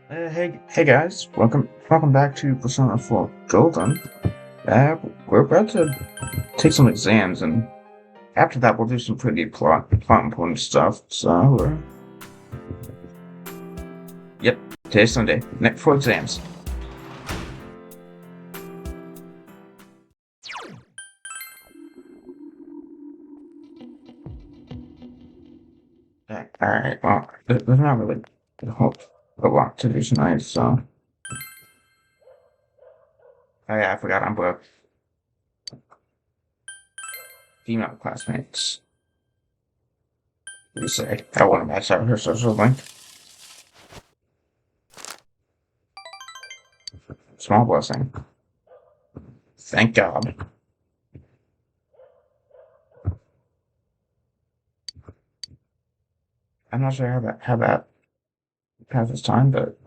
Hey guys, welcome back to Persona 4 Golden. Uh, we're about to take some exams, and after that we'll do some pretty plot important stuff. Yep, today's Sunday, next 4 exams. Alright, well, there's not really a lot to do tonight, so. Oh yeah, I forgot I'm both female classmates. You say, I want to match out her social link. Small blessing. Thank God. I'm not sure how that passes time, but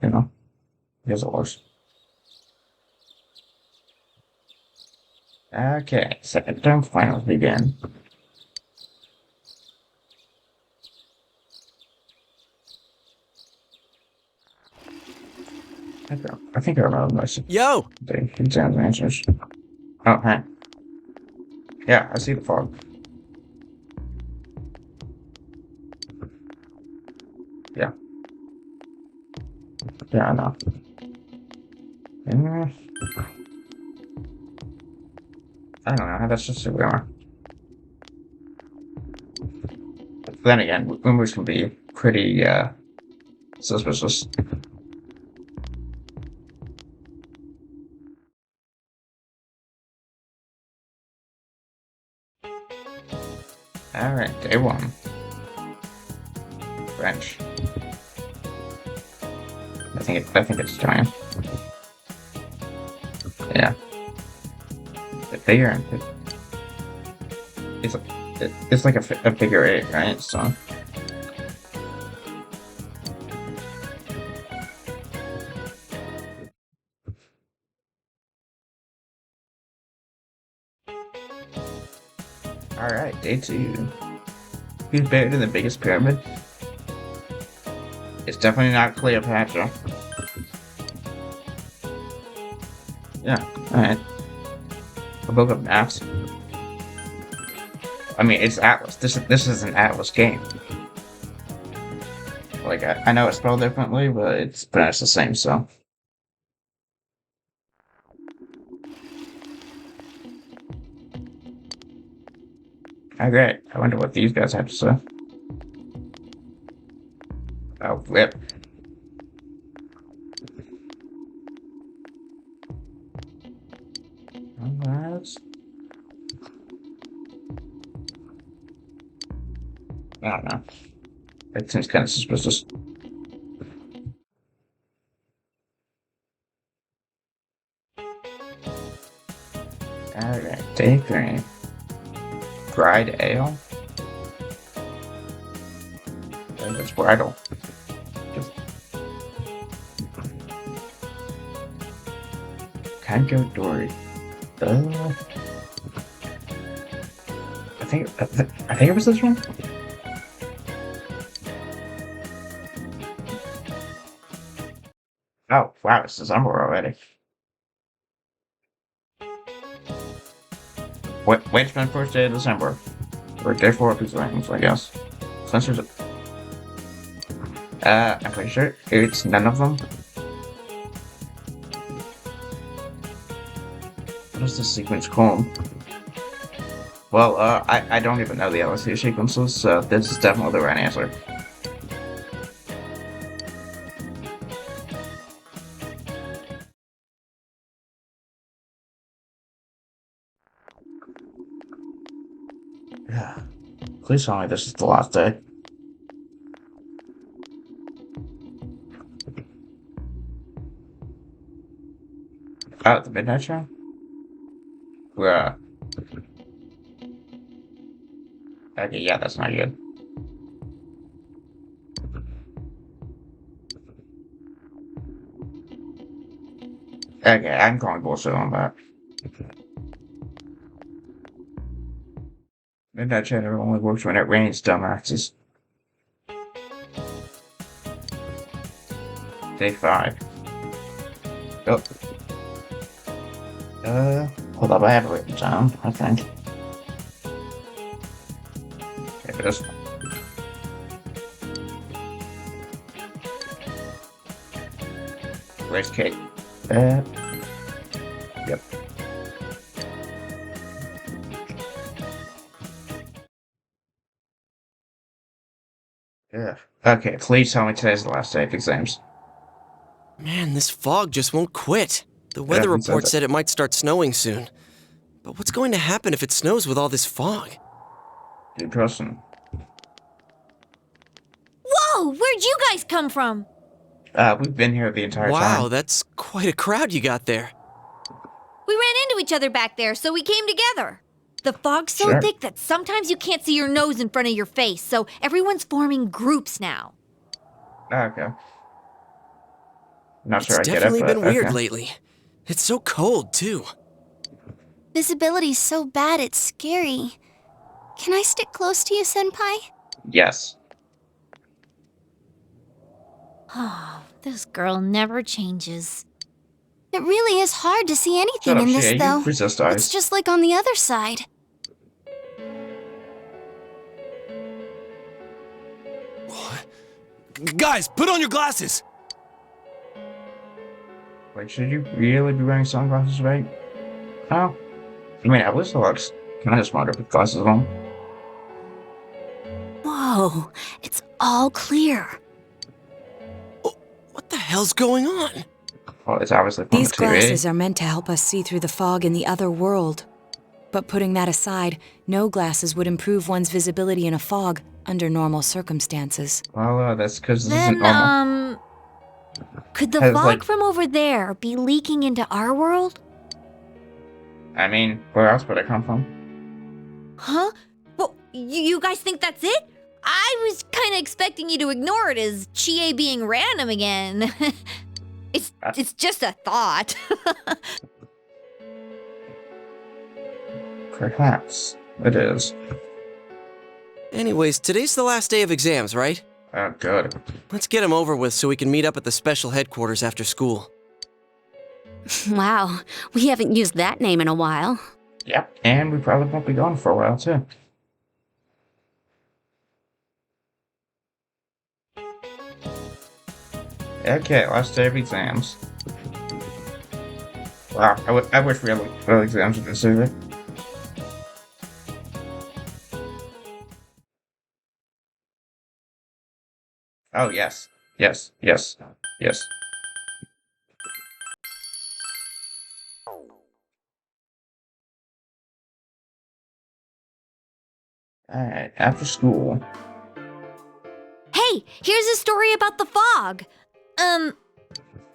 here's a horse. Okay, second term finals begin. I think I remember most of Yo! the exam answers. Oh, hey. Yeah, I see the fog. Yeah, yeah, I know. Uh, I don't know. That's just who we are. But then again, rumors can be pretty suspicious. All right, day one. French. I think it's Italian. Yeah, the figure. It's it's like a figure eight, right? So. All right, day two. Who's buried in the biggest pyramid? It's definitely not Cleopatra. Yeah, alright. A book of maps. I mean, it's Atlas. This is an Atlas game. Like I know it's spelled differently, but it's pronounced the same. So, okay. I wonder what these guys have to say. Oh, rip. Alright. I don't know. It seems kind of suspicious. Alright, day three. Bride ale. I think it's bridal. Just Kanko Dory. Uh, I think it was this one. Oh wow, it's December already. Wait, spend first day of December. Or day four of these rankings, I guess. Spencer's. I'm pretty sure it's none of them. What is this sequence called? Well, I don't even know the LSU sequences, so this is definitely the right answer. Yeah. Please tell me this is the last day. Oh, the midnight show? Yeah. Okay, yeah, that's not good. Okay, I'm calling bullshit on that. Midnight Shadow only works when it rains, dumbasses. Day 5. Oh. Hold up, I have it written down, I think. There it is. Where's Kate? Yep. Yeah. Okay, please tell me today's the last day of exams. Man, this fog just won't quit. The weather report said it might start snowing soon. But what's going to happen if it snows with all this fog? Good question. Whoa! Where'd you guys come from? We've been here the entire time. Wow, that's quite a crowd you got there. We ran into each other back there, so we came together. The fog's so thick that sometimes you can't see your nose in front of your face, so everyone's forming groups now. Okay. Not sure I It's get it, definitely but been weird okay. lately. It's so cold, too. Visibility's so bad it's scary. Can I stick close to you, Senpai? Yes. Oh, this girl never changes. It really is hard to see anything Shut up, in this, Shea, though. you resist ice. It's just like on the other side. What? Guys, put on your glasses! Like, should you really be wearing sunglasses, right? Oh. I mean, at least it looks kind of smarter with glasses on. Whoa, it's all clear. What the hell's going on? Well, it's obviously from These the TV. glasses are meant to help us see through the fog in the other world. But putting that aside, no glasses would improve one's visibility in a fog under normal circumstances. Well, that's because this Then, isn't normal. Could the Has, fog like- from over there be leaking into our world? I mean, where else would it come from? Huh? Well, you guys think that's it? I was kind of expecting you to ignore it as Chie being random again. It's just a thought. Perhaps it is. Anyways, today's the last day of exams, right? Oh, good. Let's get them over with so we can meet up at the special headquarters after school. Wow, we haven't used that name in a while. Yep, and we probably won't be gone for a while, too. Okay, last day of exams. Wow, I wish real exams were this easy. Oh, yes. Yes, yes, yes. Alright, after school. Hey, here's a story about the fog.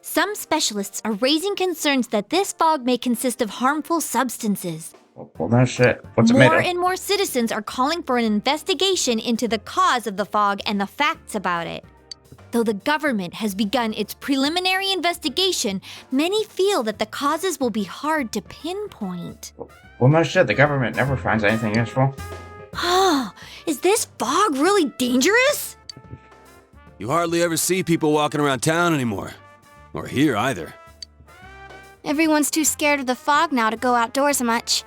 Some specialists are raising concerns that this fog may consist of harmful substances. Well, no shit. What's it made More of? and more citizens are calling for an investigation into the cause of the fog and the facts about it. Though the government has begun its preliminary investigation, many feel that the causes will be hard to pinpoint. Well, no shit. The government never finds anything useful. Is this fog really dangerous? You hardly ever see people walking around town anymore. Or here either. Everyone's too scared of the fog now to go outdoors much.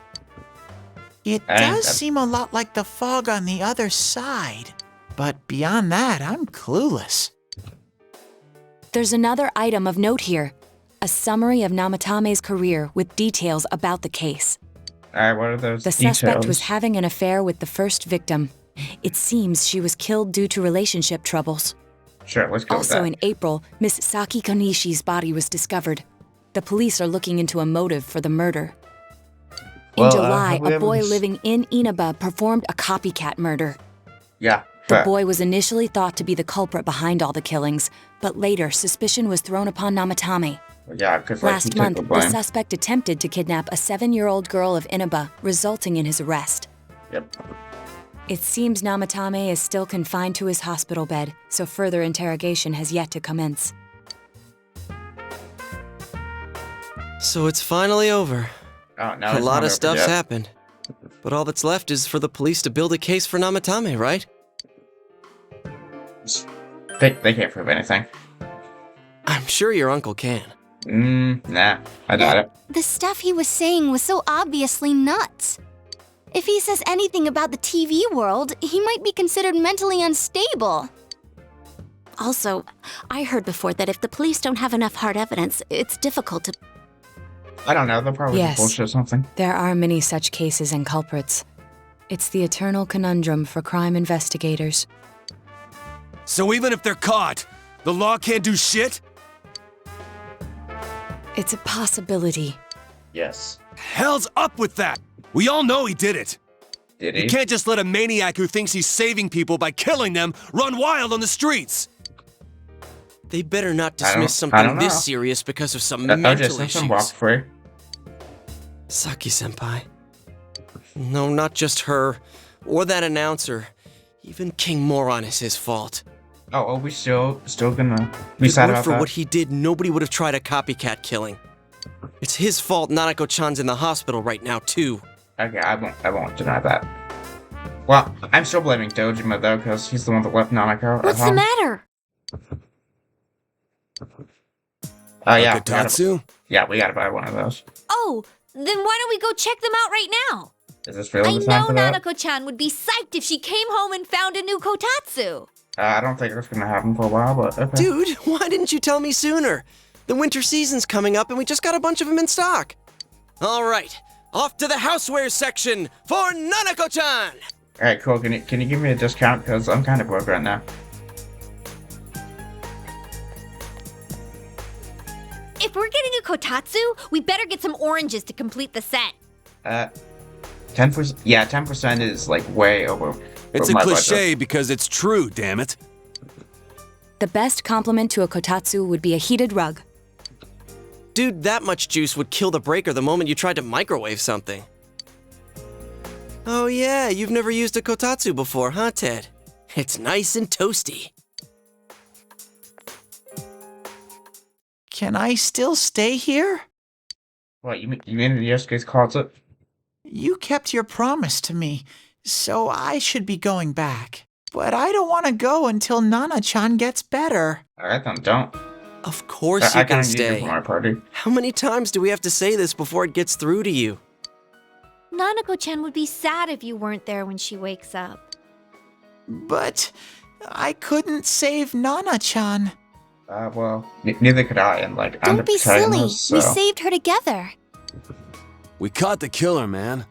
It And- does seem a lot like the fog on the other side. But beyond that, I'm clueless. There's another item of note here. A summary of Namatame's career with details about the case. Alright, what are those The details? suspect was having an affair with the first victim. It seems she was killed due to relationship troubles. Sure, let's go Also with in that. April, Miss Saki Konishi's body was discovered. The police are looking into a motive for the murder. In Well, July, have we a ever boy s- living in Inaba performed a copycat murder. Yeah, The fair. boy was initially thought to be the culprit behind all the killings, but later suspicion was thrown upon Namatame. Yeah, because like, he Last took month, the the blame. suspect attempted to kidnap a 7-year-old girl of Inaba, resulting in his arrest. Yep. It seems Namatame is still confined to his hospital bed, so further interrogation has yet to commence. So it's finally over. Oh, no, A it's lot not of over stuff's yet. happened. But all that's left is for the police to build a case for Namatame, right? They can't prove anything. I'm sure your uncle can. Nah, I doubt it. The stuff he was saying was so obviously nuts. If he says anything about the TV world, he might be considered mentally unstable. Also, I heard before that if the police don't have enough hard evidence, it's difficult to... I don't know, they'll probably Yes. bullshit something. There are many such cases and culprits. It's the eternal conundrum for crime investigators. So even if they're caught, the law can't do shit? It's a possibility. Yes. Hell's up with that! We all know he did it! Did You he? can't just let a maniac who thinks he's saving people by killing them run wild on the streets! They better not I don't- dismiss I don't something this know. serious because of some OJ mental Simpson walked issues. free. Saki-senpai. No, not just her, or that announcer. Even King Moron is his fault. Oh, are we still gonna be If it sad weren't about for that? what he did, nobody would have tried a copycat killing. It's his fault Nanako-chan's in the hospital right now, too. Okay, I won't deny that. Well, I'm still blaming Dojima though, because he's the one that left Nanako What's at the home. matter? Oh yeah, we gotta, Akatatsu? we gotta buy one of those. Oh, then why don't we go check them out right now? Is this really I the time know for that? Nanako-chan would be psyched if she came home and found a new kotatsu. I don't think it's gonna happen for a while, but okay. Dude, why didn't you tell me sooner? The winter season's coming up and we just got a bunch of them in stock. All right, off to the housewares section for Nanako-chan! Alright, cool. Can you give me a discount? Because I'm kind of broke right now. If we're getting a kotatsu, we better get some oranges to complete the set. 10%? Yeah, 10% is like way over. It's over a my cliche budget. because it's true, damn it. The best compliment to a kotatsu would be a heated rug. Dude, that much juice would kill the breaker the moment you tried to microwave something. Oh yeah, you've never used a kotatsu before, huh, Ted? It's nice and toasty. Can I still stay here? What, you mean the Yosuke's closet? You kept your promise to me, so I should be going back. But I don't want to go until Nana-chan gets better. Alright then, don't. Of course I you can kinda need you stay. for my party. How many times do we have to say this before it gets through to you? Nanako-chan would be sad if you weren't there when she wakes up. But I couldn't save Nana-chan. Well, neither could I, and like, I'm the Don't be silly. protagonist, so... We saved her together. We caught the killer, man.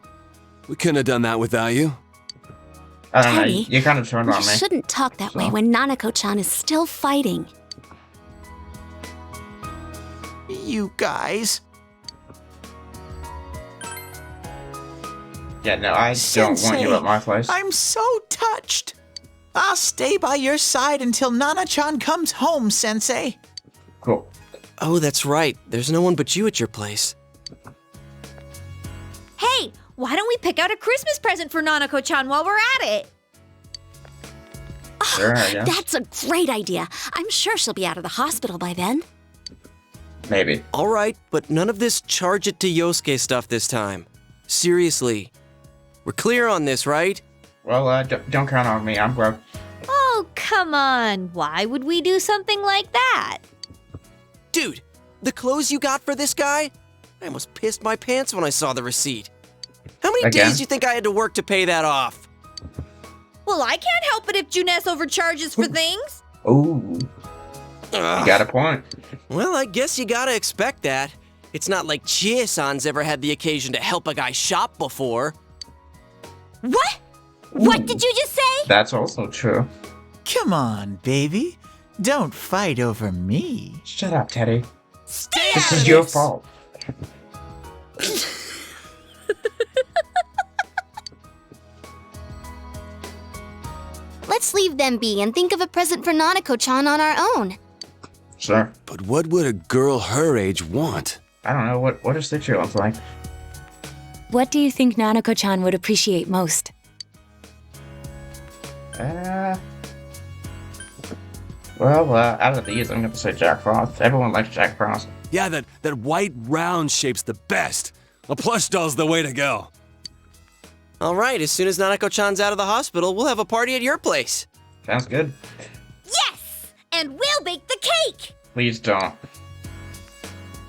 We couldn't have done that without you. I don't know, Teddie, you kind of turned You on me. shouldn't talk that way So? when Nanako-chan is still fighting. You guys. Yeah, no, I don't want you at my place. I'm so touched. I'll stay by your side until Nana-chan comes home, Sensei. Cool. Oh, that's right. There's no one but you at your place. Hey, why don't we pick out a Christmas present for Nanako-chan while we're at it? Sure, I guess. That's a great idea. I'm sure she'll be out of the hospital by then. Maybe. All right, but none of this charge it to Yosuke stuff this time. Seriously. We're clear on this, right? Well, don't count on me. I'm broke. Oh, come on. Why would we do something like that? Dude, the clothes you got for this guy? I almost pissed my pants when I saw the receipt. How many Again? days do you think I had to work to pay that off? Well, I can't help it if Juness overcharges for things. Ooh, Ugh. you got a point. Well, I guess you gotta expect that. It's not like Chie-san's ever had the occasion to help a guy shop before. What? What did you just say? That's also true. Come on, baby. Don't fight over me. Shut up, Teddie. Stay This out is of your this. fault. Let's leave them be and think of a present for Nanako-chan on our own. Sure. But what would a girl her age want? I don't know, what is the challenge like? What do you think Nanako-chan would appreciate most? Well, out of these, I'm gonna say Jack Frost. Everyone likes Jack Frost. Yeah, that white round shape's the best. A plush doll's the way to go. All right, as soon as Nanako-chan's out of the hospital, we'll have a party at your place. Sounds good. Yes! And we'll bake the cake! Please don't.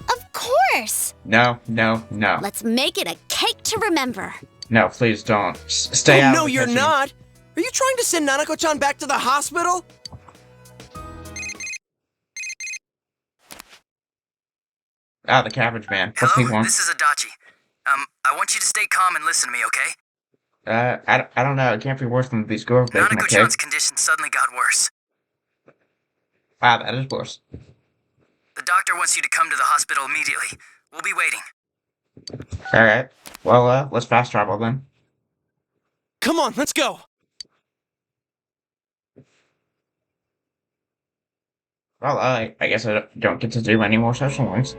Of course! No, no, no. Let's make it a cake to remember. No, please don't. Stay out no, of the you're kitchen. not. Are you trying to send Nanako-chan back to the hospital? Ah, the cabbage man. What's he Hello, want? this is Adachi. I want you to stay calm and listen to me, okay? I don't know. It can't be worse than these girls baking a cake. Nanako-chan's condition suddenly got worse. Wow, that is worse. The doctor wants you to come to the hospital immediately. We'll be waiting. Alright. Well, let's fast travel then. Come on, let's go. Well, I guess I don't get to do any more social ones.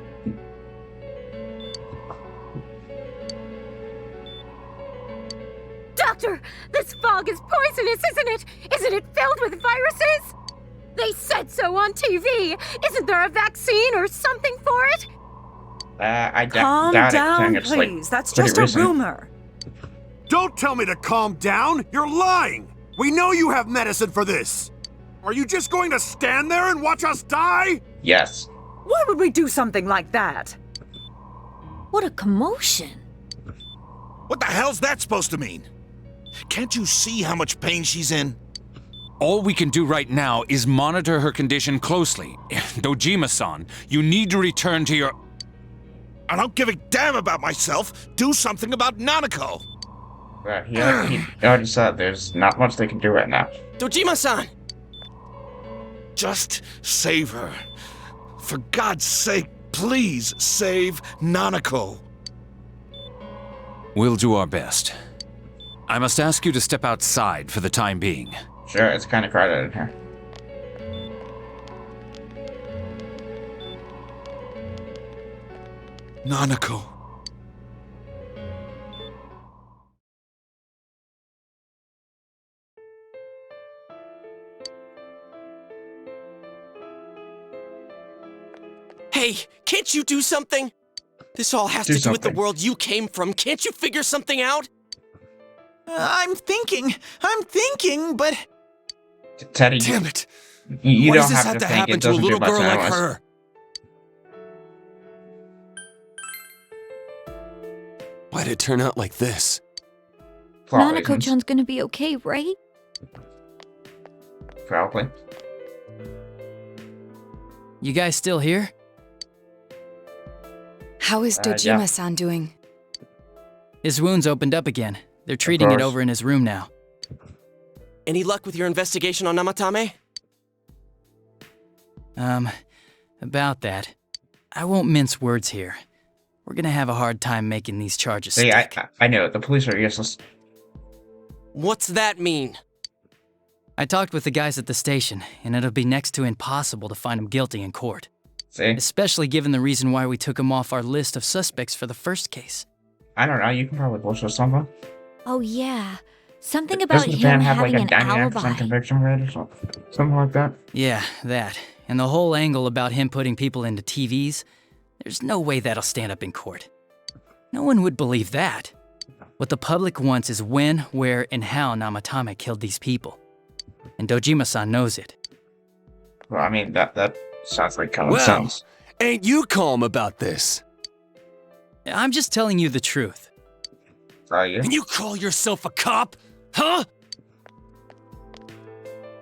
Doctor, this fog is poisonous, isn't it? Isn't it filled with viruses? They said so on TV. Isn't there a vaccine or something for it? I Calm doubt down, it. please. That's pretty just a recent. rumor. Don't tell me to calm down! You're lying! We know you have medicine for this! Are you just going to stand there and watch us die? Yes. Why would we do something like that? What a commotion. What the hell's that supposed to mean? Can't you see how much pain she's in? All we can do right now is monitor her condition closely. Dojima-san, you need to return to your... I don't give a damn about myself. Do something about Nanako. Well, he already said there's not much they can do right now. Dojima-san! Just save her. For God's sake, please save Nanako. We'll do our best. I must ask you to step outside for the time being. Sure, it's kind of crowded in here. Nanako. Hey, can't you do something? This all has to do with the world you came from. Can't you figure something out? I'm thinking, but... Teddie, Damn it! you Why don't does this have have to to think. happen It to a doesn't do little much girl like anyways. her? Why'd it turn out like this? Plot reasons. Nanako-chan's gonna be okay, right? Probably. You guys still here? How is yeah. Dojima-san doing? His wound's opened up again. They're treating it course. over in his room now. Any luck with your investigation on Namatame? About that. I won't mince words here. We're gonna have a hard time making these charges See, stick. I know, the police are useless. What's that mean? I talked with the guys at the station, and it'll be next to impossible to find him guilty in court. See? Especially given the reason why we took him off our list of suspects for the first case. I don't know, you can probably bullshit someone. Oh yeah. Something about Doesn't Japan him have like having a an 99% alibi. conviction rate or something? Something like that? Yeah, that. And the whole angle about him putting people into TVs, there's no way that'll stand up in court. No one would believe that. What the public wants is when, where, and how Namatame killed these people. And Dojima-san knows it. Well, I mean, that sounds like common Well, sense. ain't you calm about this? I'm just telling you the truth. Are you? And you call yourself a cop? Huh?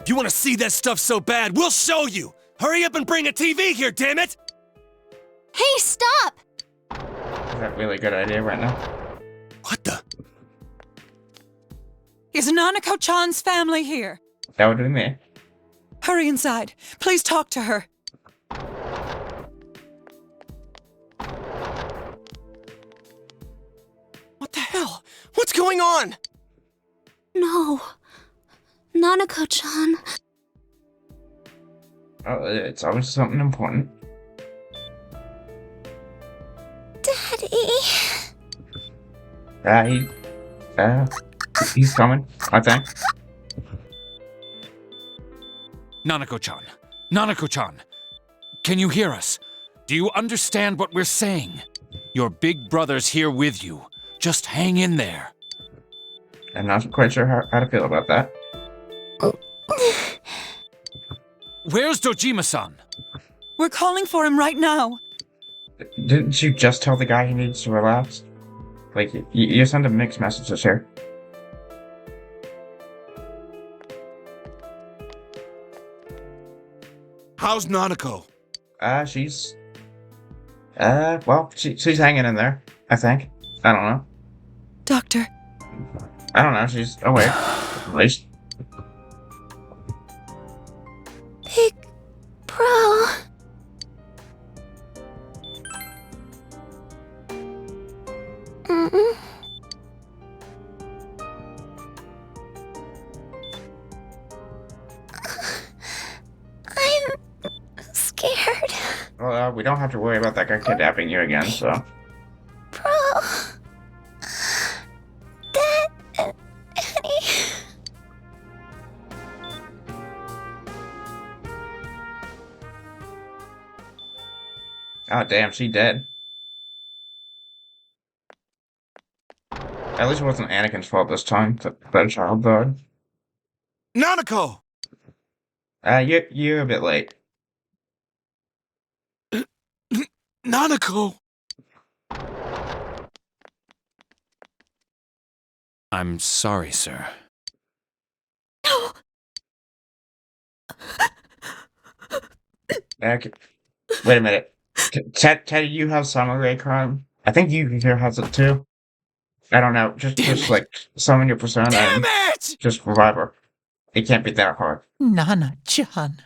If you want to see that stuff so bad, we'll show you! Hurry up and bring a TV here, damn it! Hey, stop! Is that a really good idea right now? What the? Is Nanako-chan's family here? That would be me. Hurry inside. Please talk to her. What the hell? What's going on? No. Nanako-chan. Oh, it's always something important. Daddy. He's coming, I think. Nanako-chan! Nanako-chan! Can you hear us? Do you understand what we're saying? Your big brother's here with you. Just hang in there. I'm not quite sure how to feel about that. Where's Dojima-san? We're calling for him right now. Didn't you just tell the guy he needs to relax? Like, you send him mixed messages here. How's Nanako? Well, she's hanging in there, I think. I don't know. Doctor. I don't know, she's awake, at least. Big bro. I'm scared. Well, we don't have to worry about that guy kidnapping you again, so. Bro. Dad and Annie. Oh, damn, she dead. At least it wasn't Anakin's fault this time that child died. Nanako! You're a bit late. Nanako! I'm sorry, sir. No! Okay. Wait a minute. Teddie, you have samurai crime? I think you here has it too. I don't know. Just like summon your persona and just revive her. It can't be that hard. Nana-chan.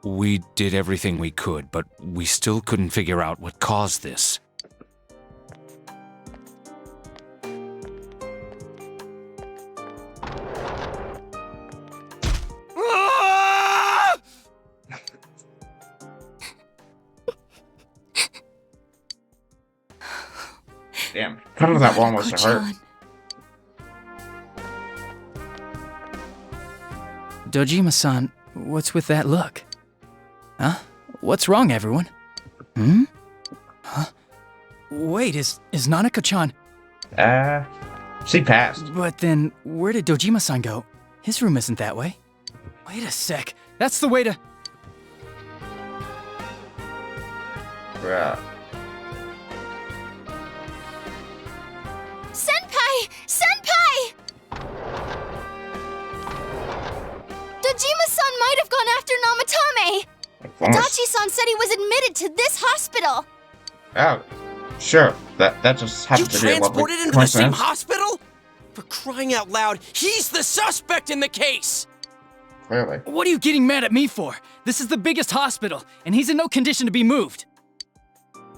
We did everything we could, but we still couldn't figure out what caused this. Damn, none of that one was to hurt. Dojima-san, what's with that look? Huh? What's wrong, everyone? Hmm? Huh? Wait, is Nanako-chan... She passed. But then, where did Dojima-san go? His room isn't that way. Wait a sec. That's the way to... Bruh. Senpai! Senpai! Dojima-san might have gone after Namatame! Adachi-san said he was admitted to this hospital! Oh, sure. That just happens to be a lovely transported into the same hospital? For crying out loud, he's the suspect in the case! Clearly. What are you getting mad at me for? This is the biggest hospital, and he's in no condition to be moved.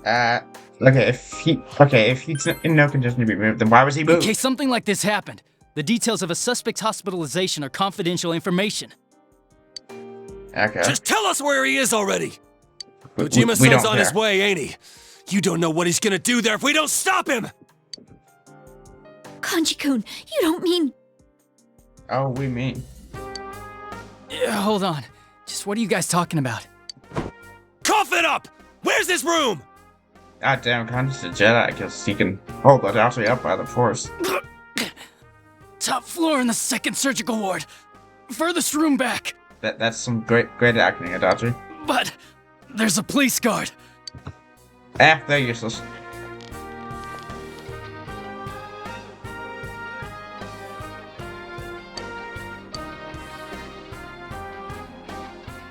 If he's in no condition to be moved, then why was he moved? In case something like this happened, the details of a suspect's hospitalization are confidential information. Okay. Just tell us where he is already! We Dojima-san's don't on his care. way, ain't he? You don't know what he's gonna do there if we don't stop him! Kanji-kun, you don't mean... Oh, we mean. Yeah, hold on. Just what are you guys talking about? Cough it up! Where's his room? God damn, Kanji's a Jedi because he can hold Adachi up by the Force. Top floor in the second surgical ward. Furthest room back. That's some great acting, Adachi. But there's a police guard. They're useless.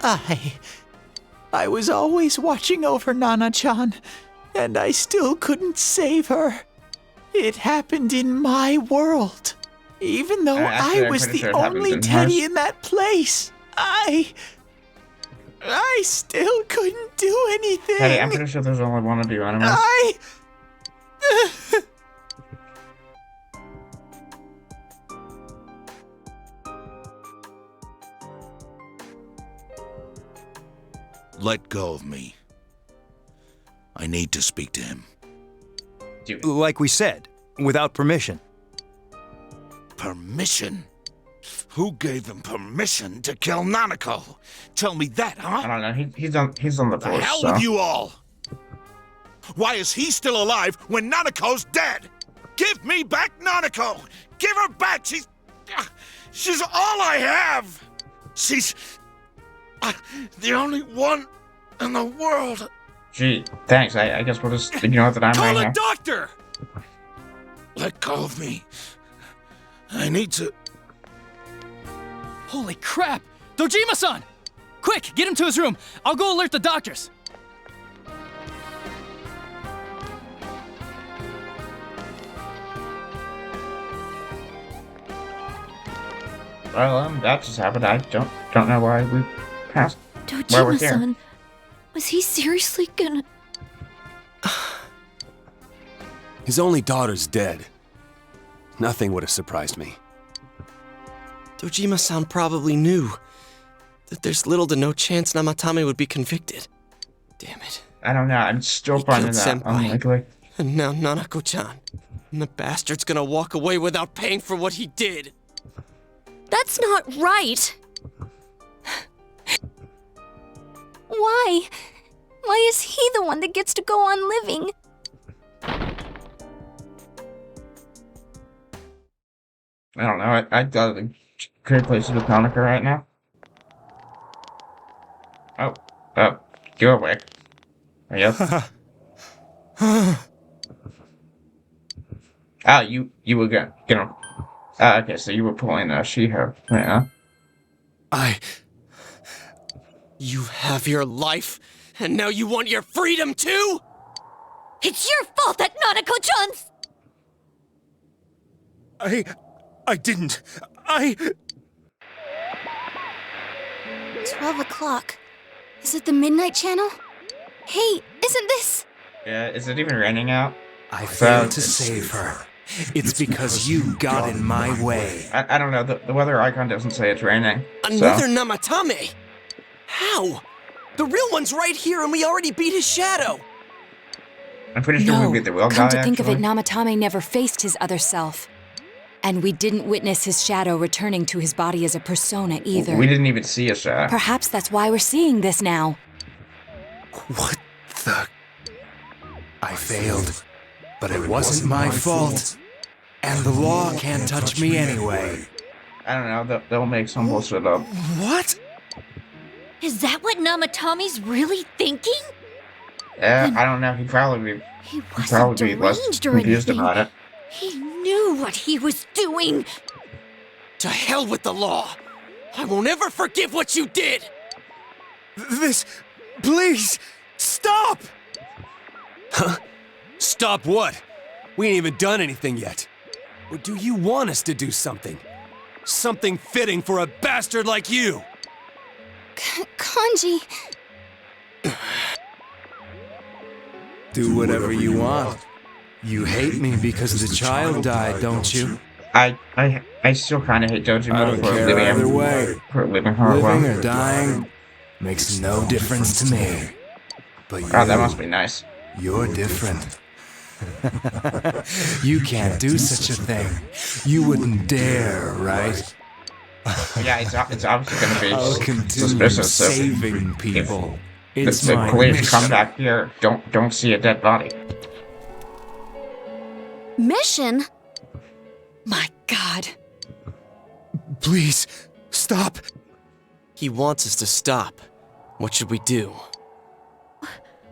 I was always watching over Nana-chan, and I still couldn't save her. It happened in my world. Even though Actually, I was I'm pretty the sure it happens only in Teddie hers. in that place, I still couldn't do anything. Teddie, I'm pretty sure there's only one of you anyway. Let go of me. I need to speak to him. Like we said, without permission. Permission? Who gave them permission to kill Nanako? Tell me that, huh? I don't know. He's on the The Force. hell with you all! Why is he still alive when Nanako's dead? Give me back Nanako! Give her back! She's all I have! She's the only one in the world. Gee, thanks. I guess we'll just ignore that I'm Call right a here. doctor! Let go of me. I need to... Holy crap! Dojima-san! Quick, get him to his room. I'll go alert the doctors. Well, that just happened. I don't know why we passed. Why we're here. Dojima-san, was he seriously gonna... His only daughter's dead. Nothing would have surprised me. Dojima-san probably knew that there's little to no chance Namatame would be convicted. Damn it. I don't know. I'm still He finding killed that Senpai. unlikely. And now Nanako-chan. And the bastard's gonna walk away without paying for what he did. That's not right. Why? Why is he the one that gets to go on living? I don't know. I got a great place to be Hanukkah right now. Oh, you're awake. Are you? You were gonna. Okay, so you were pulling Shiho right now. You have your life, and now you want your freedom too? It's your fault that Nanako-chan's... I didn't. 12 o'clock. Is it the Midnight Channel? Hey, isn't this... Yeah, is it even raining out? I failed to save her. It's because you got in my way. I don't know. The weather icon doesn't say it's raining. Another Namatame? How? The real one's right here, and we already beat his shadow. I'm pretty sure we beat the real guy, come to think actually. of it, Namatame never faced his other self. And we didn't witness his shadow returning to his body as a persona either. We didn't even see a shadow. Perhaps that's why we're seeing this now. What the... I failed, but it wasn't my fault. And the law can't touch me anyway. I don't know. They'll make some bullshit up. What? Is that what Namatame's really thinking? Yeah, I don't know. He'd probably He wasn't be less deranged or confused anything. about it. He knew what he was doing. To hell with the law. I won't ever forgive what you did. This... Please! Stop! Huh? Stop what? We ain't even done anything yet. Or do you want us to do something? Something fitting for a bastard like you! Kanji... Do whatever you want. You hate me because the child died, don't you? I still kind of hate Dojima I don't for care leaving either him. way. For leaving her Living alone. or dying makes no difference to me. But Oh, that must be nice. You're different. You can't do such a thing. You wouldn't dare, right? Yeah, it's obviously going to be I'll continue suspicious of saving people. If It's the my police mission. come back here, don't see a dead body. Mission? My God. Please, stop. He wants us to stop. What should we do?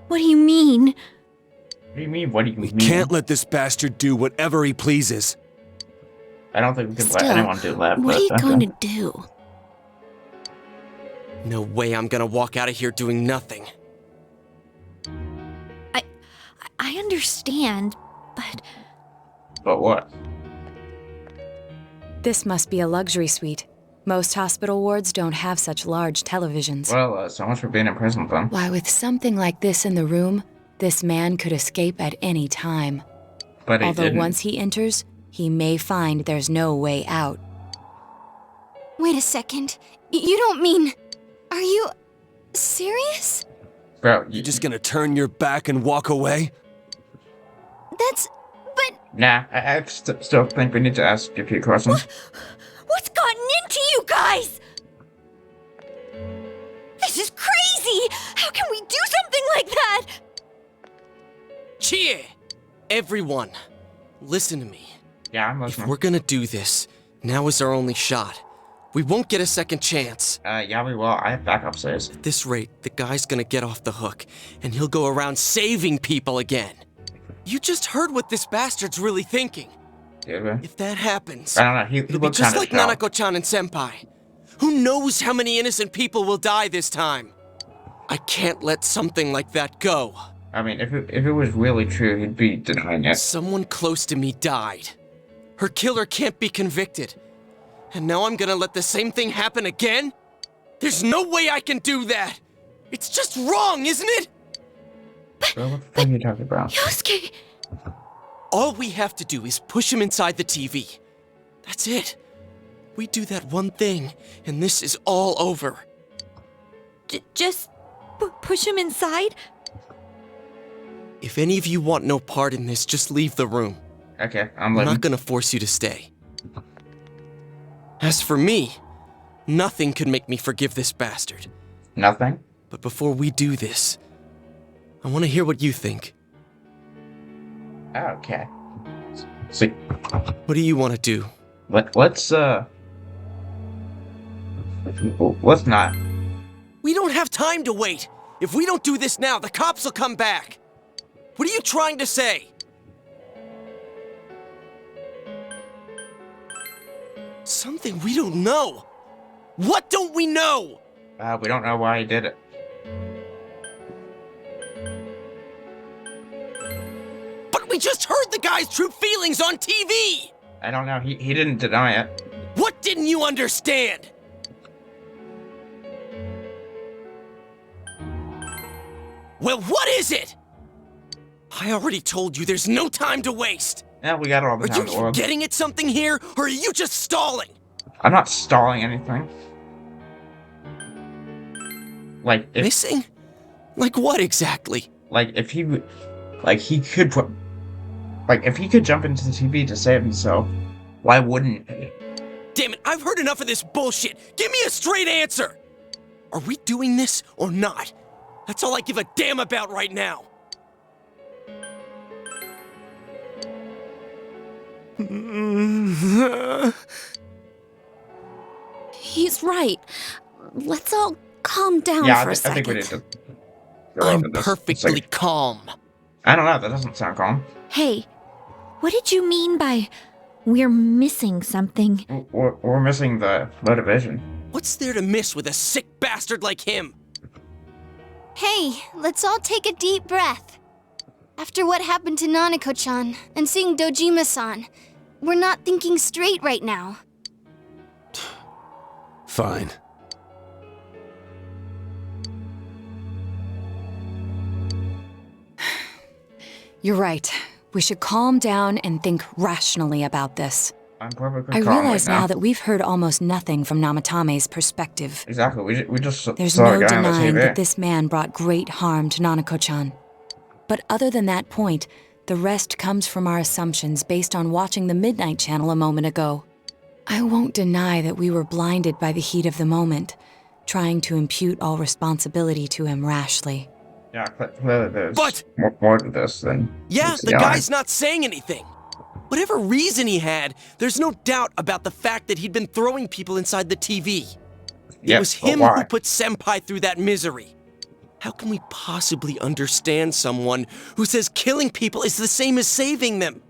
What do you mean? What do you mean? What do you mean? Can't let this bastard do whatever he pleases. I don't think we can Still, let anyone do that. what but are you okay. going to do? No way I'm gonna walk out of here doing nothing. I understand, but... But what? This must be a luxury suite. Most hospital wards don't have such large televisions. Well, so much for being in prison, then. Why, with something like this in the room, this man could escape at any time. But he Although didn't. once he enters, he may find there's no way out. Wait a second. You don't mean... Are you... serious? Bro, You just gonna turn your back and walk away? That's... but... Nah, I still think we need to ask a few questions. What's gotten into you guys? This is crazy! How can we do something like that? Chie! Everyone, Listen to me. Yeah, I'm If listening. we're gonna do this, now is our only shot. We won't get a second chance. Yeah, we will. I have backup saves. At this rate, the guy's gonna get off the hook, and he'll go around saving people again. You just heard what this bastard's really thinking. Did we? If that happens, I don't know. He it'll be looked just kind like of shocked. Nanako-chan and Senpai. Who knows how many innocent people will die this time? I can't let something like that go. I mean, if it was really true, he'd be denying it. Someone close to me died. Her killer can't be convicted. And now I'm gonna let the same thing happen again? There's no way I can do that! It's just wrong, isn't it? Bro, what the fuck are you talking about? Yosuke! All we have to do is push him inside the TV. That's it. We do that one thing, and this is all over. Just push him inside? If any of you want no part in this, just leave the room. Okay, I'm not gonna force you to stay. As for me, nothing could make me forgive this bastard. Nothing? But before we do this, I want to hear what you think. Okay. So, what do you want to do? Let's not. We don't have time to wait. If we don't do this now, the cops will come back. What are you trying to say? Something we don't know. What don't we know? We don't know why he did it. But we just heard the guy's true feelings on TV! I don't know. He didn't deny it. What didn't you understand? Well, what is it? I already told you there's no time to waste. Yeah, we got all the time in the Are you world. getting at something here, or are you just stalling? I'm not stalling anything. Like, if... Missing? Like what exactly? Like, if he... Like, he could put... Like, if he could jump into the TV to save himself, why wouldn't he? Damn it, I've heard enough of this bullshit. Give me a straight answer. Are we doing this or not? That's all I give a damn about right now. He's right. Let's all calm down Yeah, for a I second. think we need to... go I'm over this. It's perfectly like- calm. I don't know, that doesn't sound calm. Hey, what did you mean by we're missing something? We're missing the motivation. What's there to miss with a sick bastard like him? Hey, let's all take a deep breath. After what happened to Nanako-chan and seeing Dojima-san, we're not thinking straight right now. Fine. You're right. We should calm down and think rationally about this. I'm perfectly I calm realize right now that we've heard almost nothing from Namatame's perspective. Exactly, we just There's saw a no guy on the denying TV. that this man brought great harm to Nanako-chan. But other than that point, the rest comes from our assumptions based on watching the Midnight Channel a moment ago. I won't deny that we were blinded by the heat of the moment, trying to impute all responsibility to him rashly. Yeah, clearly there's But- more to this than... Yeah, meets the eye. guy's not saying anything. Whatever reason he had, there's no doubt about the fact that he'd been throwing people inside the TV. It was but him why? who put Senpai through that misery. How can we possibly understand someone who says killing people is the same as saving them?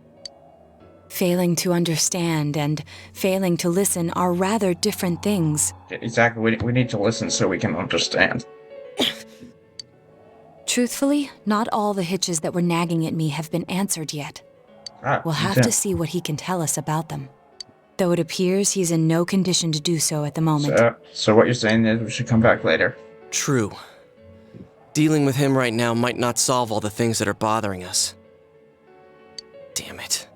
Failing to understand and failing to listen are rather different things. Exactly, we need to listen so we can understand. Truthfully, not all the hitches that were nagging at me have been answered yet. We'll have yeah. to see what he can tell us about them. Though it appears he's in no condition to do so at the moment. So what you're saying is we should come back later. True. Dealing with him right now might not solve all the things that are bothering us. Damn it.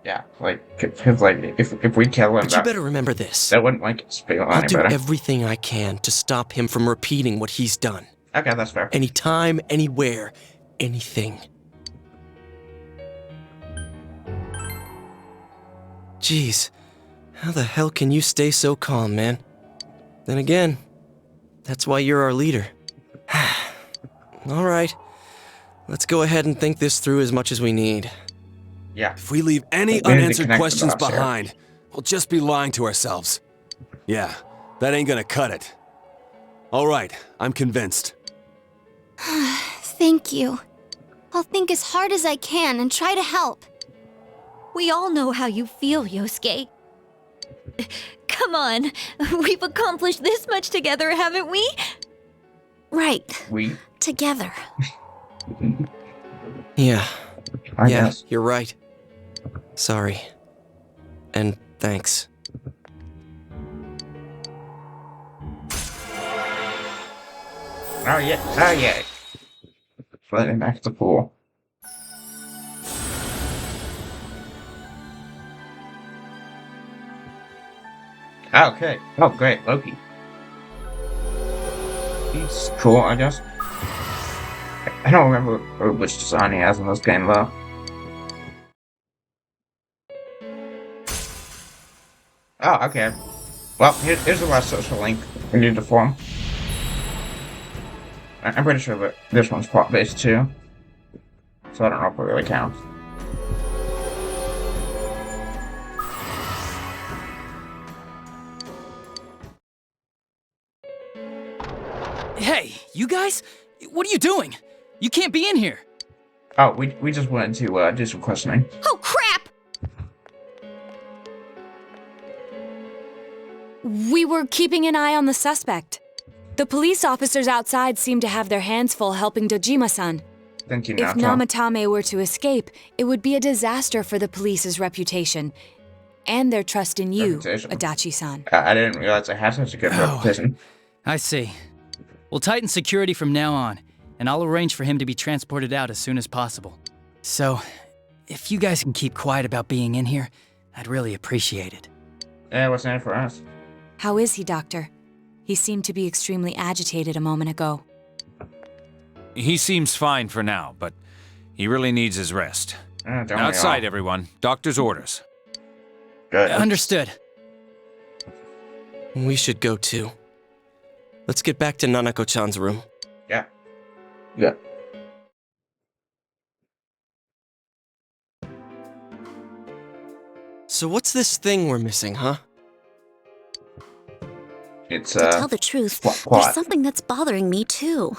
Yeah, like, cause like, if we kill him, But you better remember this. that wouldn't like feel I'll any do better. everything I can to stop him from repeating what he's done. Okay, that's fair. Anytime, anywhere, anything. Jeez, how the hell can you stay so calm, man? Then again, that's why you're our leader. All right, let's go ahead and think this through as much as we need. Yeah. If we leave any We need to unanswered connect the questions dots here. behind, we'll just be lying to ourselves. Yeah, that ain't gonna cut it. All right, I'm convinced. Thank you. I'll think as hard as I can and try to help. We all know how you feel, Yosuke. Come on, we've accomplished this much together, haven't we? Right. We? Together. Yeah. I guess. You're right. Sorry. And thanks. Oh yeah. Oh yeah. Floating back to the pool. Okay. Oh great, Loki. He's cool, I guess. I don't remember which design he has in this game though. Oh, okay. Well, here's the last social link we need to form. I'm pretty sure that this one's plot-based too. So I don't know if it really counts. Hey, you guys? What are you doing? You can't be in here. Oh, we just wanted to do some questioning. Oh, crap! We were keeping an eye on the suspect. The police officers outside seem to have their hands full helping Dojima-san. Thank you, If Naoto. Namatame were to escape, it would be a disaster for the police's reputation and their trust in you, Reputation. Adachi-san. I didn't realize I had such a good reputation. I see. We'll tighten security from now on, and I'll arrange for him to be transported out as soon as possible. So, if you guys can keep quiet about being in here, I'd really appreciate it. Yeah, what's in it for us? How is he, Doctor? He seemed to be extremely agitated a moment ago. He seems fine for now, but he really needs his rest. Don't we Outside, all? everyone. Doctor's orders. Good. Understood. We should go too. Let's get back to Nanako-chan's room. Yeah. Yeah. So what's this thing we're missing, huh? It's, To tell the truth, what? there's something that's bothering me too.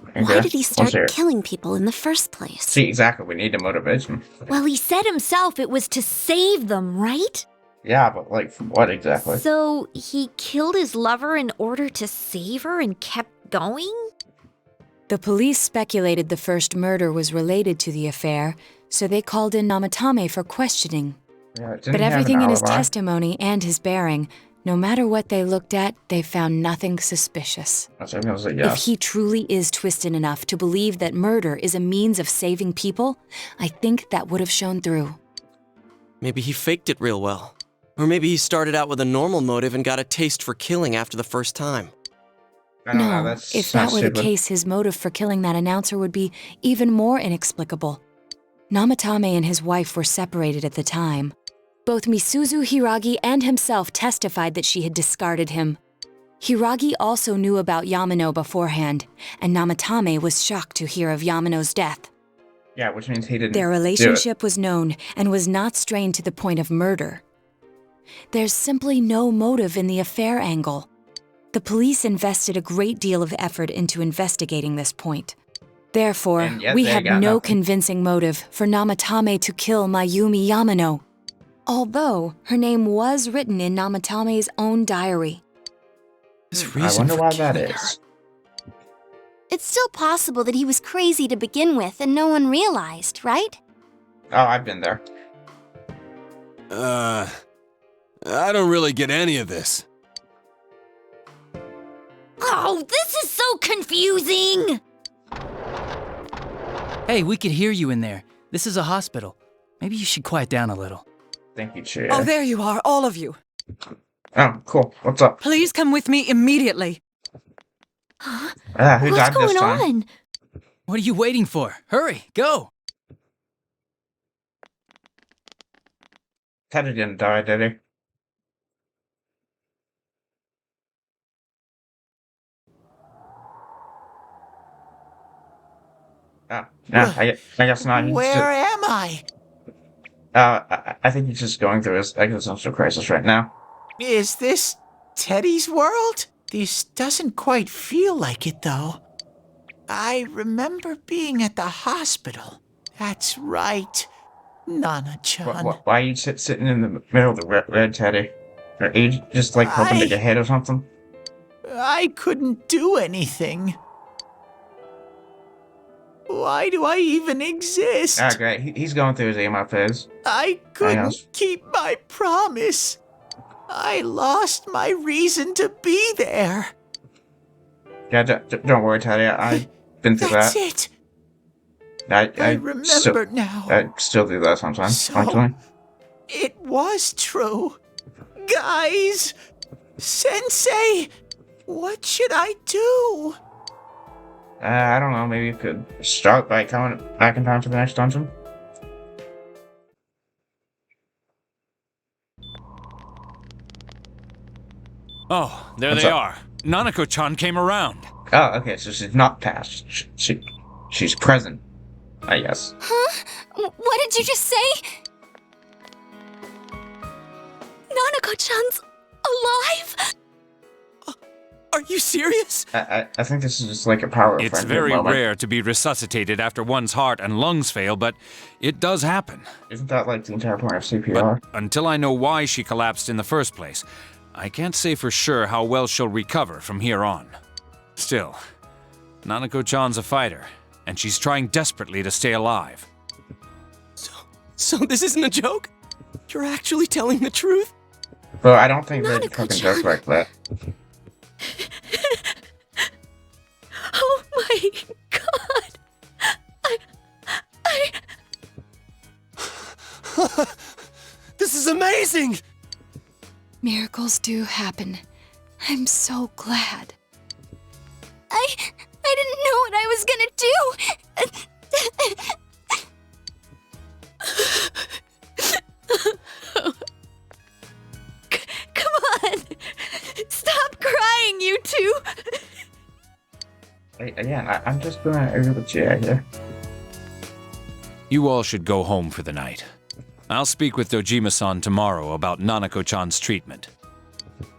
Okay. Why did he What's start here? killing people in the first place? See, exactly. We need a motivation. Well, he said himself it was to save them, right? Yeah, but like, for what exactly? So he killed his lover in order to save her and kept going? The police speculated the first murder was related to the affair, so they called in Namatame for questioning. Yeah, didn't But he have an everything in his alibi? testimony and his bearing, no matter what they looked at, they found nothing suspicious. So I'm gonna say If yes. he truly is twisted enough to believe that murder is a means of saving people, I think that would have shown through. Maybe he faked it real well. Or maybe he started out with a normal motive and got a taste for killing after the first time. I don't know, No, that's if that were the stupid. case, his motive for killing that announcer would be even more inexplicable. Namatame and his wife were separated at the time. Both Misuzu Hiragi and himself testified that she had discarded him. Hiragi also knew about Yamano beforehand, and Namatame was shocked to hear of Yamano's death. Yeah, which means he didn't Their do it. relationship was known and was not strained to the point of murder. There's simply no motive in the affair angle. The police invested a great deal of effort into investigating this point. Therefore, And yet we they have got no nothing. convincing motive for Namatame to kill Mayumi Yamano, although her name was written in Namatame's own diary. I wonder why that is. It's still possible that he was crazy to begin with and no one realized, right? Oh, I've been there. I don't really get any of this. Oh, this is so confusing! Hey, we could hear you in there. This is a hospital. Maybe you should quiet down a little. Thank you, Chair. Oh, there you are, all of you. Oh, cool. What's up? Please come with me immediately. Who What's died going this time? on? What are you waiting for? Hurry, go! Teddie didn't die, did he? Ah, Nah, I guess not. Where am I? I think he's just going through his existential crisis right now. Is this Teddie's world? This doesn't quite feel like it, though. I remember being at the hospital. That's right. Nana-chan. Why are you sitting in the middle of the red Teddy? Are you just like hoping to get hit or something? I couldn't do anything. Why do I even exist? Ah, great. He's going through his emo phase. I couldn't keep my promise. I lost my reason to be there. Yeah, don't worry, Teddy. I've been through that. That's it. I remember now. I still do that sometimes, So, actually. It was true. Guys! Sensei! What should I do? I don't know. Maybe you could start by coming back in time to the next dungeon. Oh, there What's they up? are. Nanako-chan came around. Oh, okay. So she's not past. She's present, I guess. Huh? What did you just say? Nanako-chan's alive? Are you serious? I think this is just like a power It's friendship very moment. rare to be resuscitated after one's heart and lungs fail, but it does happen. Isn't that like the entire point of CPR? But until I know why she collapsed in the first place, I can't say for sure how well she'll recover from here on. Still, Nanako-chan's a fighter, and she's trying desperately to stay alive. So this isn't a joke? You're actually telling the truth? Well, I don't think that fucking joke like that. Oh my god! This is amazing! Miracles do happen. I'm so glad. I didn't know what I was gonna do. Come on! Stop crying, you two! Again, I'm just gonna agree with Jay here. You all should go home for the night. I'll speak with Dojima-san tomorrow about Nanako-chan's treatment.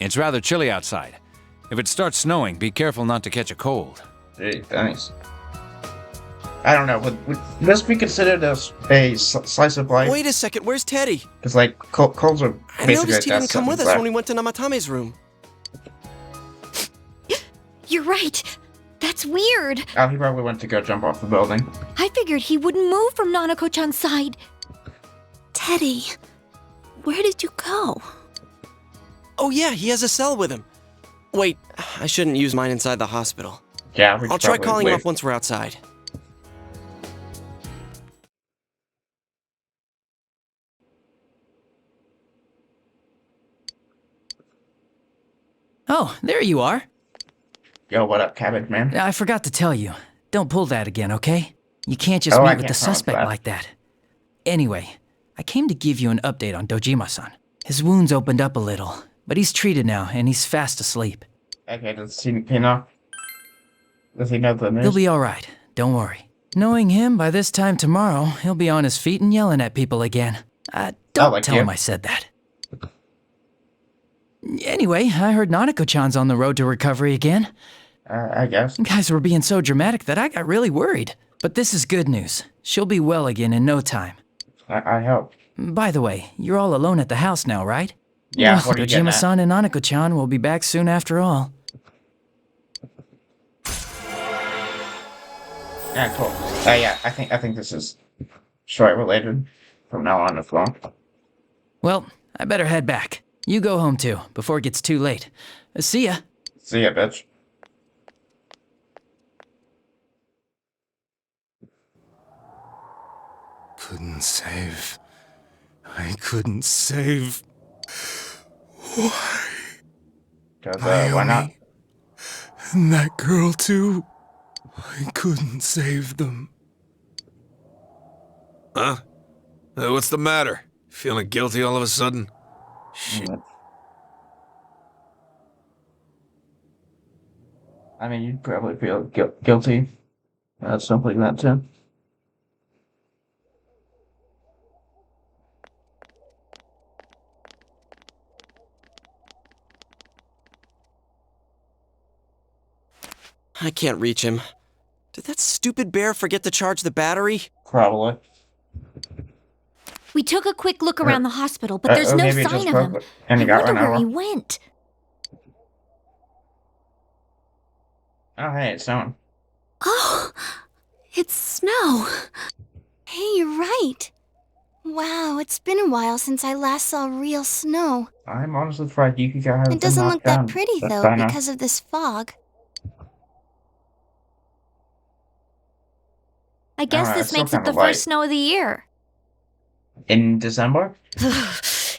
It's rather chilly outside. If it starts snowing, be careful not to catch a cold. Gee, thanks. I don't know, would this be considered as a slice of life? Wait a second, where's Teddie? Because, like, colds are I basically noticed he a didn't death come with us sentence, when we went to Namatame's room. You're right. That's weird. Oh, he probably went to go jump off the building. I figured he wouldn't move from Nanako-chan's side. Teddie, where did you go? Oh yeah, he has a cell with him. Wait, I shouldn't use mine inside the hospital. Yeah, I'll try calling him up once we're outside. Oh, there you are. Yo, what up, Cabbage Man? I forgot to tell you. Don't pull that again, okay? You can't just Oh, I meet with the can't promise suspect that. like that. Anyway, I came to give you an update on Dojima-san. His wounds opened up a little, but he's treated now and he's fast asleep. Okay, does he know? Does he know the news? He'll be alright, don't worry. Knowing him, by this time tomorrow, he'll be on his feet and yelling at people again. Don't like tell you. him I said that. Anyway, I heard Nanako-chan's on the road to recovery again. I guess. You guys were being so dramatic that I got really worried. But this is good news. She'll be well again in no time. I hope. By the way, you're all alone at the house now, right? Yeah, Well, what are you getting at? Dojima-san and Nanako-chan will be back soon after all. Yeah, cool. Yeah, I think this is short related from now on as well. Well, I better head back. You go home too, before it gets too late. See ya. See ya, bitch. Couldn't save. I couldn't save. Why? Cause, why not? And that girl, too. I couldn't save them. Huh? What's the matter? Feeling guilty all of a sudden? Shit. I mean, you'd probably feel guilty. Something like that, too. I can't reach him. Did that stupid bear forget to charge the battery? Probably. We took a quick look around the hospital, but there's no maybe it sign just of broke him. it, and I he got wonder run where over. he went. Oh, hey, it's snowing. Oh, it's snow. Hey, you're right. Wow, it's been a while since I last saw real snow. I'm honestly afraid Yuki got It doesn't look that down pretty, though, by now. because of this fog. I guess Alright, this still makes it kinda the light. first snow of the year. In December?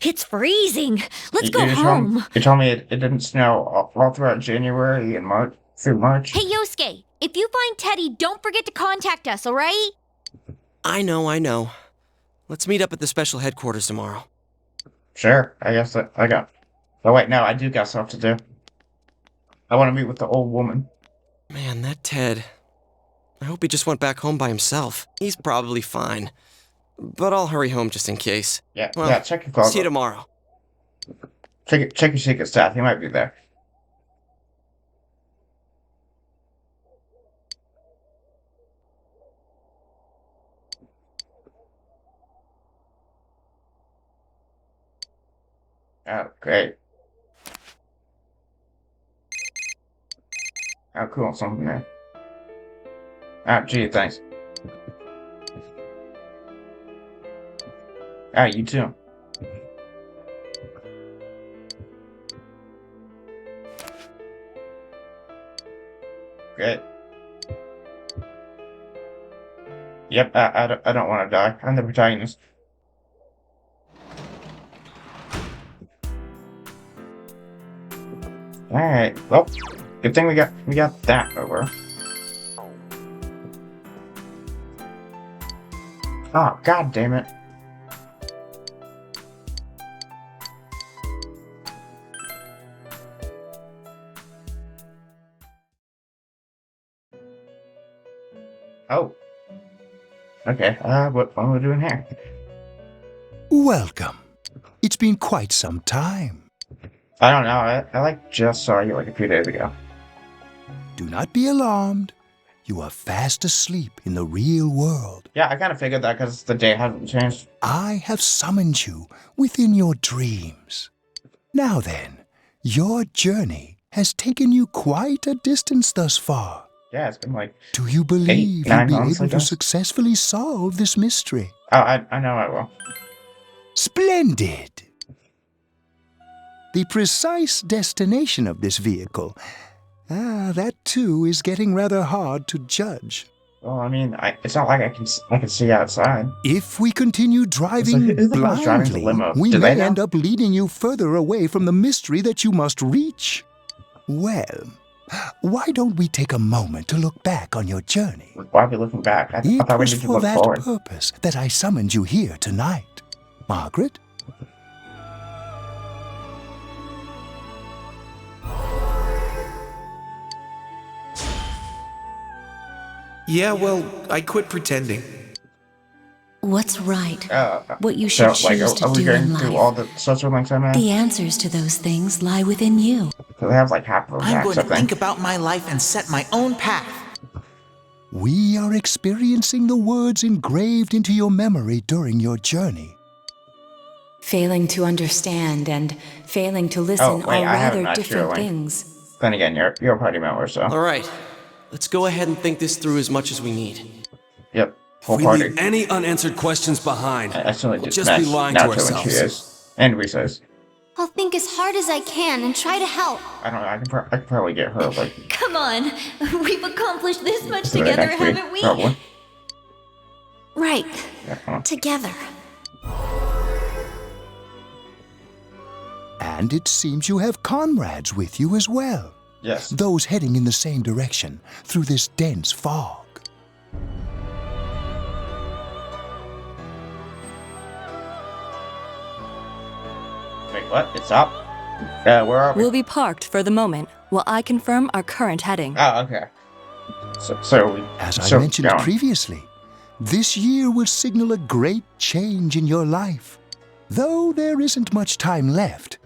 It's freezing. Let's You- go you told- home. You told me it didn't snow all throughout January and March through March. Hey, Yosuke, if you find Teddie, don't forget to contact us, all right? I know. Let's meet up at the special headquarters tomorrow. Sure, I guess I got. Oh wait, no, I do got stuff to do. I want to meet with the old woman. Man, that Ted. I hope he just went back home by himself. He's probably fine. But I'll hurry home just in case. Yeah, Well, yeah. Check your closet. See you tomorrow. Check your secret staff. He might be there. Oh, great. Oh, cool. Something there. Oh, gee, thanks. Ah, you too. Great. Yep, I don't want to die. I'm the protagonist. Alright, well, good thing we got that over. Oh, god damn it. Oh. Okay, what are we doing here? Welcome. It's been quite some time. I don't know, I just saw you like a few days ago. Do not be alarmed. You are fast asleep in the real world. Yeah, I kind of figured that because the day hasn't changed. I have summoned you within your dreams. Now then, your journey has taken you quite a distance thus far. Yeah, it's been like... Do you believe 9 you'll be months, I able to guess. successfully solve this mystery? Oh, I know I will. Splendid! The precise destination of this vehicle, that too is getting rather hard to judge. Well, I mean, it's not like I can see outside. If we continue driving it's like I was driving the blindly, limo. we Do they may know? end up leading you further away from the mystery that you must reach. Well, why don't we take a moment to look back on your journey? Why are we looking back? I It thought we was needed to for look that forward. purpose that I summoned you here tonight. Margaret? Yeah, well, I quit pretending. What's right? What you So, should like, choose to are we do going in through life. all the social links I made? The answers to those things lie within you. So they have like half of them I'm max, going I to think. think about my life and set my own path. We are experiencing the words engraved into your memory during your journey. Failing to understand and failing to listen Oh, wait, are I haven't rather matched your different link. things. Then again, you're a party member, so. Alright, let's go ahead and think this through as much as we need. Yep, If whole we party. leave any unanswered questions behind, I still need we'll to just be smash lying to Naruto when she ourselves. is. And Recess. I'll think as hard as I can and try to help. I don't know, I can probably get her, like, Come on, we've accomplished this much to the together, next week, haven't we? probably. Right. Yeah, Together. And it seems you have comrades with you as well. Yes. Those heading in the same direction through this dense fog. Wait, what? It's up? Where are we? We'll be parked for the moment while I confirm our current heading. Oh, okay. So we... As I so mentioned going. previously, this year will signal a great change in your life. Though there isn't much time left,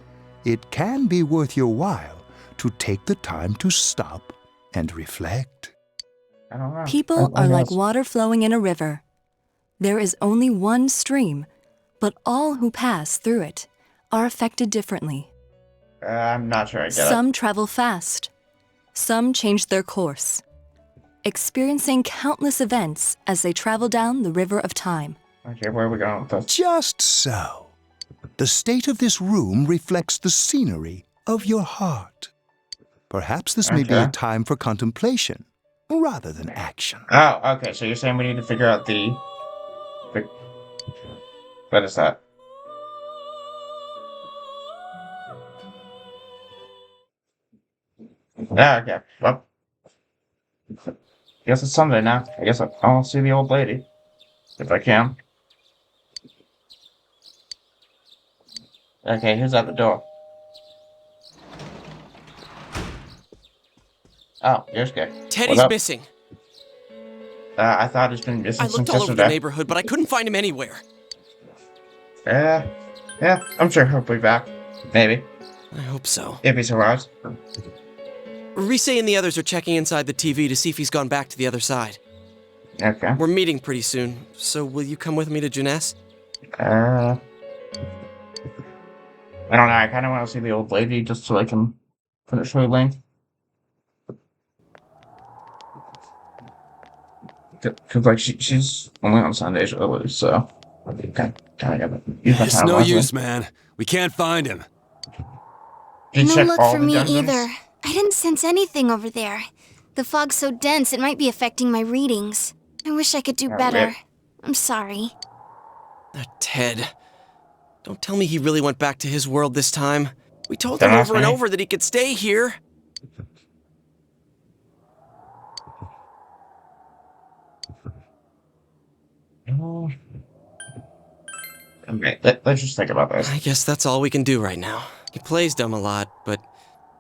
it can be worth your while to take the time to stop and reflect. I don't know. People are like water flowing in a river. There is only one stream, but all who pass through it are affected differently. I'm not sure I get Some travel fast. Some change their course, experiencing countless events as they travel down the river of time. Okay, where are we going with this? Just so. The state of this room reflects the scenery of your heart. Perhaps this may be a time for contemplation rather than action. Oh, okay, so you're saying we need to figure out the... What is that? Ah, okay. Well, I guess it's Sunday now. I guess I'll see the old lady. If I can. Okay, who's at the door? Oh, you're scared. Teddie's missing. I thought he's been missing I since looked all over yesterday. the neighborhood, but I couldn't find him anywhere. Yeah, I'm sure he'll be back. Maybe. I hope so. If he survives. Rise and the others are checking inside the TV to see if he's gone back to the other side. Okay. We're meeting pretty soon, so will you come with me to Jeunesse? I don't know, I kind of want to see the old lady just so I can finish her link. Because, like, she's only on Sundays early, so... Okay, It's no use, man. We can't find him. No luck for me either. I didn't sense anything over there. The fog's so dense, it might be affecting my readings. I wish I could do better. I'm sorry. That Ted. Don't tell me he really went back to his world this time. We told him over and over that he could stay here. Okay, let's just think about this. I guess that's all we can do right now. He plays dumb a lot, but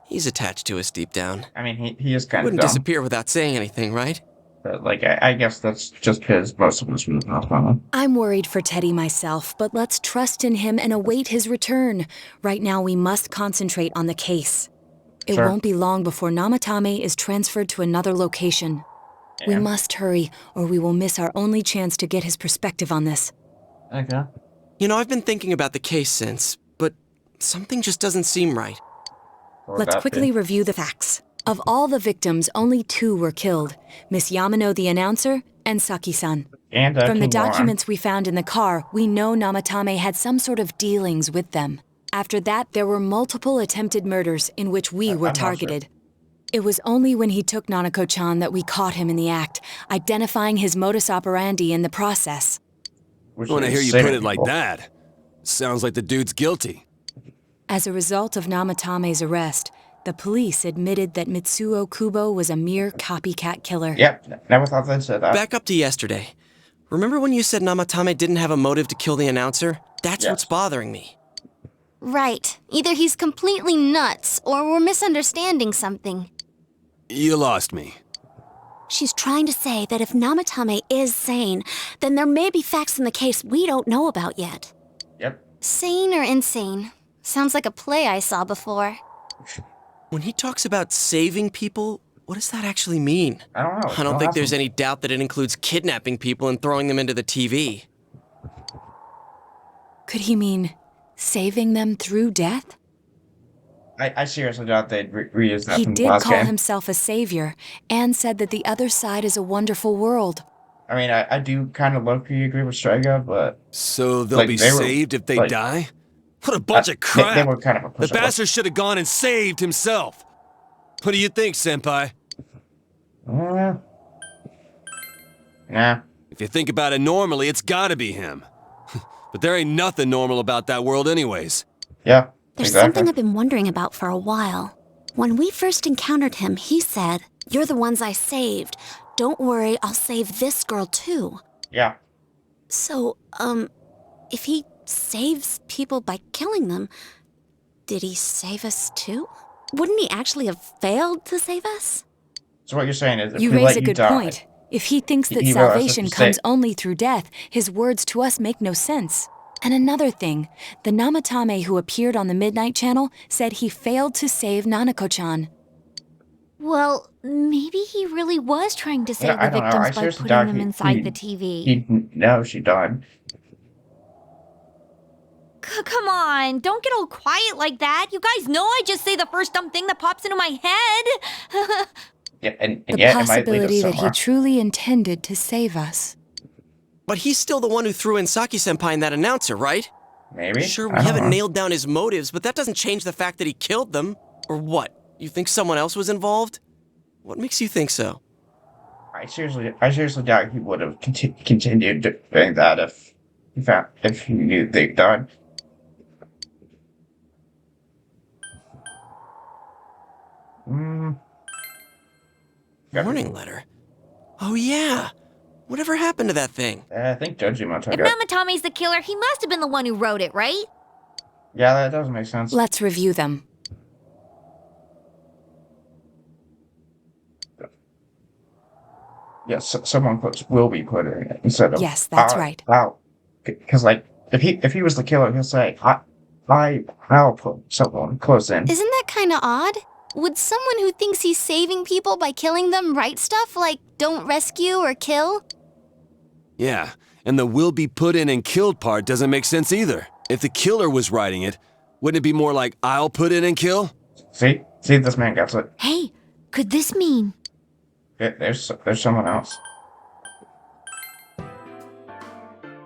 he's attached to us deep down. I mean, he is kind of Wouldn't dumb. disappear without saying anything, right? But, like, I guess that's just because most of us moved off on him. I'm worried for Teddie myself, but let's trust in him and await his return. Right now, we must concentrate on the case. It won't be long before Namatame is transferred to another location. We must hurry, or we will miss our only chance to get his perspective on this. Okay. You know, I've been thinking about the case since, but something just doesn't seem right. Let's quickly review the facts. Of all the victims, only 2 were killed. Miss Yamano, the announcer, and Saki-san. And From the documents we found in the car, we know Namatame had some sort of dealings with them. After that, there were multiple attempted murders in which we were targeted. It was only when he took Nanako-chan that we caught him in the act, identifying his modus operandi in the process. When I hear you put it like that, sounds like the dude's guilty. As a result of Namatame's arrest, the police admitted that Mitsuo Kubo was a mere copycat killer. Yep, never thought they'd say that. Back up to yesterday. Remember when you said Namatame didn't have a motive to kill the announcer? That's what's bothering me. Right. Either he's completely nuts, or we're misunderstanding something. You lost me. She's trying to say that if Namatame is sane, then there may be facts in the case we don't know about yet. Yep. Sane or insane? Sounds like a play I saw before. When he talks about saving people, what does that actually mean? I don't know. I don't think there's any doubt that it includes kidnapping people and throwing them into the TV. Could he mean saving them through death? I seriously doubt they'd reuse that He from the did last call game. himself a savior and said that the other side is a wonderful world. I mean, I do kind of low-key agree with Striga, but... So they'll be saved if they die? What a bunch of crap! They were kind of a the bastard should have gone and saved himself. What do you think, Senpai? Yeah. If you think about it normally, it's gotta be him. But there ain't nothing normal about that world anyways. Yeah, There's something I've been wondering about for a while. When we first encountered him, he said, "You're the ones I saved. Don't worry, I'll save this girl too." Yeah. So, if he saves people by killing them, did he save us too? Wouldn't he actually have failed to save us? So what you're saying is, if You we raise let a you good die, point. If he thinks that he realizes salvation he's comes safe. only through death, his words to us make no sense. And another thing, the Namatame who appeared on the Midnight Channel said he failed to save Nanako-chan. Well, maybe he really was trying to save Yeah, I the don't know. I victims by seriously putting doubt them inside the TV. He'd know she died. Come on, don't get all quiet like that. You guys know I just say the first dumb thing that pops into my head. Yeah, and The yet it might lead us possibility that he somewhere. truly intended to save us. But he's still the one who threw in Saki-senpai in that announcer, right? Maybe. Sure, I we don't haven't know. nailed down his motives, but that doesn't change the fact that he killed them. Or what? You think someone else was involved? What makes you think so? I seriously doubt he would have continued doing that if he knew they died. Warning letter? Oh yeah. Whatever happened to that thing? I think Dojima took If it. Namatame's the killer, he must have been the one who wrote it, right? Yeah, that does make sense. Let's review them. Yes, someone will be put in it instead of. Yes, that's right. Wow, because like if he was the killer, he'll say I'll put someone close in. Isn't that kind of odd? Would someone who thinks he's saving people by killing them write stuff like don't rescue or kill? Yeah, and the will be put in and killed part doesn't make sense either. If the killer was writing it, wouldn't it be more like I'll put in and kill? See, this man gets it. Hey, could this mean? There's someone else.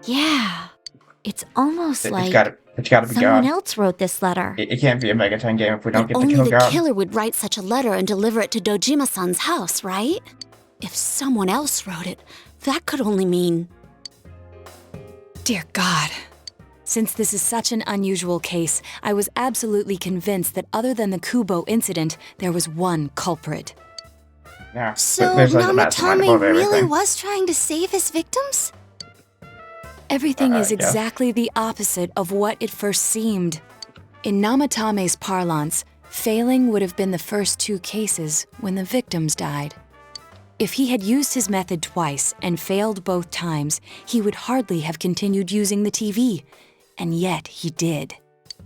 Yeah, it's almost like It's gotta be someone God. else wrote this letter. It can't be a Mega 10 game if we don't But get the only kill the God. killer would write such a letter and deliver it to Dojima-san's house, right? If someone else wrote it, that could only mean... Dear God. Since this is such an unusual case, I was absolutely convinced that other than the Kubo incident, there was one culprit. Yeah, So there's like a mastermind Namatame above really everything. was trying to save his victims? Everything is yeah. exactly the opposite of what it first seemed. In Namatame's parlance, failing would have been the first two cases when the victims died. If he had used his method twice and failed both times, he would hardly have continued using the TV. And yet he did.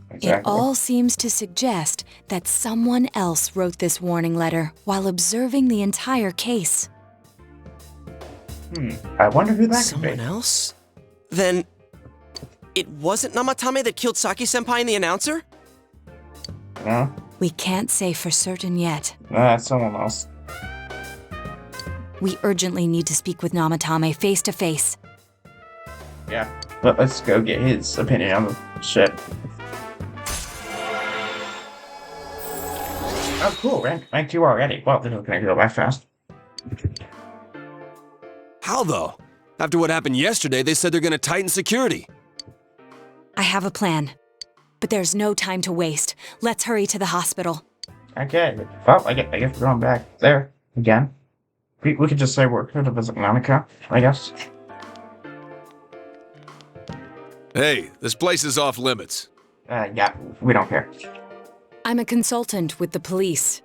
It Exactly. all seems to suggest that someone else wrote this warning letter while observing the entire case. I wonder who that could Someone be. else? Then... it wasn't Namatame that killed Saki-senpai in the announcer? No, We can't say for certain yet. that's someone else. We urgently need to speak with Namatame face to face. Yeah, but let's go get his opinion on the shit. Oh, cool. Rank 2 already. Well, this is gonna go by fast. How though? After what happened yesterday, they said they're gonna tighten security. I have a plan. But there's no time to waste. Let's hurry to the hospital. Okay. Well, I guess we're going back there again. We could just say we're here to visit Monica, I guess. Hey, this place is off limits. Yeah, we don't care. I'm a consultant with the police.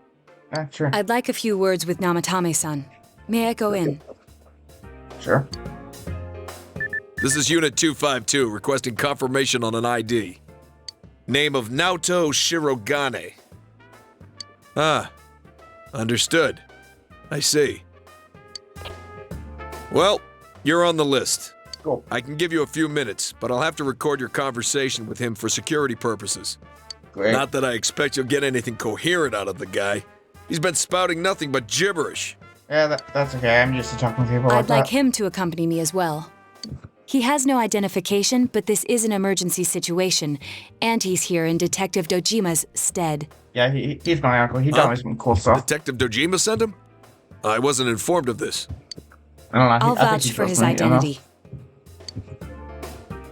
Sure. I'd like a few words with Namatame-san. May I go in? Sure. This is Unit 252 requesting confirmation on an ID. Name of Naoto Shirogane. Ah, understood. I see. Well, you're on the list. Cool. I can give you a few minutes, but I'll have to record your conversation with him for security purposes. Great. Not that I expect you'll get anything coherent out of the guy. He's been spouting nothing but gibberish. Yeah, that's okay. I'm used to talking to people I'd like like him to accompany me as well. He has no identification, but this is an emergency situation, and he's here in Detective Dojima's stead. Yeah, he's my uncle. He told me some cool stuff. Detective Dojima sent him? I wasn't informed of this. I don't know. I'll vouch for his identity.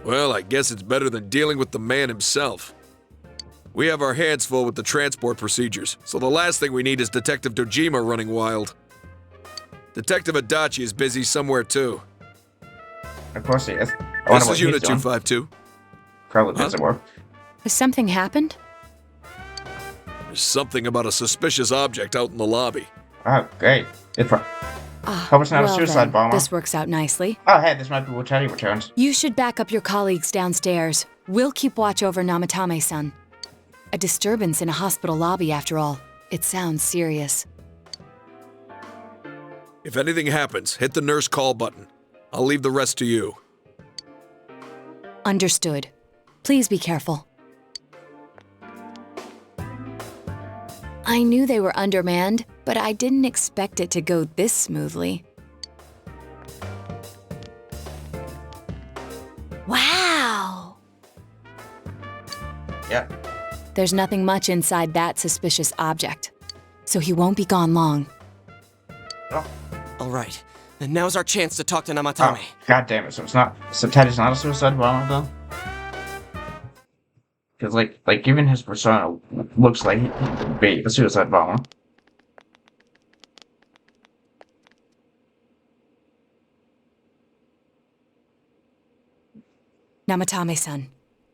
Well, I guess it's better than dealing with the man himself. We have our hands full with the transport procedures, so the last thing we need is Detective Dojima running wild. Detective Adachi is busy somewhere too. Of course he is. This is Unit 252. Probably busy work. Has something happened? There's something about a suspicious object out in the lobby. Oh, great. Hope it's not a Well suicide then, bomber. this works out nicely. Oh, hey, this might be where Teddie returns. You should back up your colleagues downstairs. We'll keep watch over Namatame-san. A disturbance in a hospital lobby, after all. It sounds serious. If anything happens, hit the nurse call button. I'll leave the rest to you. Understood. Please be careful. I knew they were undermanned, but I didn't expect it to go this smoothly. Wow! Yep. There's nothing much inside that suspicious object, so he won't be gone long. Oh. All right, then now's our chance to talk to Namatame. Oh, God damn it! So it's not. So Teddie's not a suicide bomber then? Because like even his persona looks like he could be a suicide bomber. Namatame-san,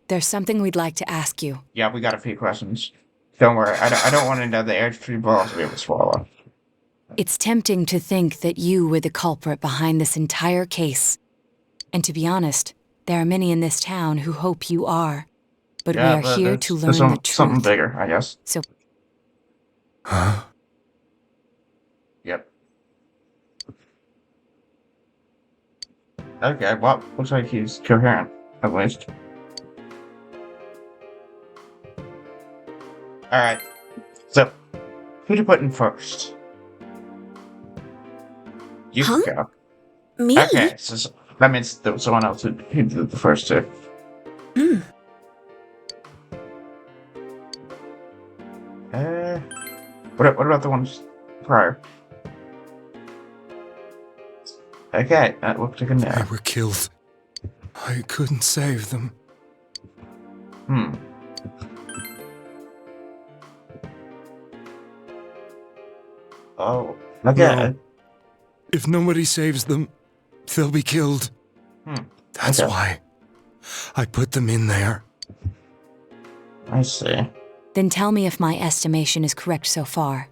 there's something we'd like to ask you. Yeah, we got a few questions. Don't worry, I don't want to know the air tree balls to be able to swallow. It's tempting to think that you were the culprit behind this entire case. And to be honest, there are many in this town who hope you are. But yeah, we are here to learn the truth. Something bigger, I guess. So. Huh? Yep. Okay, well, looks like he's coherent, at least. Alright. So, who to put in first? You can go. Me? Okay, so that means there was someone else who did the first two. What about the ones prior? Okay, that looks like a no. They were killed. I couldn't save them. Oh, okay. No. If nobody saves them, they'll be killed. That's okay. why I put them in there. I see. Then tell me if my estimation is correct so far.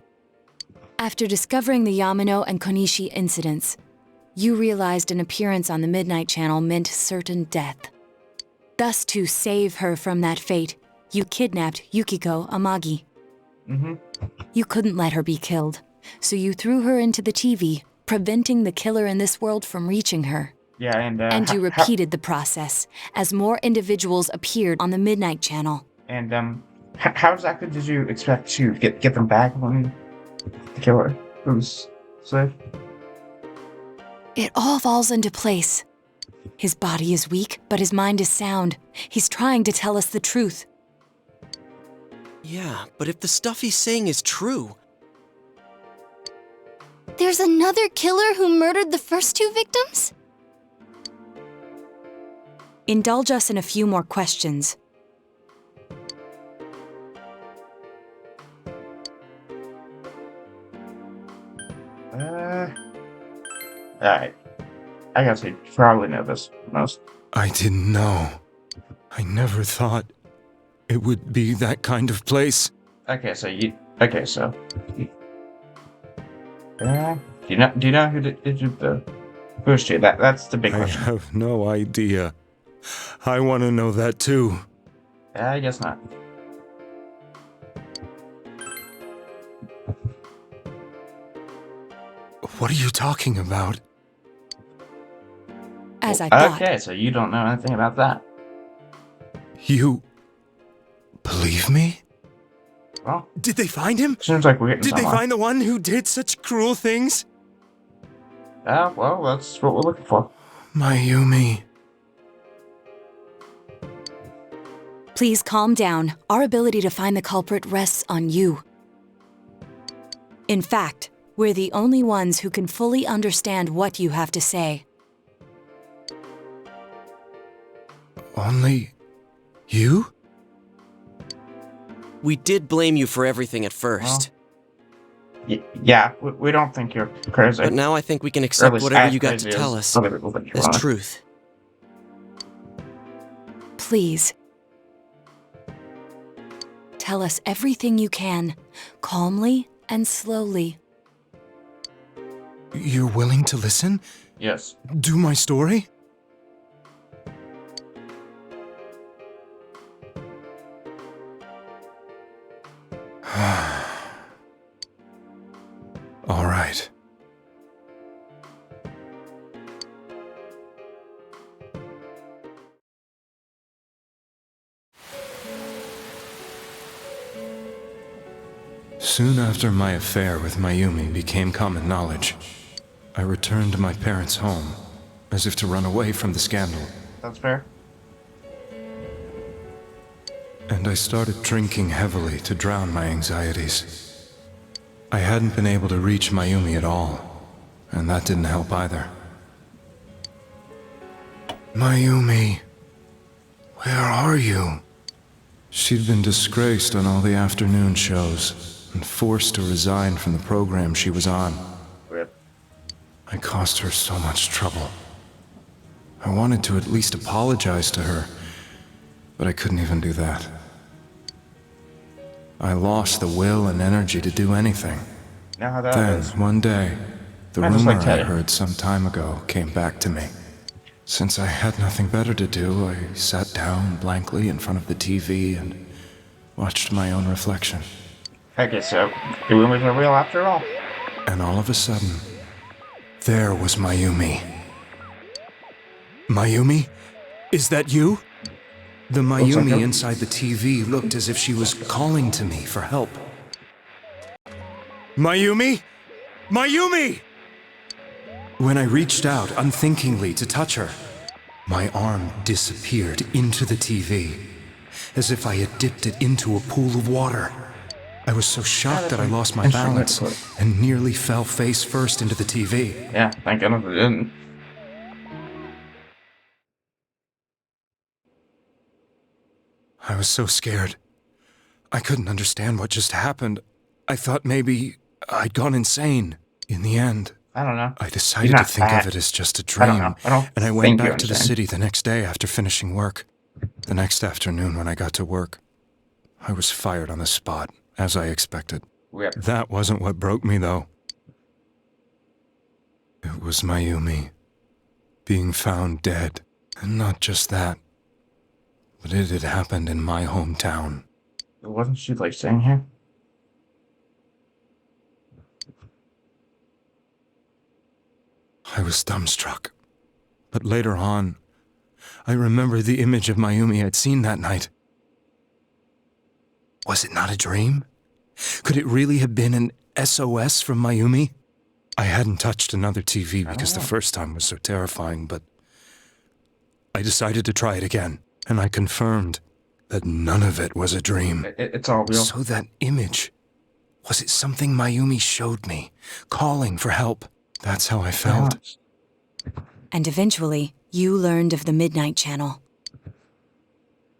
After discovering the Yamano and Konishi incidents, you realized an appearance on the Midnight Channel meant certain death. Thus, to save her from that fate, you kidnapped Yukiko Amagi. You couldn't let her be killed, so you threw her into the TV, preventing the killer in this world from reaching her. Yeah, and you repeated the process as more individuals appeared on the Midnight Channel. And how exactly did you expect to get them back when the killer was safe? It all falls into place. His body is weak, but his mind is sound. He's trying to tell us the truth. Yeah, but if the stuff he's saying is true... There's another killer who murdered the first two victims? Indulge us in a few more questions. Alright. I guess you probably know this most. I didn't know. I never thought it would be that kind of place. Okay, so do you know who did the first two? That's the big question. I have no idea. I want to know that too. I guess not. What are you talking about? As I thought. Okay, so you don't know anything about that. You believe me? Well, did they find him? Seems like we're getting Did somewhere. they find the one who did such cruel things? Well, that's what we're looking for. Mayumi. Please calm down. Our ability to find the culprit rests on you. In fact, we're the only ones who can fully understand what you have to say. Only you? We did blame you for everything at first. Yeah, we don't think you're crazy. But now I think we can accept whatever you got to tell us as truth. Please. Tell us everything you can, calmly and slowly. You're willing to listen? Yes. Do my story? All right. Soon after my affair with Mayumi became common knowledge, I returned to my parents' home, as if to run away from the scandal. That's fair. And I started drinking heavily to drown my anxieties. I hadn't been able to reach Mayumi at all, and that didn't help either. Mayumi, where are you? She'd been disgraced on all the afternoon shows, and forced to resign from the program she was on. Rip. I caused her so much trouble. I wanted to at least apologize to her, but I couldn't even do that. I lost the will and energy to do anything. Now how that Then, is. one day, the Just rumor like I Teddie. heard some time ago came back to me. Since I had nothing better to do, I sat down blankly in front of the TV and watched my own reflection. Okay, so the rumors are real after all. And all of a sudden, there was Mayumi. Mayumi? Is that you? The Mayumi inside the TV looked as if she was calling to me for help. Mayumi? Mayumi! When I reached out unthinkingly to touch her, my arm disappeared into the TV, as if I had dipped it into a pool of water. I was so shocked that I lost my balance and nearly fell face first into the TV. Yeah, thank goodness it didn't. I was so scared. I couldn't understand what just happened. I thought maybe I'd gone insane. In the end, I don't know. I decided to think of it as just a dream, and I went back to the city the next day after finishing work. The next afternoon when I got to work, I was fired on the spot, as I expected. Rip. That wasn't what broke me, though. It was Mayumi being found dead. And not just that, but it had happened in my hometown. Wasn't she like staying here? I was dumbstruck. But later on, I remembered the image of Mayumi I'd seen that night. Was it not a dream? Could it really have been an SOS from Mayumi? I hadn't touched another TV because the first time was so terrifying, but I decided to try it again, and I confirmed that none of it was a dream. It's all real. So that image, was it something Mayumi showed me, calling for help? That's how I felt. And eventually, you learned of the Midnight Channel.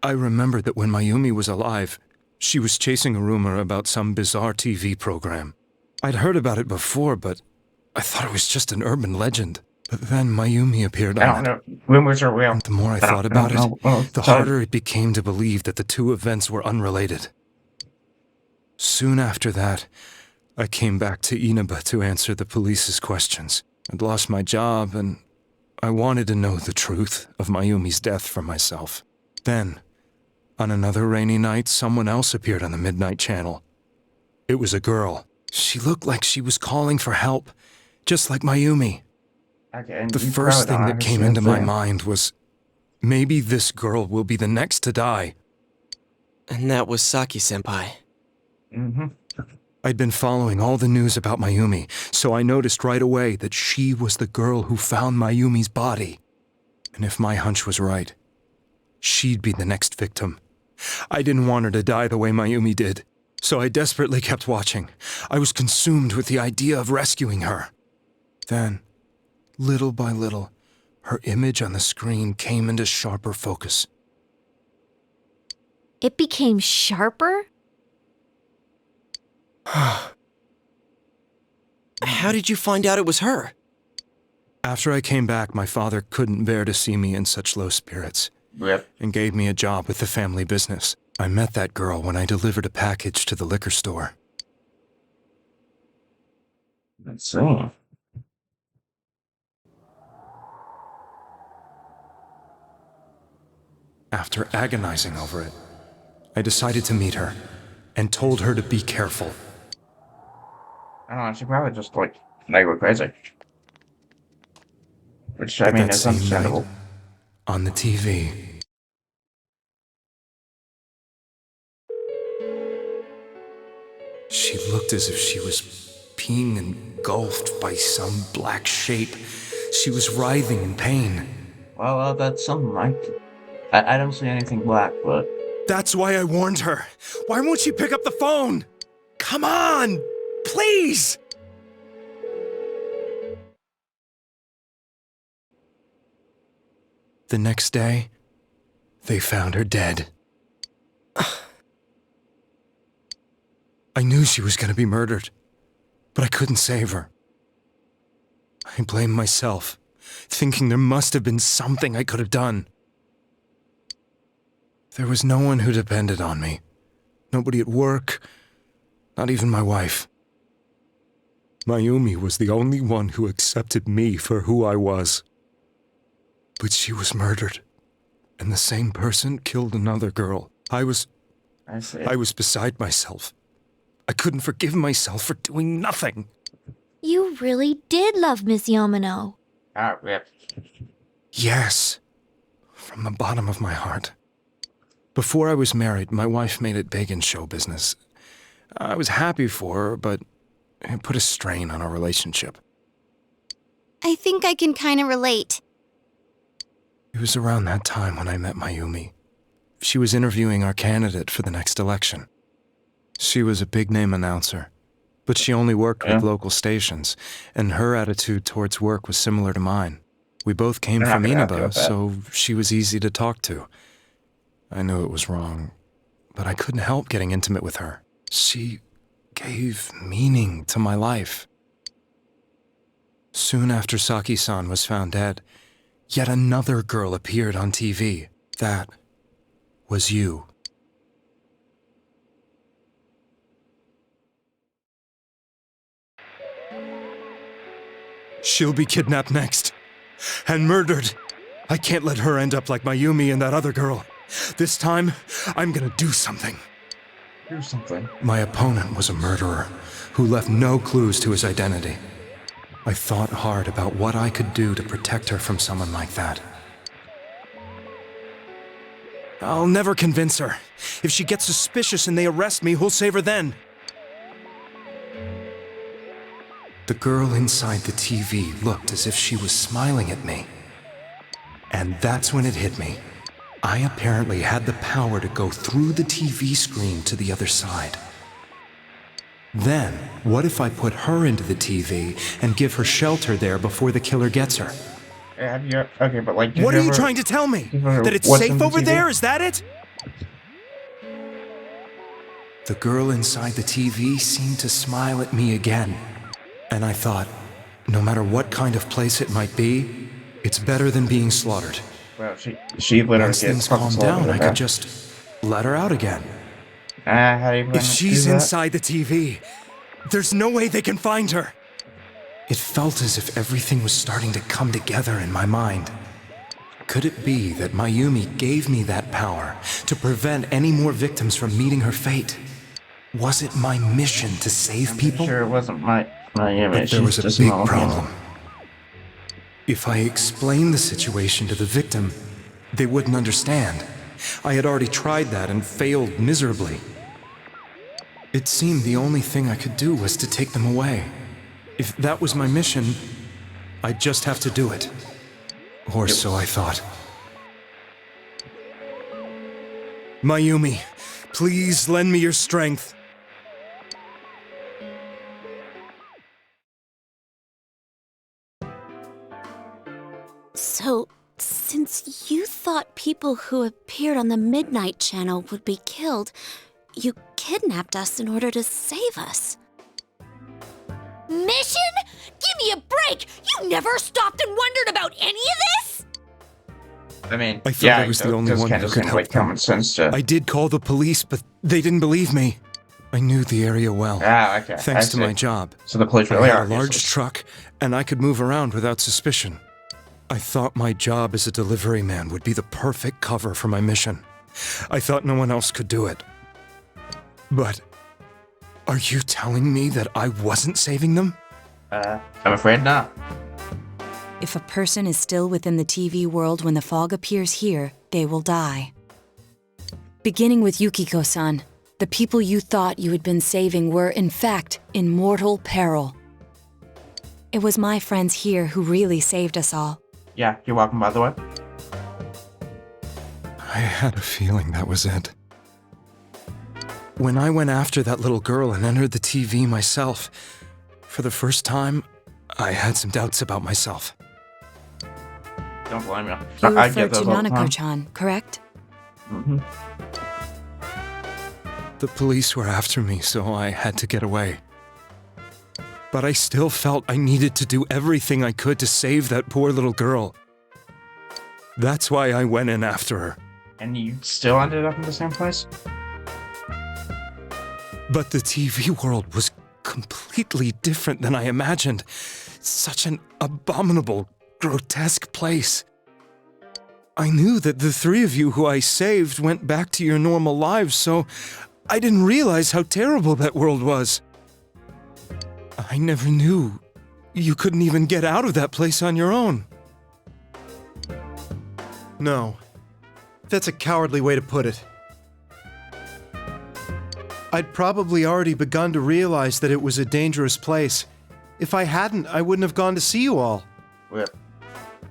I remembered that when Mayumi was alive, she was chasing a rumor about some bizarre TV program. I'd heard about it before, but I thought it was just an urban legend. But then Mayumi appeared on it. I don't know. Rumors are real. And the more I thought about it, the harder it became to believe that the two events were unrelated. Soon after that, I came back to Inaba to answer the police's questions. I'd lost my job, and I wanted to know the truth of Mayumi's death for myself. Then, on another rainy night, someone else appeared on the Midnight Channel. It was a girl. She looked like she was calling for help, just like Mayumi. Okay, The first thing that came into my mind was, maybe this girl will be the next to die. And that was Saki-senpai. Mm-hmm. I'd been following all the news about Mayumi, so I noticed right away that she was the girl who found Mayumi's body. And if my hunch was right, she'd be the next victim. I didn't want her to die the way Mayumi did, so I desperately kept watching. I was consumed with the idea of rescuing her. Then, little by little, her image on the screen came into sharper focus. It became sharper? How did you find out it was her? After I came back, my father couldn't bear to see me in such low spirits. Rip. And gave me a job with the family business. I met that girl when I delivered a package to the liquor store. Let's see. After agonizing over it, I decided to meet her and told her to be careful. I don't know, she probably just like go crazy. Which, I But mean, that is same understandable. night, on the TV, She looked as if she was being engulfed by some black shape. She was writhing in pain. Well, that's something I don't see anything black, but... That's why I warned her. Why won't she pick up the phone? Come on! Please! The next day, they found her dead. I knew she was going to be murdered, but I couldn't save her. I blamed myself, thinking there must have been something I could have done. There was no one who depended on me. Nobody at work, not even my wife. Mayumi was the only one who accepted me for who I was. But she was murdered, and the same person killed another girl. I was beside myself. I couldn't forgive myself for doing nothing. You really did love Miss Yamano. Rip. Yes, from the bottom of my heart. Before I was married, my wife made it big in show business. I was happy for her, but it put a strain on our relationship. I think I can kind of relate. It was around that time when I met Mayumi. She was interviewing our candidate for the next election. She was a big-name announcer, but she only worked with local stations, and her attitude towards work was similar to mine. We both came from Inaba, so she was easy to talk to. I knew it was wrong, but I couldn't help getting intimate with her. She gave meaning to my life. Soon after Saki-san was found dead, yet another girl appeared on TV. That was you. She'll be kidnapped next. And murdered. I can't let her end up like Mayumi and that other girl. This time, I'm gonna do something. Do something? My opponent was a murderer who left no clues to his identity. I thought hard about what I could do to protect her from someone like that. I'll never convince her. If she gets suspicious and they arrest me, who'll save her then? The girl inside the TV looked as if she was smiling at me. And that's when it hit me. I apparently had the power to go through the TV screen to the other side. Then, what if I put her into the TV and give her shelter there before the killer gets her? Okay, but like... What are you trying to tell me? That it's safe over there? Is that it? The girl inside the TV seemed to smile at me again. And I thought, no matter what kind of place it might be, it's better than being slaughtered. Well, she literally Once things calmed down, I could just let her out again. How do you If she's inside the TV, there's no way they can find her. It felt as if everything was starting to come together in my mind. Could it be that Mayumi gave me that power to prevent any more victims from meeting her fate? Was it my mission to save people? Sure, it wasn't Mayumi. But there was a big problem. If I explained the situation to the victim, they wouldn't understand. I had already tried that and failed miserably. It seemed the only thing I could do was to take them away. If that was my mission, I'd just have to do it. Or so I thought. Mayumi, please lend me your strength. So, since you thought people who appeared on the Midnight Channel would be killed, you kidnapped us in order to save us. Mission? Give me a break! You never stopped and wondered about any of this? I mean, I thought I was the only one who could help them. Common sense to... I did call the police, but they didn't believe me. I knew the area well. Okay. Thanks to my job. So the police really I are had a large truck, and I could move around without suspicion. I thought my job as a delivery man would be the perfect cover for my mission. I thought no one else could do it. But are you telling me that I wasn't saving them? I'm afraid not. If a person is still within the TV world when the fog appears here, they will die. Beginning with Yukiko-san, The people you thought you had been saving were, in fact, in mortal peril. It was my friends here who really saved us all. Yeah, you're welcome, by the way. I had a feeling that was it. When I went after that little girl and entered the TV myself, for the first time, I had some doubts about myself. Don't blame you. You I refer get to those all the time. Nanako-chan, correct? Mm-hmm. The police were after me, so I had to get away. But I still felt I needed to do everything I could to save that poor little girl. That's why I went in after her. And you still ended up in the same place? But the TV world was completely different than I imagined. Such an abominable, grotesque place. I knew that the three of you who I saved went back to your normal lives, so I didn't realize how terrible that world was. I never knew you couldn't even get out of that place on your own. No. That's a cowardly way to put it. I'd probably already begun to realize that it was a dangerous place. If I hadn't, I wouldn't have gone to see you all. Yep.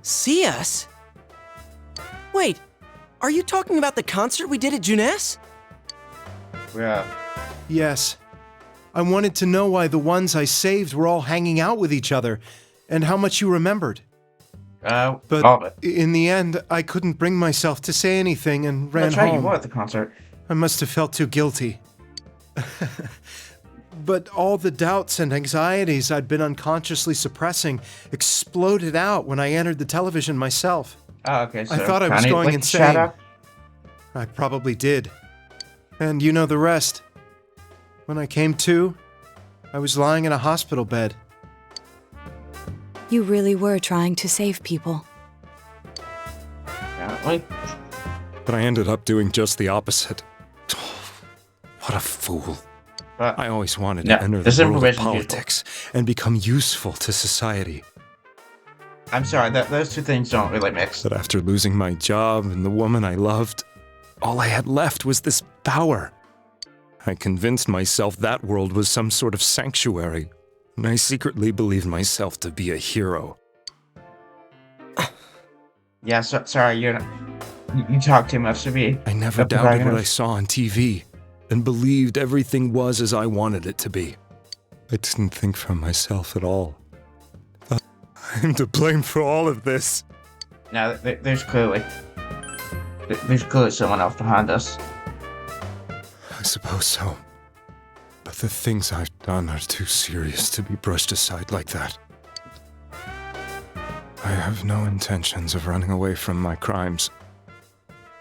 See us? Wait, are you talking about the concert we did at Juness? Yeah. Yes. I wanted to know why the ones I saved were all hanging out with each other, and how much you remembered. But all of it. In the end, I couldn't bring myself to say anything and ran That's right, home. you were at the concert. I must have felt too guilty. But all the doubts and anxieties I'd been unconsciously suppressing exploded out when I entered the television myself. Oh, okay, so I thought I was kinda going like insane. Shadow? I probably did. And you know the rest. When I came to, I was lying in a hospital bed. You really were trying to save people. Apparently. But I ended up doing just the opposite. What a fool. I always wanted to enter the world of politics and become useful to society. I'm sorry, those two things don't really mix. But after losing my job and the woman I loved, all I had left was this power. I convinced myself that world was some sort of sanctuary, and I secretly believed myself to be a hero. Yeah, sorry, you talk too much to be. I never doubted what I saw on TV, and believed everything was as I wanted it to be. I didn't think for myself at all. I'm to blame for all of this. No, there's clearly someone else behind us. I suppose so. But the things I've done are too serious to be brushed aside like that. I have no intentions of running away from my crimes.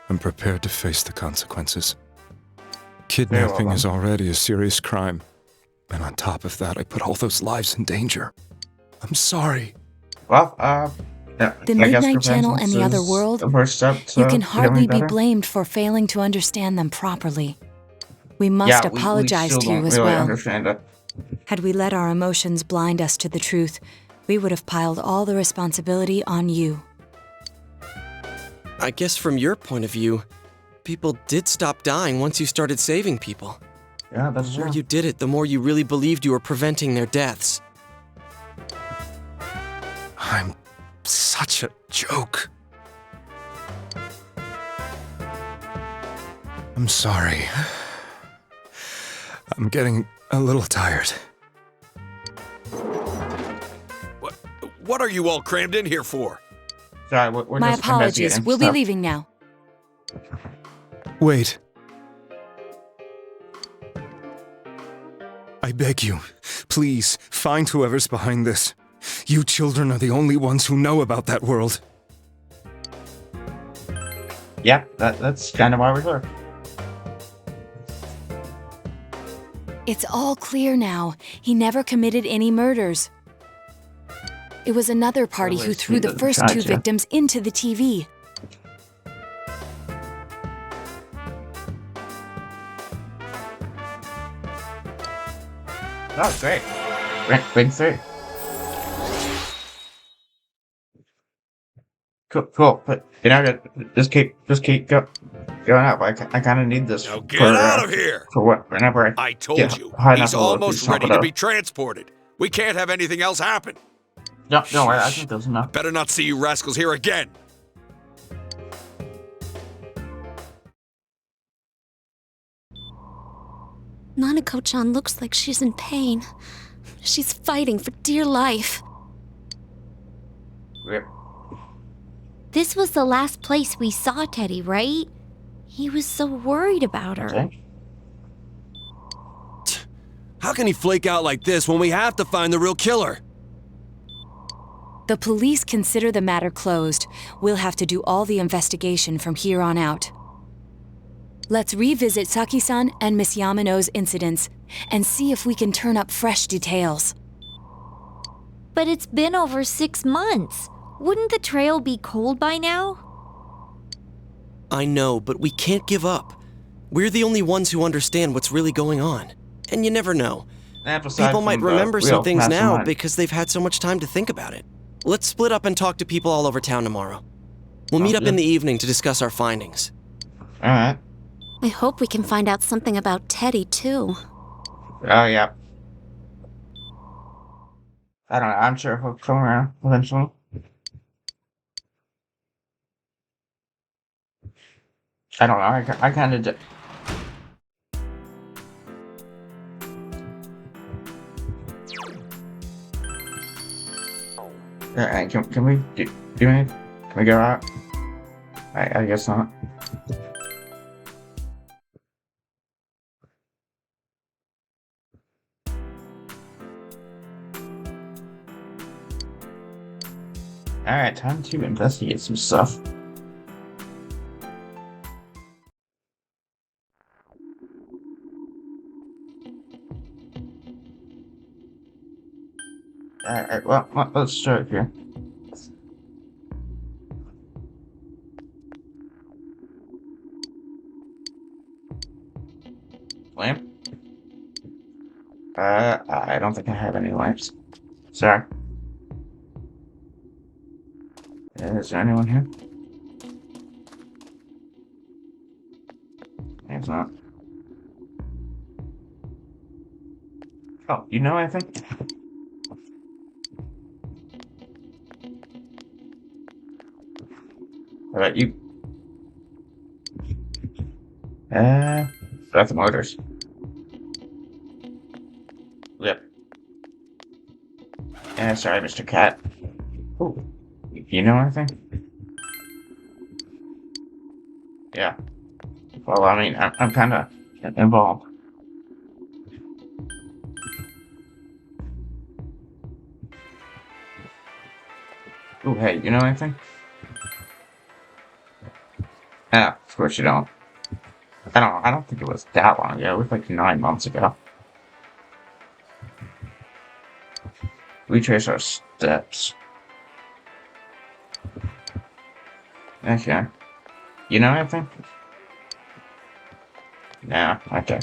I'm prepared to face the consequences. Kidnapping is already a serious crime. And on top of that, I put all those lives in danger. I'm sorry. Well, The Midnight Channel and the other world, you can hardly be blamed for failing to understand them properly. We must apologize to you as well. Had we let our emotions blind us to the truth, we would have piled all the responsibility on you. I guess from your point of view, people did stop dying once you started saving people. Yeah, that's true. The more you did it, the more you really believed you were preventing their deaths. I'm such a joke. I'm sorry. I'm getting a little tired. What are you all crammed in here for? Sorry, we're My just apologies. investigating We'll be stuff. leaving now. Wait. I beg you, please, find whoever's behind this. You children are the only ones who know about that world. Yeah, that's kind of why we're here. It's all clear now. He never committed any murders. It was another party who threw the first two victims into the TV. Oh, great. Ring 3. Cool, but just keep going up. I kind of need this Now get out of here! For what? Whenever I told get you, high he's enough level, almost ready to be transported. We can't have anything else happen. No, don't worry. I think there's enough. Better not see you rascals here again. Nanako-chan looks like she's in pain. She's fighting for dear life. Rip. This was the last place we saw Teddie, right? He was so worried about her. Okay. How can he flake out like this when we have to find the real killer? The police consider the matter closed. We'll have to do all the investigation from here on out. Let's revisit Saki-san and Miss Yamano's incidents and see if we can turn up fresh details. But it's been over 6 months. Wouldn't the trail be cold by now? I know, but we can't give up. We're the only ones who understand what's really going on. And you never know. People might remember some things now because they've had so much time to think about it. Let's split up and talk to people all over town tomorrow. We'll meet up in the evening to discuss our findings. Alright. I hope we can find out something about Teddie, too. Oh, yeah. I don't know. I'm sure he'll come around eventually. I don't know. I kind of did. Can we do anything? Can we go out? I guess not. Alright, time to investigate some stuff. Alright, well, let's start here. Lamp? I don't think I have any lamps. Sorry. Is there anyone here? It's not. Oh, you know anything? How about you? That's the motors. Yep. Sorry, Mr. Cat. Ooh. You know anything? Yeah. Well, I mean, I'm kind of involved. Ooh, hey, you know anything? Ah, of course you don't. I don't think it was that long ago. It was like 9 months ago. Retrace our steps. Okay. You know anything? No, okay.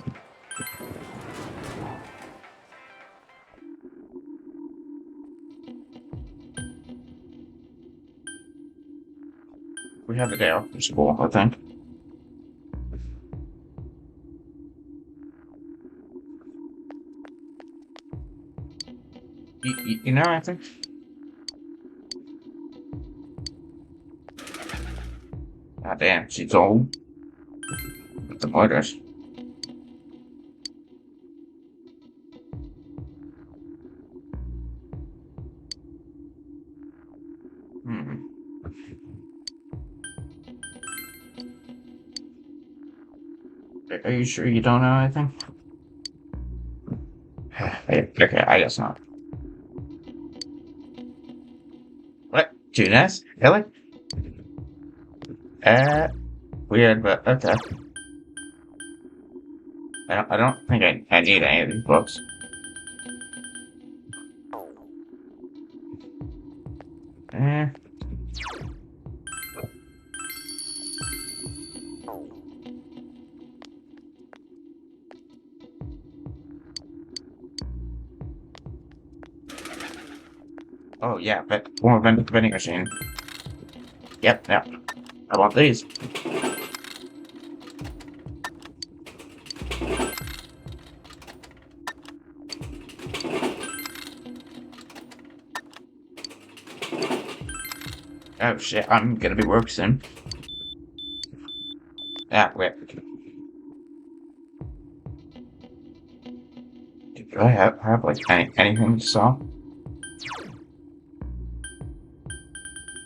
We have the day off from school, I think. You know anything? God damn, she's old. With the motors. Are you sure you don't know anything? Okay, I guess not. What? Junes? Really? Weird, but okay. I don't think I need any of these books. Oh yeah, but more vending machine. Yep. I want these. Oh shit, I'm gonna be work soon. Ah, wait. Do I have like anything to sell?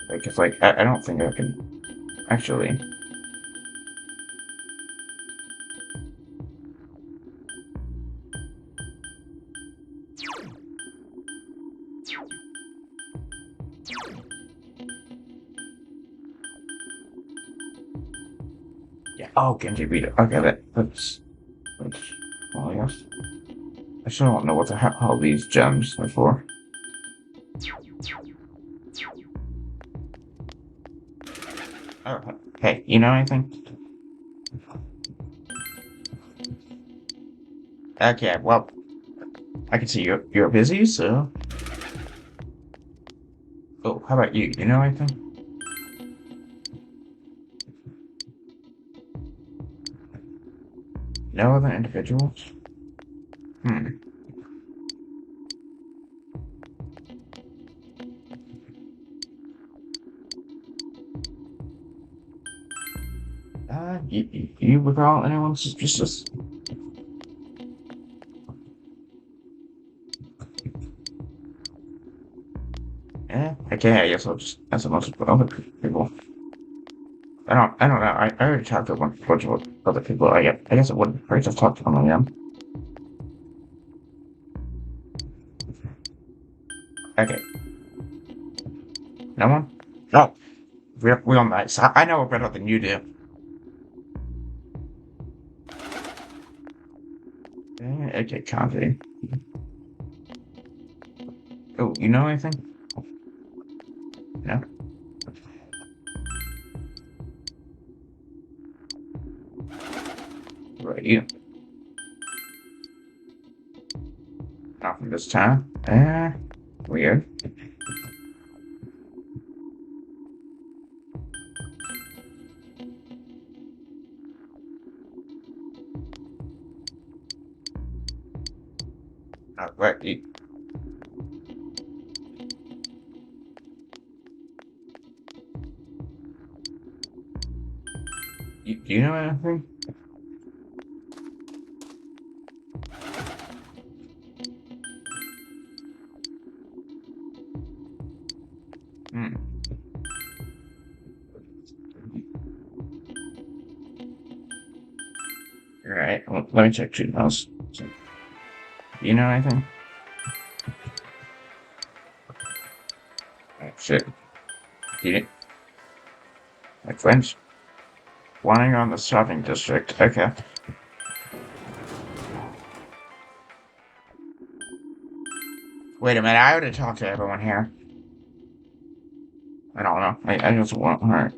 Like, it's like, I don't think I can actually. Yeah, oh, Genji Beater. Okay, that's well, I guess. I still don't know what the hell these gems are for. Oh, hey, you know anything? Okay, well, I can see you're busy, so. Oh, how about you? You know anything? No other individuals? Hmm. You recall anyone suspicious? Yeah, okay, I guess I'll just ask a bunch of other people. I don't know. I already talked to a bunch of other people. I guess it wouldn't hurt to talk to them again. Okay. No one? Oh, real nice. I know better than you do. Okay, copy. Oh, you know anything? No? Right, you. Not from this time. Weird. Right, do you know anything? Hmm. Alright, well, let me check two else. Do you know anything? Oh, shit. Do you my friends? Wanting on the shopping district. Okay. Wait a minute, I already talked to everyone here. I don't know. I just want her.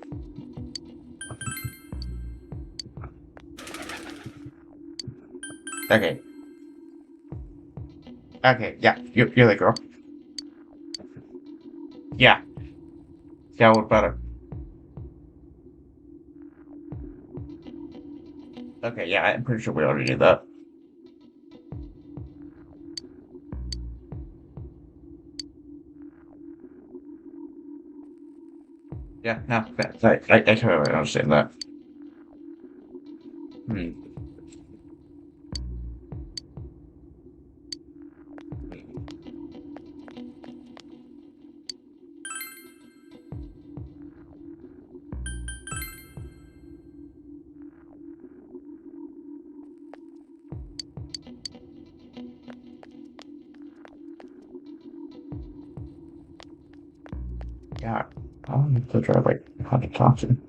Okay. Okay, yeah, you're the girl. Yeah. Yeah, what better? Okay, yeah, I'm pretty sure we already did that. Yeah, no, I totally understand that. Hmm. Yeah, I'll need to try, like, how to talk to him.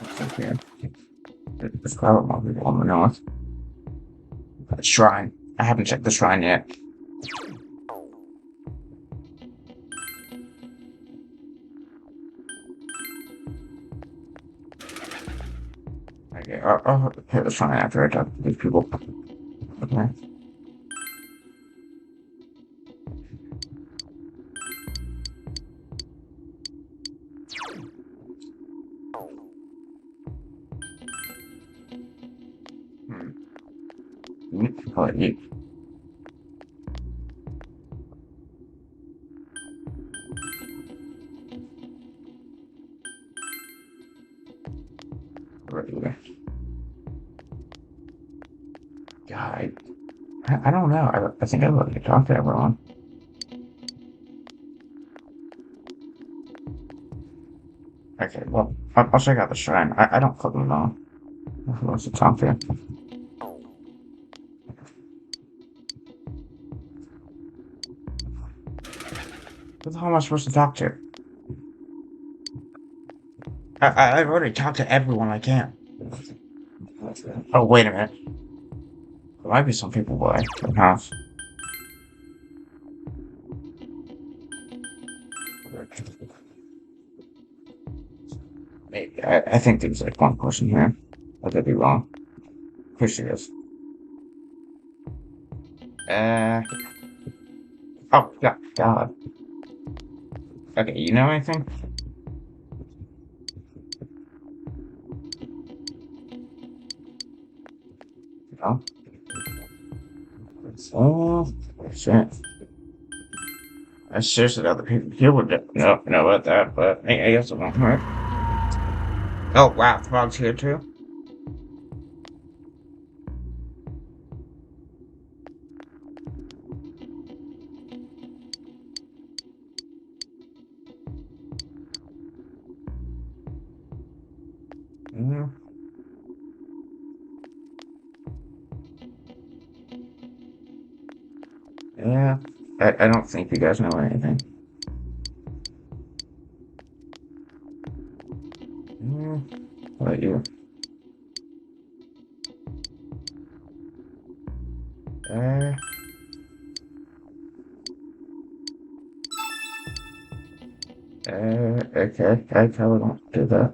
Okay. There's probably more people on the north. Shrine. I haven't checked the shrine yet. Okay, I'll hit the shrine after I talk to these people. Okay. I'll let you. God, I don't know. I think I'd like to talk to everyone. Okay, well, I'll check out the shrine. I don't fucking know who wants to talk to. Who the hell am I supposed to talk to? I've already talked to everyone I can. Oh, wait a minute. There might be some people by the house. Maybe. I think there's like one person here. I could be wrong. Here she is. Oh, God. Okay, you know anything? No? Oh, shit. I seriously thought the people here would know about that, but I guess it won't hurt. Oh, wow, Frog's here too? Mm. Yeah, I don't think you guys know anything. How about you? Okay, I probably won't do that.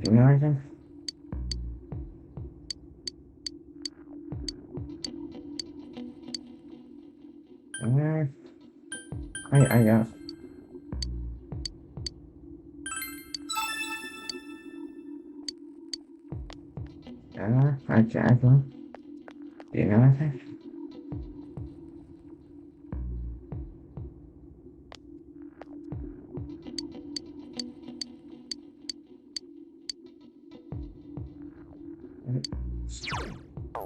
Do you know anything? I guess. I can. Do you know anything?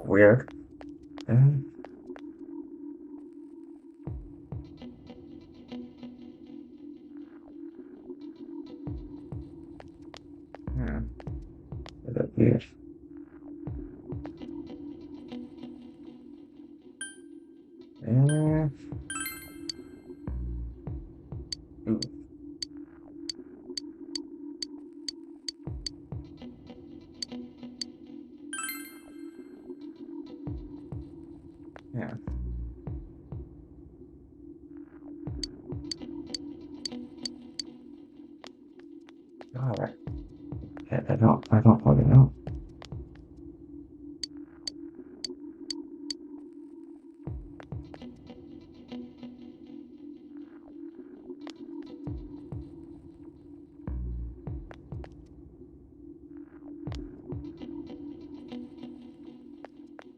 Weird. Yeah. That's weird. Ooh. Yeah. God, I don't really know.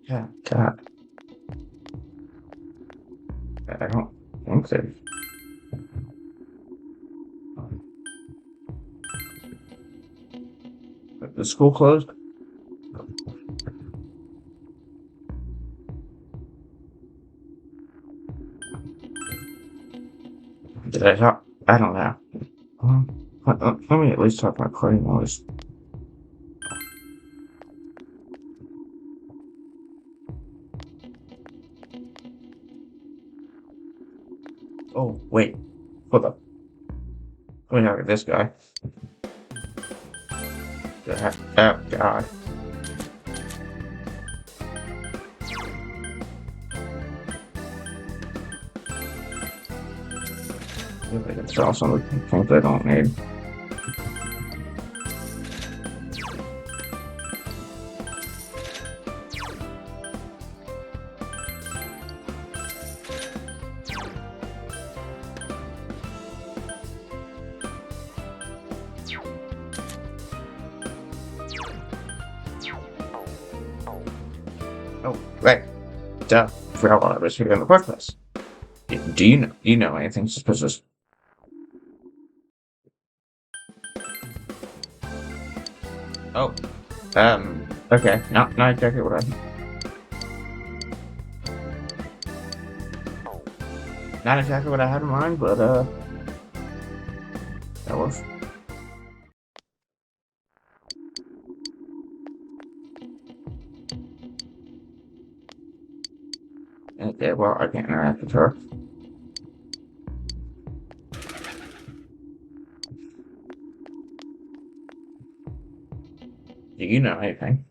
Yeah, God. I don't think so. The school closed? Did I talk? I don't know. Let me at least talk about Clay noise. Oh, wait. Hold up. Let me talk to this guy. Oh, God. I can sell some of the things I don't need. Oh, right. Duh. Forgot why I was here in the first place. Do you know anything suspicious? Oh. Okay. Not exactly what not exactly what I had in mind, but that was. Okay, well, I can't interact with her. Do you know anything?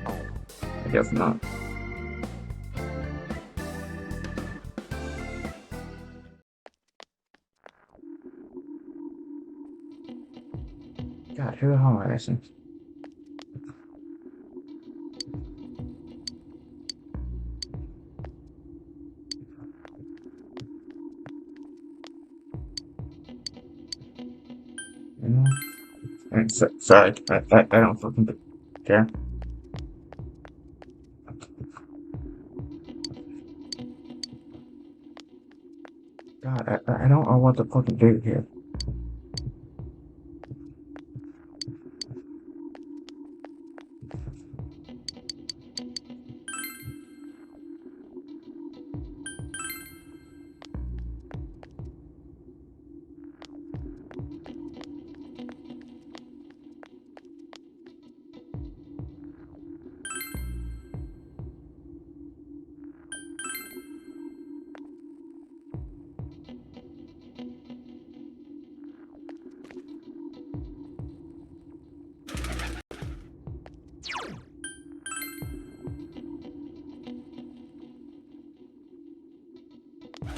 I guess not. God, who the hell am I missing? Sorry, I don't fucking care. God, I don't know what to fucking do here.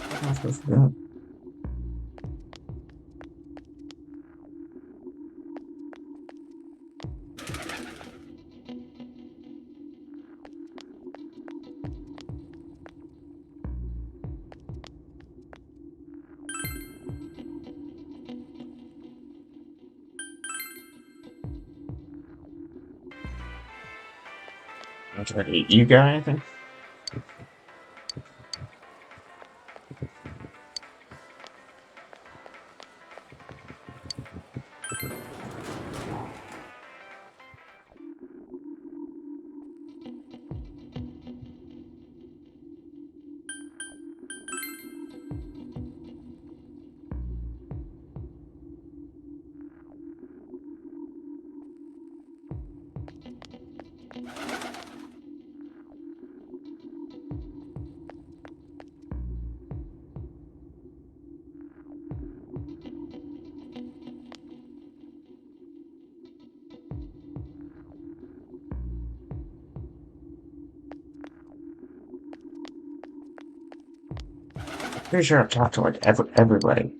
What am I supposed to do? I'm trying to eat you got anything? Pretty sure I've talked to like everybody.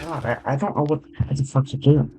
God, I don't know what the fuck to do.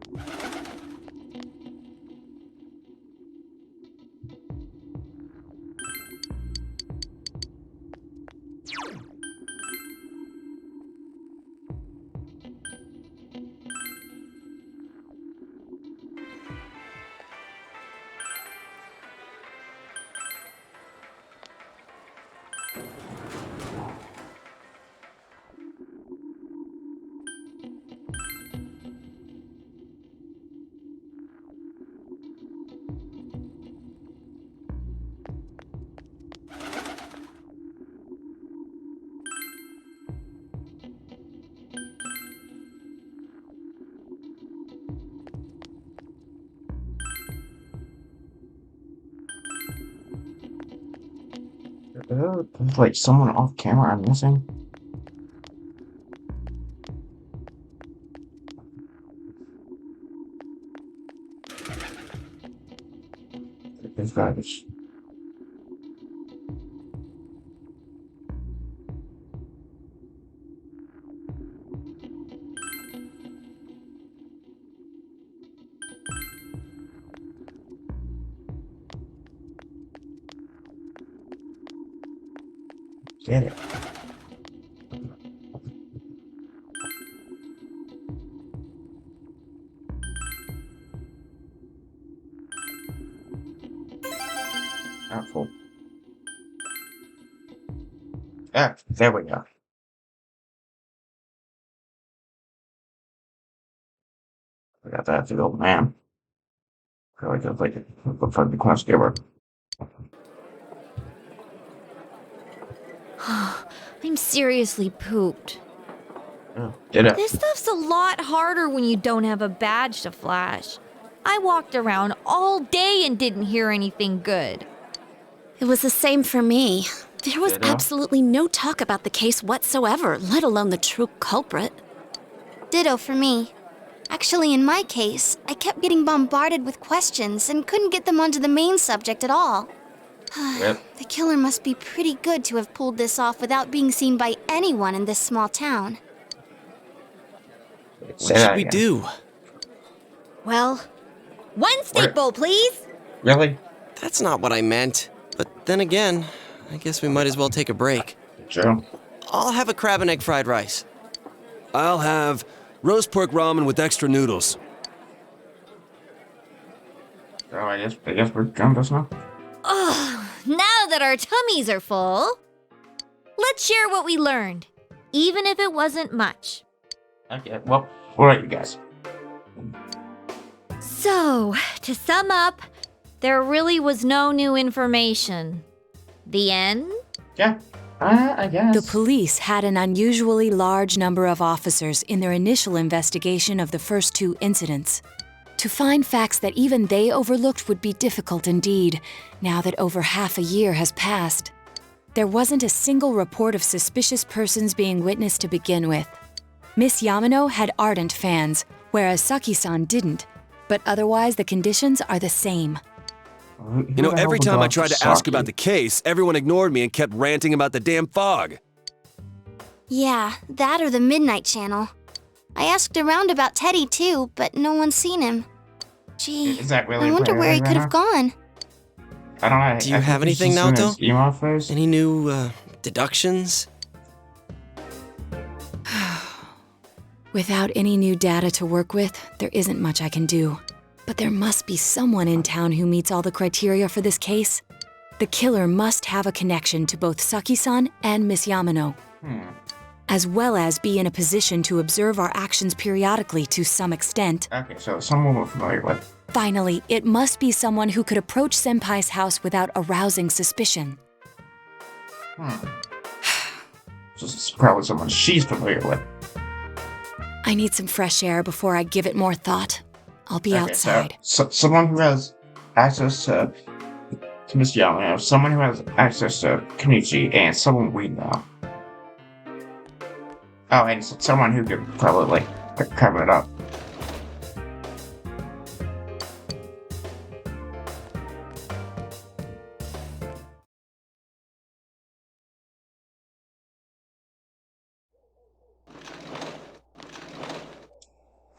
There's like someone off camera I'm missing. There's garbage. Get it. Apple. Ah, there we go. I got that to the old man. Probably just like a fucking class giver. I'm seriously pooped. Did it? This stuff's a lot harder when you don't have a badge to flash. I walked around all day and didn't hear anything good. It was the same for me. There was absolutely no talk about the case whatsoever, let alone the true culprit. Ditto for me. Actually, in my case, I kept getting bombarded with questions and couldn't get them onto the main subject at all. The killer must be pretty good to have pulled this off without being seen by anyone in this small town. What should we do? Well, one steak bowl, please. Really? That's not what I meant. But then again, I guess we might as well take a break. True. I'll have a crab and egg fried rice. I'll have roast pork ramen with extra noodles. So I guess we're done this now. Oh, now that our tummies are full, let's share what we learned, even if it wasn't much. Okay, well, alright, you guys. So, to sum up, there really was no new information. The end? Yeah, I guess. The police had an unusually large number of officers in their initial investigation of the first two incidents. To find facts that even they overlooked would be difficult indeed, now that over half a year has passed. There wasn't a single report of suspicious persons being witnessed to begin with. Miss Yamano had ardent fans, whereas Saki-san didn't, but otherwise the conditions are the same. You know, every time I tried to ask about the case, everyone ignored me and kept ranting about the damn fog. Yeah, that or the Midnight Channel. I asked around about Teddie too, but no one's seen him. Gee, Is that really I wonder where he could have gone. I don't know. Do you have anything, Naoto? Email first? Any new, deductions? Without any new data to work with, there isn't much I can do. But there must be someone in town who meets all the criteria for this case. The killer must have a connection to both Saki-san and Miss Yamano, as well as be in a position to observe our actions periodically to some extent. Okay, so someone we're familiar with. Finally, it must be someone who could approach Senpai's house without arousing suspicion. So this is probably someone she's familiar with. I need some fresh air before I give it more thought. I'll be outside. So someone who has access to Miss Yamano, someone who has access to Kenichi, and someone we know. Oh, and someone who could probably, like, cover it up.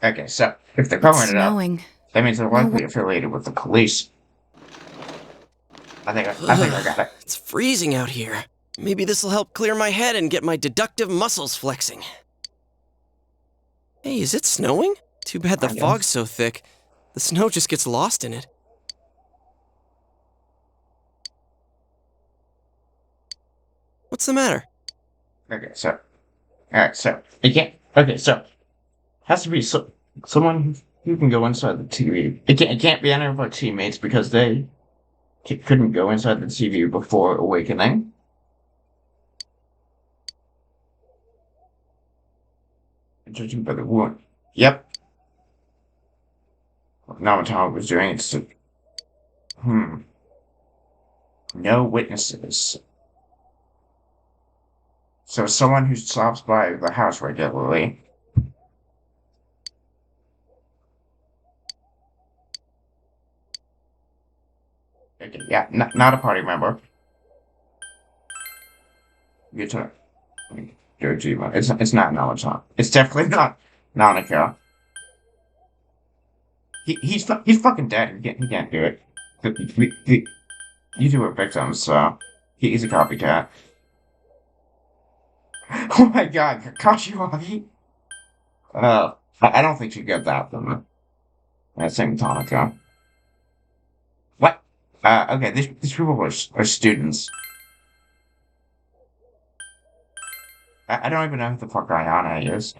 Okay, so if they're covering it up, snowing. that means they're likely affiliated with the police. I think I got it. It's freezing out here. Maybe this'll help clear my head and get my deductive muscles flexing. Hey, is it snowing? Too bad the fog's so thick. The snow just gets lost in it. What's the matter? Okay, so. Alright, so. It can't. Okay, so. Has to be someone who can go inside the TV. It can't be any of our teammates because they couldn't go inside the TV before awakening. Judging by the wound. Yep. Now what Tom was doing is to. No witnesses. So someone who stops by the house regularly. Okay, yeah, not a party member. Good time. Dojima. It's not Naoto. It's definitely not Nanako. He's fucking dead. He can't do it. You two are victims, so he's a copycat. Oh my god, Kashiwagi. I don't think you get that from that same Tanaka. What? Okay, these people are students. I don't even know who the fuck Ayana is.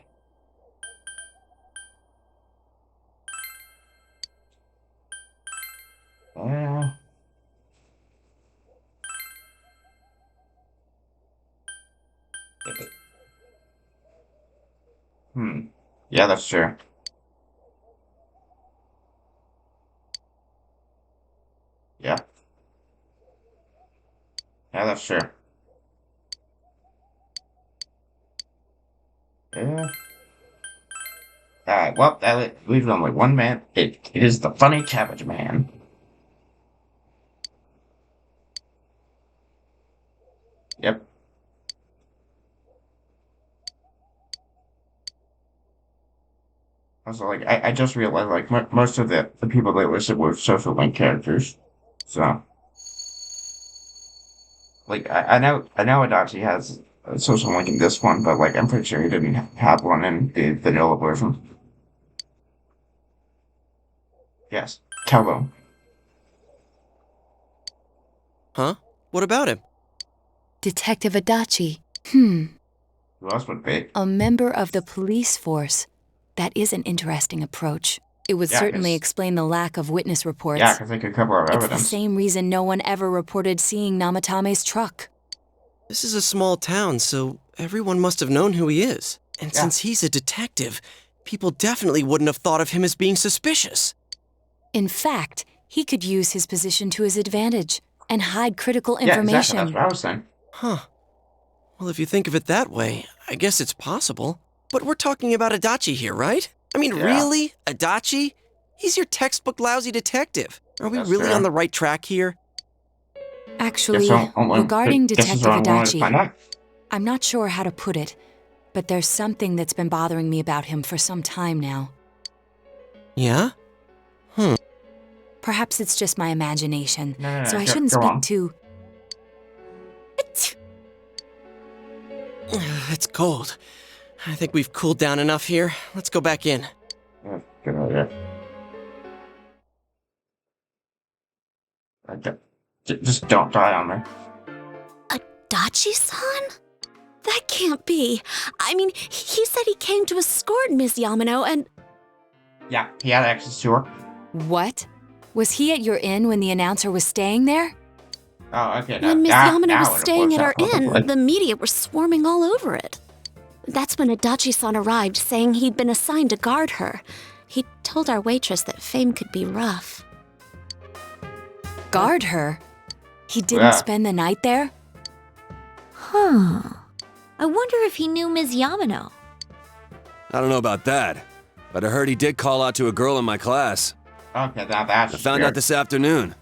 Yeah, that's true. Yeah. Yeah, that's true. Yeah. Alright, well, that leaves only one man. It is the funny cabbage man. Yep. Also, like, I just realized, like, most of the people they listed were social link characters. So. Like, I know Adachi has a social link in this one, but, like, I'm pretty sure he didn't have one in the vanilla version. Yes. Tell them. Huh? What about him? Detective Adachi. Who else would be? A member of the police force. That is an interesting approach. It would certainly explain the lack of witness reports. Yeah, because they could cover our evidence. It's the same reason no one ever reported seeing Namatame's truck. This is a small town, so everyone must have known who he is. And since he's a detective, people definitely wouldn't have thought of him as being suspicious. In fact, he could use his position to his advantage and hide critical information. Yeah, exactly. That's what I was saying. Huh. Well, if you think of it that way, I guess it's possible. But we're talking about Adachi here, right? I mean, really? Adachi? He's your textbook lousy detective. Are we really on the right track here? Actually, regarding Detective Adachi, I'm not sure how to put it, but there's something that's been bothering me about him for some time now. Yeah? Perhaps it's just my imagination, so I go shouldn't speak on. too... It's cold. I think we've cooled down enough here. Let's go back in. Yeah, good idea. Just don't die on me. Adachi-san? That can't be. I mean, he said he came to escort Miss Yamano and... Yeah, he had access to her. What? Was he at your inn when the announcer was staying there? Oh, okay. When Miss Yamano was staying at our inn, the media were swarming all over it. That's when Adachi-san arrived, saying he'd been assigned to guard her. He told our waitress that fame could be rough. Guard her? He didn't spend the night there? Huh. I wonder if he knew Ms. Yamano. I don't know about that, but I heard he did call out to a girl in my class. Okay, that's I found out this afternoon.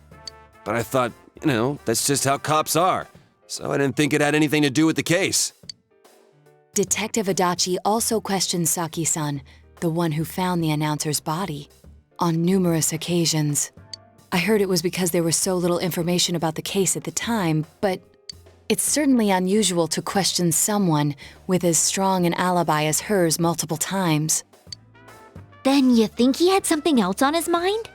But I thought, that's just how cops are. So I didn't think it had anything to do with the case. Detective Adachi also questioned Saki-san, the one who found the announcer's body, on numerous occasions. I heard it was because there was so little information about the case at the time, but it's certainly unusual to question someone with as strong an alibi as hers multiple times. Then you think he had something else on his mind?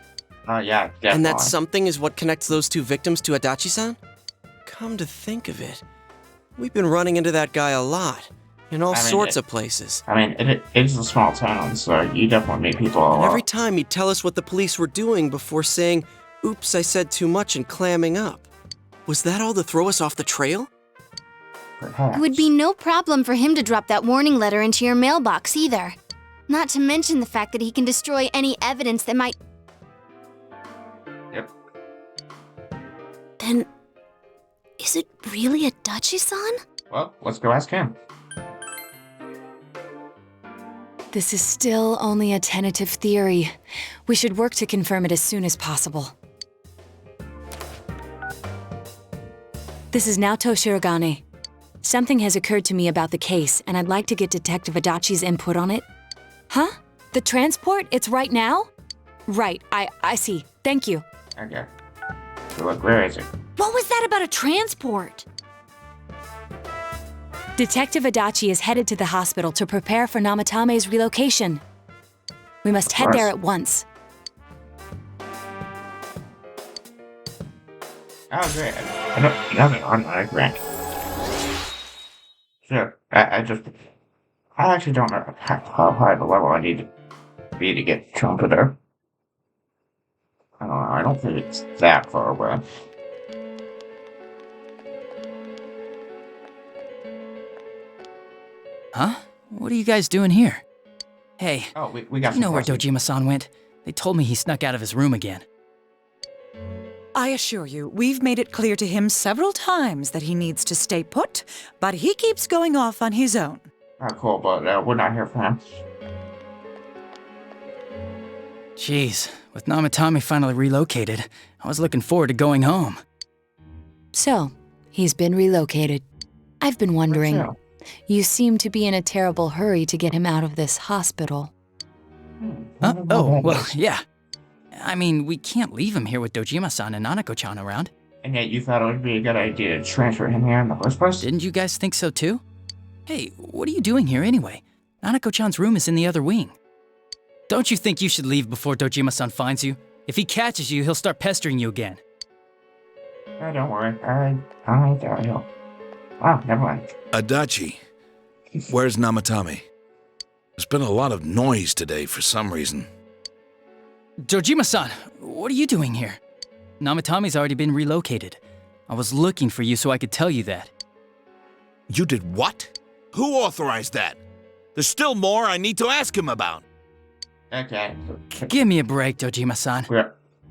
Yeah, definitely. And that something is what connects those two victims to Adachi-san? Come to think of it, we've been running into that guy a lot, in all sorts of places. I mean, it's a small town, so you definitely meet people a lot. And every time he'd tell us what the police were doing before saying, "Oops, I said too much," and clamming up. Was that all to throw us off the trail? It would be no problem for him to drop that warning letter into your mailbox either. Not to mention the fact that he can destroy any evidence that might... Yep. Then, is it really Adachi-san? Well, let's go ask him. This is still only a tentative theory. We should work to confirm it as soon as possible. This is Naoto Shirogane. Something has occurred to me about the case, and I'd like to get Detective Adachi's input on it. Huh? The transport? It's right now? Right, I see. Thank you. Okay. So look, where is it? What was that about a transport? Detective Adachi is headed to the hospital to prepare for Namatame's relocation. We must head there at once. Oh, great. I don't have an automatic rank. Sure. I actually don't know how high the level I need to be to get Trumpeter. I don't know. I don't think it's that far away. Huh? What are you guys doing here? Hey, oh, we got you know where Dojima-san went? They told me he snuck out of his room again. I assure you, we've made it clear to him several times that he needs to stay put, but he keeps going off on his own. Oh, cool, but we're not here for him. Jeez, with Namatame finally relocated, I was looking forward to going home. So, he's been relocated. I've been wondering, you seem to be in a terrible hurry to get him out of this hospital. Oh, well, yeah. I mean, we can't leave him here with Dojima-san and Nanako-chan around. And yet you thought it would be a good idea to transfer him here in the first place? Didn't you guys think so too? Hey, what are you doing here anyway? Nanako-chan's room is in the other wing. Don't you think you should leave before Dojima-san finds you? If he catches you, he'll start pestering you again. Oh, don't worry. I doubt he'll. Oh, never mind. Adachi, where's Namatame? There's been a lot of noise today for some reason. Dojima-san, what are you doing here? Namatame's already been relocated. I was looking for you so I could tell you that. You did what? Who authorized that? There's still more I need to ask him about. Okay. Give me a break, Dojima-san.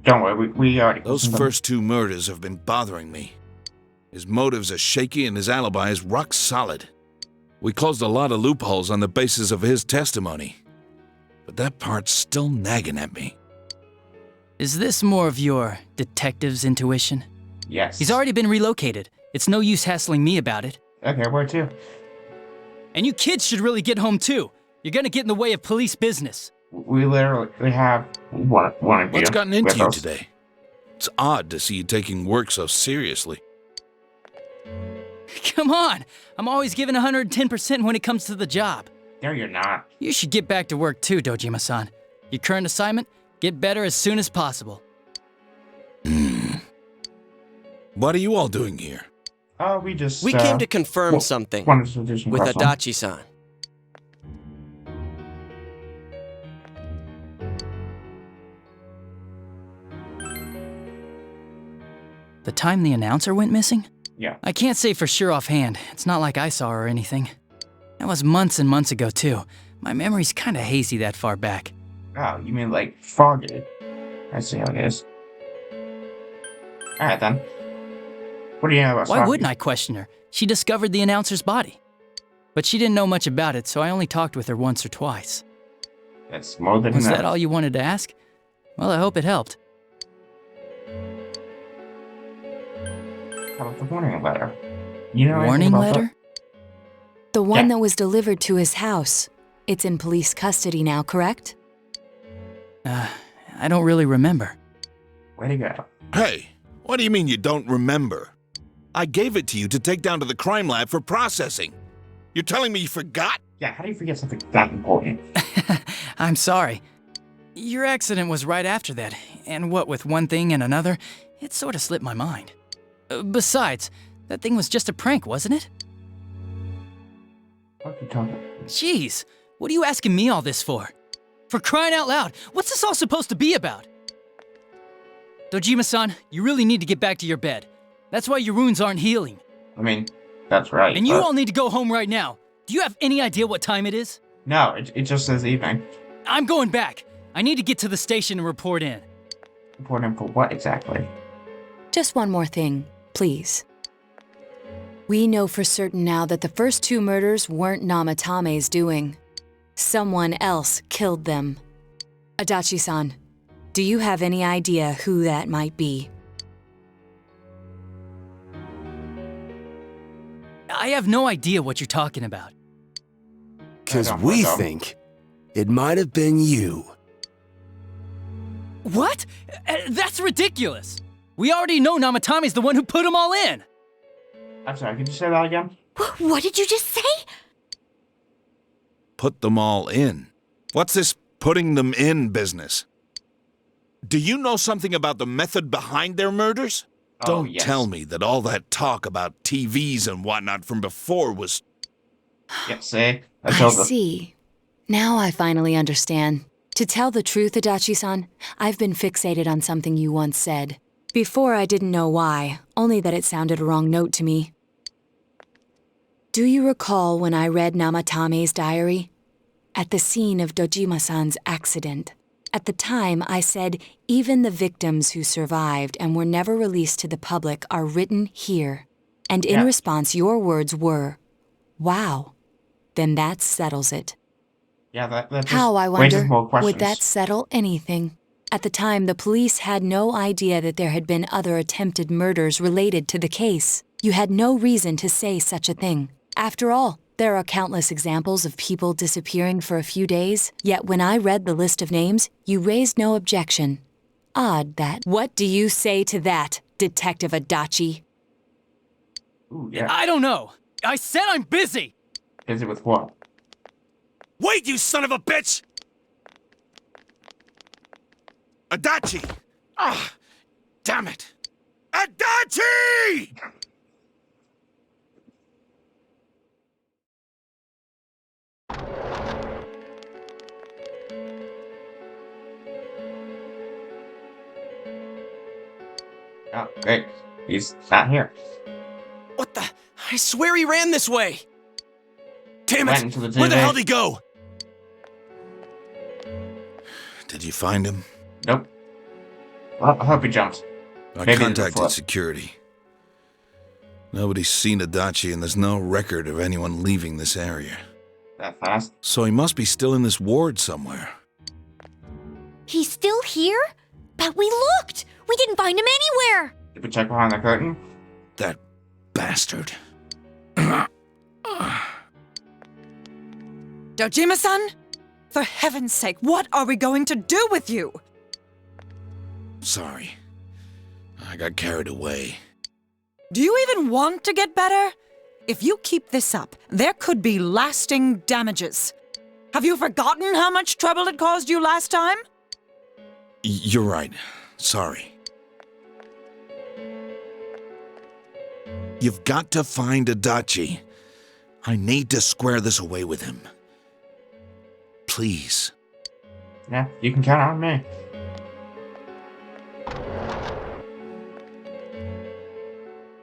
Don't worry, we already... Those first two murders have been bothering me. His motives are shaky and his alibi is rock solid. We closed a lot of loopholes on the basis of his testimony. But that part's still nagging at me. Is this more of your detective's intuition? Yes. He's already been relocated. It's no use hassling me about it. Okay, where to? And you kids should really get home too. You're gonna get in the way of police business. We literally have one of you. What's gotten into you today? It's odd to see you taking work so seriously. Come on! I'm always giving 110% when it comes to the job. No, you're not. You should get back to work too, Dojima-san. Your current assignment? Get better as soon as possible. What are you all doing here? We just... We came to confirm something with Adachi-san. The time the announcer went missing? Yeah. I can't say for sure offhand. It's not like I saw her or anything. That was months and months ago too. My memory's kinda hazy that far back. Oh, you mean like foggy? I see how it is. Alright then. What do you know about Why foggy? wouldn't I question her? She discovered the announcer's body. But she didn't know much about it, so I only talked with her once or twice. That's more than Was enough. that all you wanted to ask? Well, I hope it helped. How about the warning letter? You know Warning anything about letter? The one that was delivered to his house. It's in police custody now, correct? I don't really remember. Way to go. Hey, what do you mean you don't remember? I gave it to you to take down to the crime lab for processing. You're telling me you forgot? Yeah, how do you forget something that important? I'm sorry. Your accident was right after that, and what with one thing and another, it sort of slipped my mind. Besides, that thing was just a prank, wasn't it? What are you talking about? Jeez, what are you asking me all this for? For crying out loud, what's this all supposed to be about? Dojima-san, you really need to get back to your bed. That's why your wounds aren't healing. I mean, that's right. And you all need to go home right now. Do you have any idea what time it is? No, it just says evening. I'm going back. I need to get to the station and report in. Report in for what exactly? Just one more thing, please. We know for certain now that the first 2 murders weren't Namatame's doing. Someone else killed them. Adachi-san, do you have any idea who that might be? I have no idea what you're talking about. Because we think it might have been you. What? That's ridiculous. We already know Namatame's the one who put them all in. I'm sorry, could you say that again? What did you just say? Put them all in. What's this putting them in business? Do you know something about the method behind their murders? Don't tell me that all that talk about TVs and whatnot from before was... Yeah, see? I see. Now I finally understand. To tell the truth, Adachi-san, I've been fixated on something you once said. Before I didn't know why, only that it sounded a wrong note to me. Do you recall when I read Namatame's diary? At the scene of Dojima-san's accident. At the time, I said, even the victims who survived and were never released to the public are written here. And in response, your words were, wow. Then that settles it. Yeah, that just How, I raises wonder, more questions. would that settle anything? At the time, the police had no idea that there had been other attempted murders related to the case. You had no reason to say such a thing. After all, there are countless examples of people disappearing for a few days, yet when I read the list of names, you raised no objection. Odd that. What do you say to that, Detective Adachi? Ooh, yeah. I don't know. I said I'm busy. Busy with what? Wait, you son of a bitch! Adachi! Ah, damn it! Adachi! Oh, great. He's not here. What the? I swear he ran this way. Damn Went it! into the Where the TV. hell did he go? Did you find him? Nope. Well, I hope he jumped. I Maybe contacted there's a security. Nobody's seen Adachi and there's no record of anyone leaving this area. That fast? So he must be still in this ward somewhere. He's still here? But we looked! We didn't find him anywhere! Did we check behind the curtain? That bastard. Dojima-san? For heaven's sake, what are we going to do with you? Sorry. I got carried away. Do you even want to get better? If you keep this up, there could be lasting damages. Have you forgotten how much trouble it caused you last time? You're right. Sorry. You've got to find Adachi. I need to square this away with him. Please. Yeah, you can count on me.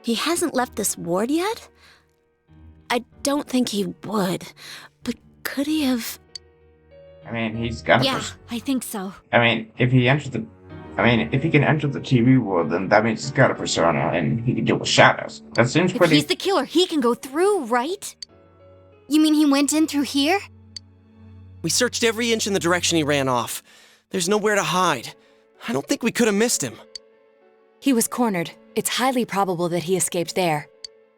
He hasn't left this ward yet? I don't think he would, but could he have... I mean, he's got Yeah, I think so. I mean, if he can enter the TV world, then that means he's got a persona and he can deal with shadows. That seems If pretty... he's the killer, he can go through, right? You mean he went in through here? We searched every inch in the direction he ran off. There's nowhere to hide. I don't think we could have missed him. He was cornered. It's highly probable that he escaped there.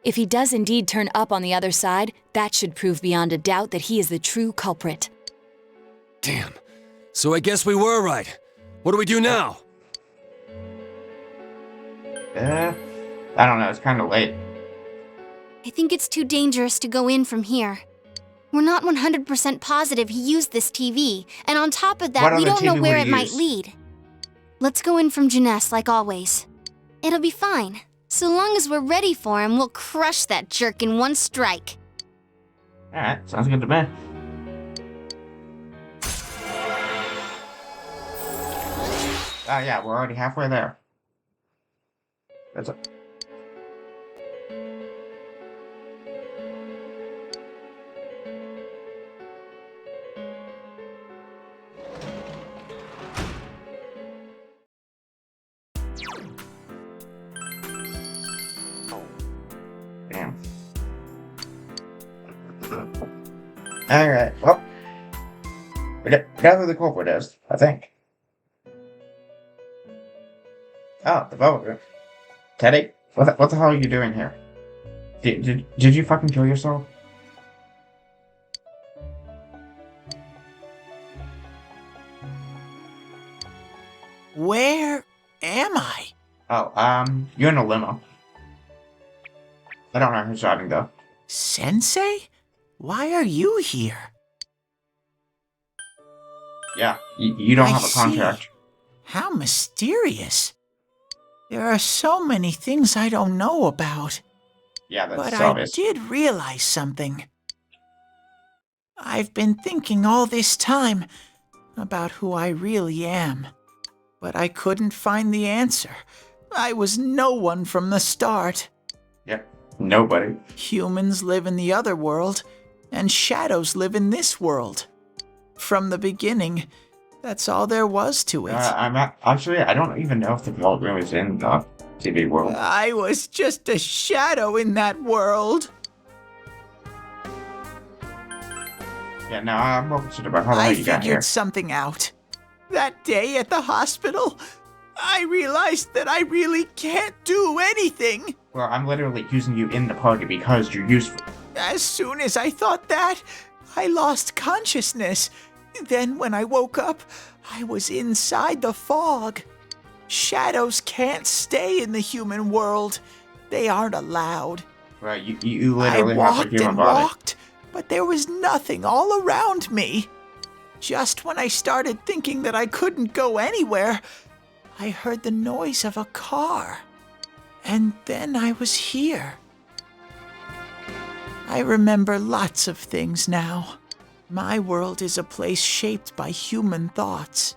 If he does indeed turn up on the other side, that should prove beyond a doubt that he is the true culprit. Damn. So I guess we were right. What do we do now? I don't know. It's kind of late. I think it's too dangerous to go in from here. We're not 100% positive he used this TV, and on top of that, we don't know where it might lead. Let's go in from Jeunesse like always. It'll be fine. So long as we're ready for him, we'll crush that jerk in one strike. Alright, sounds good to me. Oh yeah, we're already halfway there. That's it. Damn. Alright, well. We got who the culprit is, I think. Oh, the vote. Teddie, what the hell are you doing here? Did you fucking kill yourself? Where am I? Oh, you're in a limo. I don't know who's driving though. Sensei? Why are you here? Yeah, you don't have a see. contract. How mysterious. There are so many things I don't know about. Yeah, that's but obvious. I did realize something. I've been thinking all this time about who I really am. But I couldn't find the answer. I was no one from the start. Yep, nobody. Humans live in the other world, and shadows live in this world. From the beginning, that's all there was to it. Actually, I don't even know if the vault room is in the TV world. I was just a shadow in that world. Yeah, no, I'm more concerned about how the hell you got here. I figured something out. That day at the hospital, I realized that I really can't do anything. Well, I'm literally using you in the party because you're useful. As soon as I thought that, I lost consciousness. Then when I woke up, I was inside the fog. Shadows can't stay in the human world. They aren't allowed. Right, you literally I have a human body. walked, but there was nothing all around me. Just when I started thinking that I couldn't go anywhere, I heard the noise of a car. And then I was here. I remember lots of things now. My world is a place shaped by human thoughts.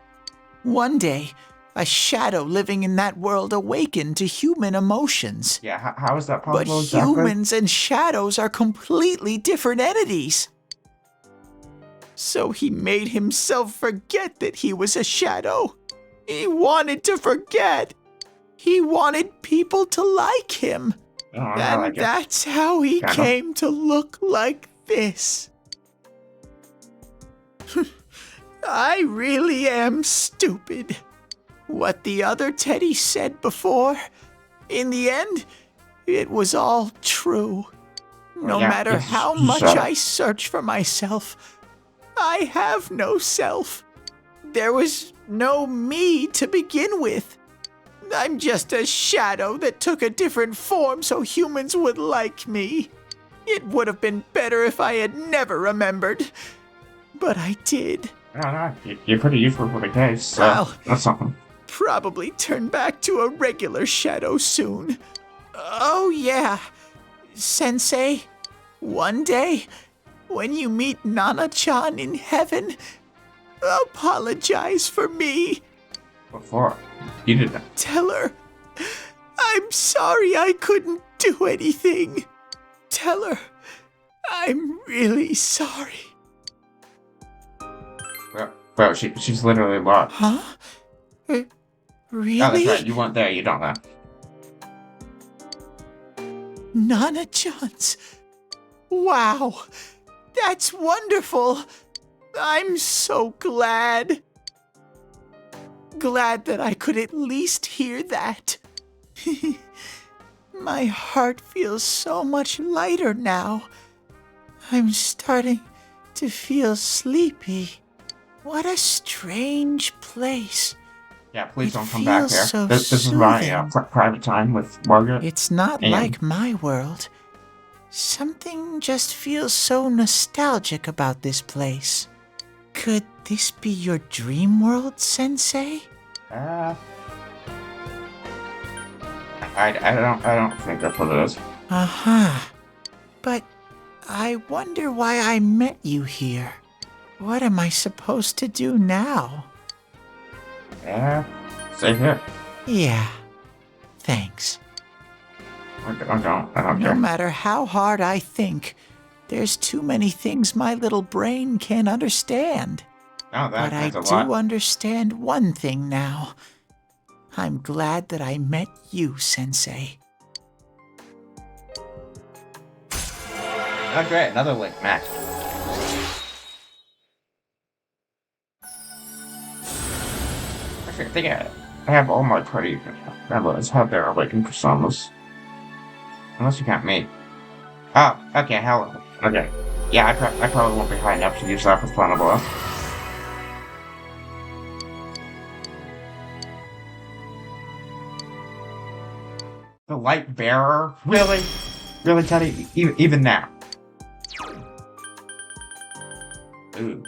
One day, a shadow living in that world awakened to human emotions. Yeah, how is that possible? But humans and shadows are completely different entities. So he made himself forget that he was a shadow. He wanted to forget. He wanted people to like him. And that's how he came to look like this. I really am stupid. What the other Teddie said before, in the end, it was all true. No matter how much I search for myself, I have no self. There was no me to begin with. I'm just a shadow that took a different form so humans would like me. It would have been better if I had never remembered. But I did. I don't know. You're pretty useful for the case, so Well, that's something. Probably turn back to a regular shadow soon. Oh yeah, Sensei, one day, when you meet Nana-chan in heaven, apologize for me. What for? You did that. Tell her, I'm sorry I couldn't do anything. Tell her, I'm really sorry. Well, she's literally lost. Huh? Really? Oh, that's right. You weren't there. You don't know. Nana-chan's. Wow. That's wonderful. I'm so glad. Glad that I could at least hear that. My heart feels so much lighter now. I'm starting to feel sleepy. What a strange place. Yeah, please don't come It back feels here. so This is my soothing. private time with Margaret. It's not and- like my world. Something just feels so nostalgic about this place. Could this be your dream world, Sensei? I don't think that's what it is. Uh-huh. But I wonder why I met you here. What am I supposed to do now? Yeah, stay here. Yeah. Thanks. I don't No care. matter how hard I think, there's too many things my little brain can't understand. Oh, But I that's a lot. do understand one thing now. I'm glad that I met you, Sensei. Oh, great, another link, Max. Actually, I think I have all my pretty members have their awakened personas. Unless you count me. Oh, okay, hell. Okay. Yeah, I probably won't be high enough to use that with Flammable. The light bearer? Really? Really, Teddie? Even now? Ooh.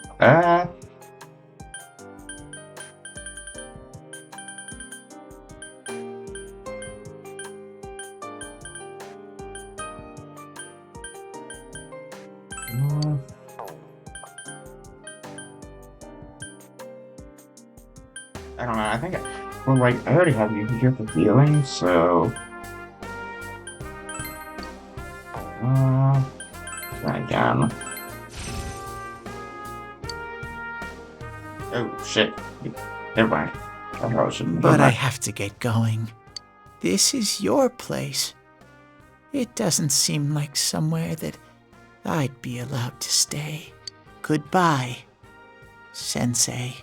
I don't know, I think well, like, I already have you here for healing, so... try again. Oh, shit. Never mind. I probably shouldn't. But I have to get going. This is your place. It doesn't seem like somewhere that I'd be allowed to stay. Goodbye, Sensei.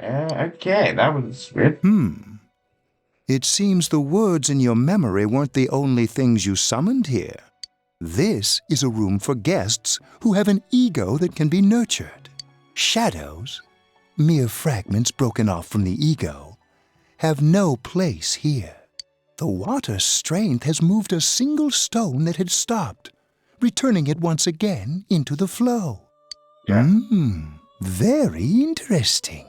Okay, that was weird. It seems the words in your memory weren't the only things you summoned here. This is a room for guests who have an ego that can be nurtured. Shadows, mere fragments broken off from the ego, have no place here. The water's strength has moved a single stone that had stopped, returning it once again into the flow. Yeah. Very interesting.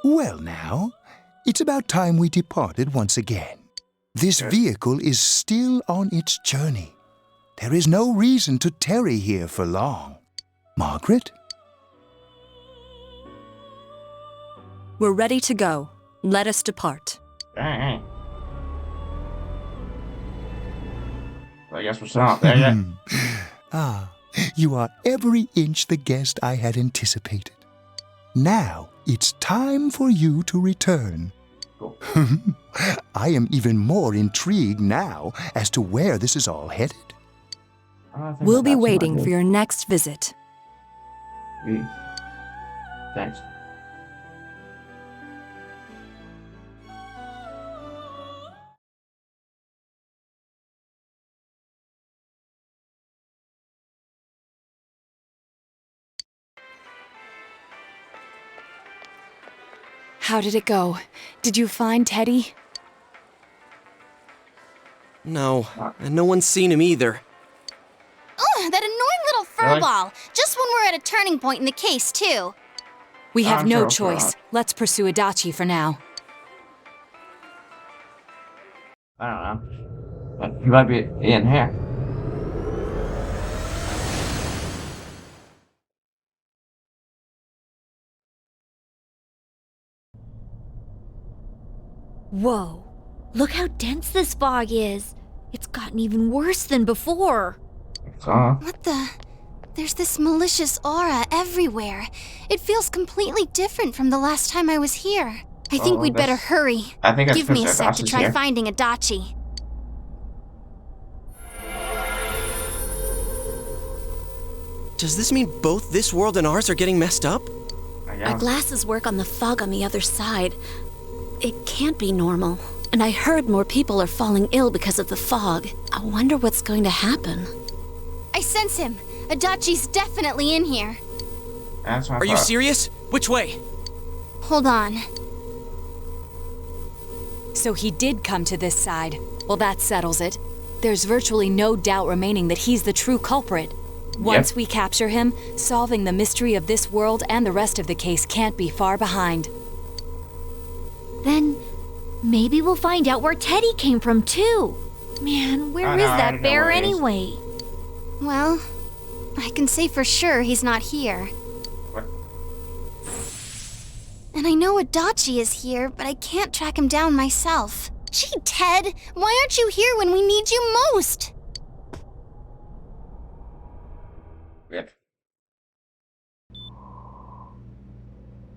Well now, it's about time we departed once again. This vehicle is still on its journey. There is no reason to tarry here for long. Margaret? We're ready to go. Let us depart. Dang. I guess we're still not there yet. You are every inch the guest I had anticipated. Now, it's time for you to return. Cool. I am even more intrigued now as to where this is all headed. We'll be waiting for your next visit. Thanks. How did it go? Did you find Teddie? No, and no one's seen him either. Ugh, that annoying little furball. Just when we're at a turning point in the case, too. We have no choice. Let's pursue Adachi for now. I don't know. But he might be in here. Whoa. Look how dense this fog is. It's gotten even worse than before. What the? There's this malicious aura everywhere. It feels completely different from the last time I was here. I think we'd better hurry. I think Give me a because sec to Adachi's try here. finding Adachi. Does this mean both this world and ours are getting messed up? Our glasses work on the fog on the other side. It can't be normal. And I heard more people are falling ill because of the fog. I wonder what's going to happen. I sense him. Adachi's definitely in here. That's my Are you serious? Which way? Hold on. So he did come to this side. Well, that settles it. There's virtually no doubt remaining that he's the true culprit. Once we capture him, solving the mystery of this world and the rest of the case can't be far behind. Then maybe we'll find out where Teddie came from too. Man, where is that bear anyway? Well, I can say for sure he's not here. What? And I know Adachi is here, but I can't track him down myself. Gee, Ted, why aren't you here when we need you most? Yep.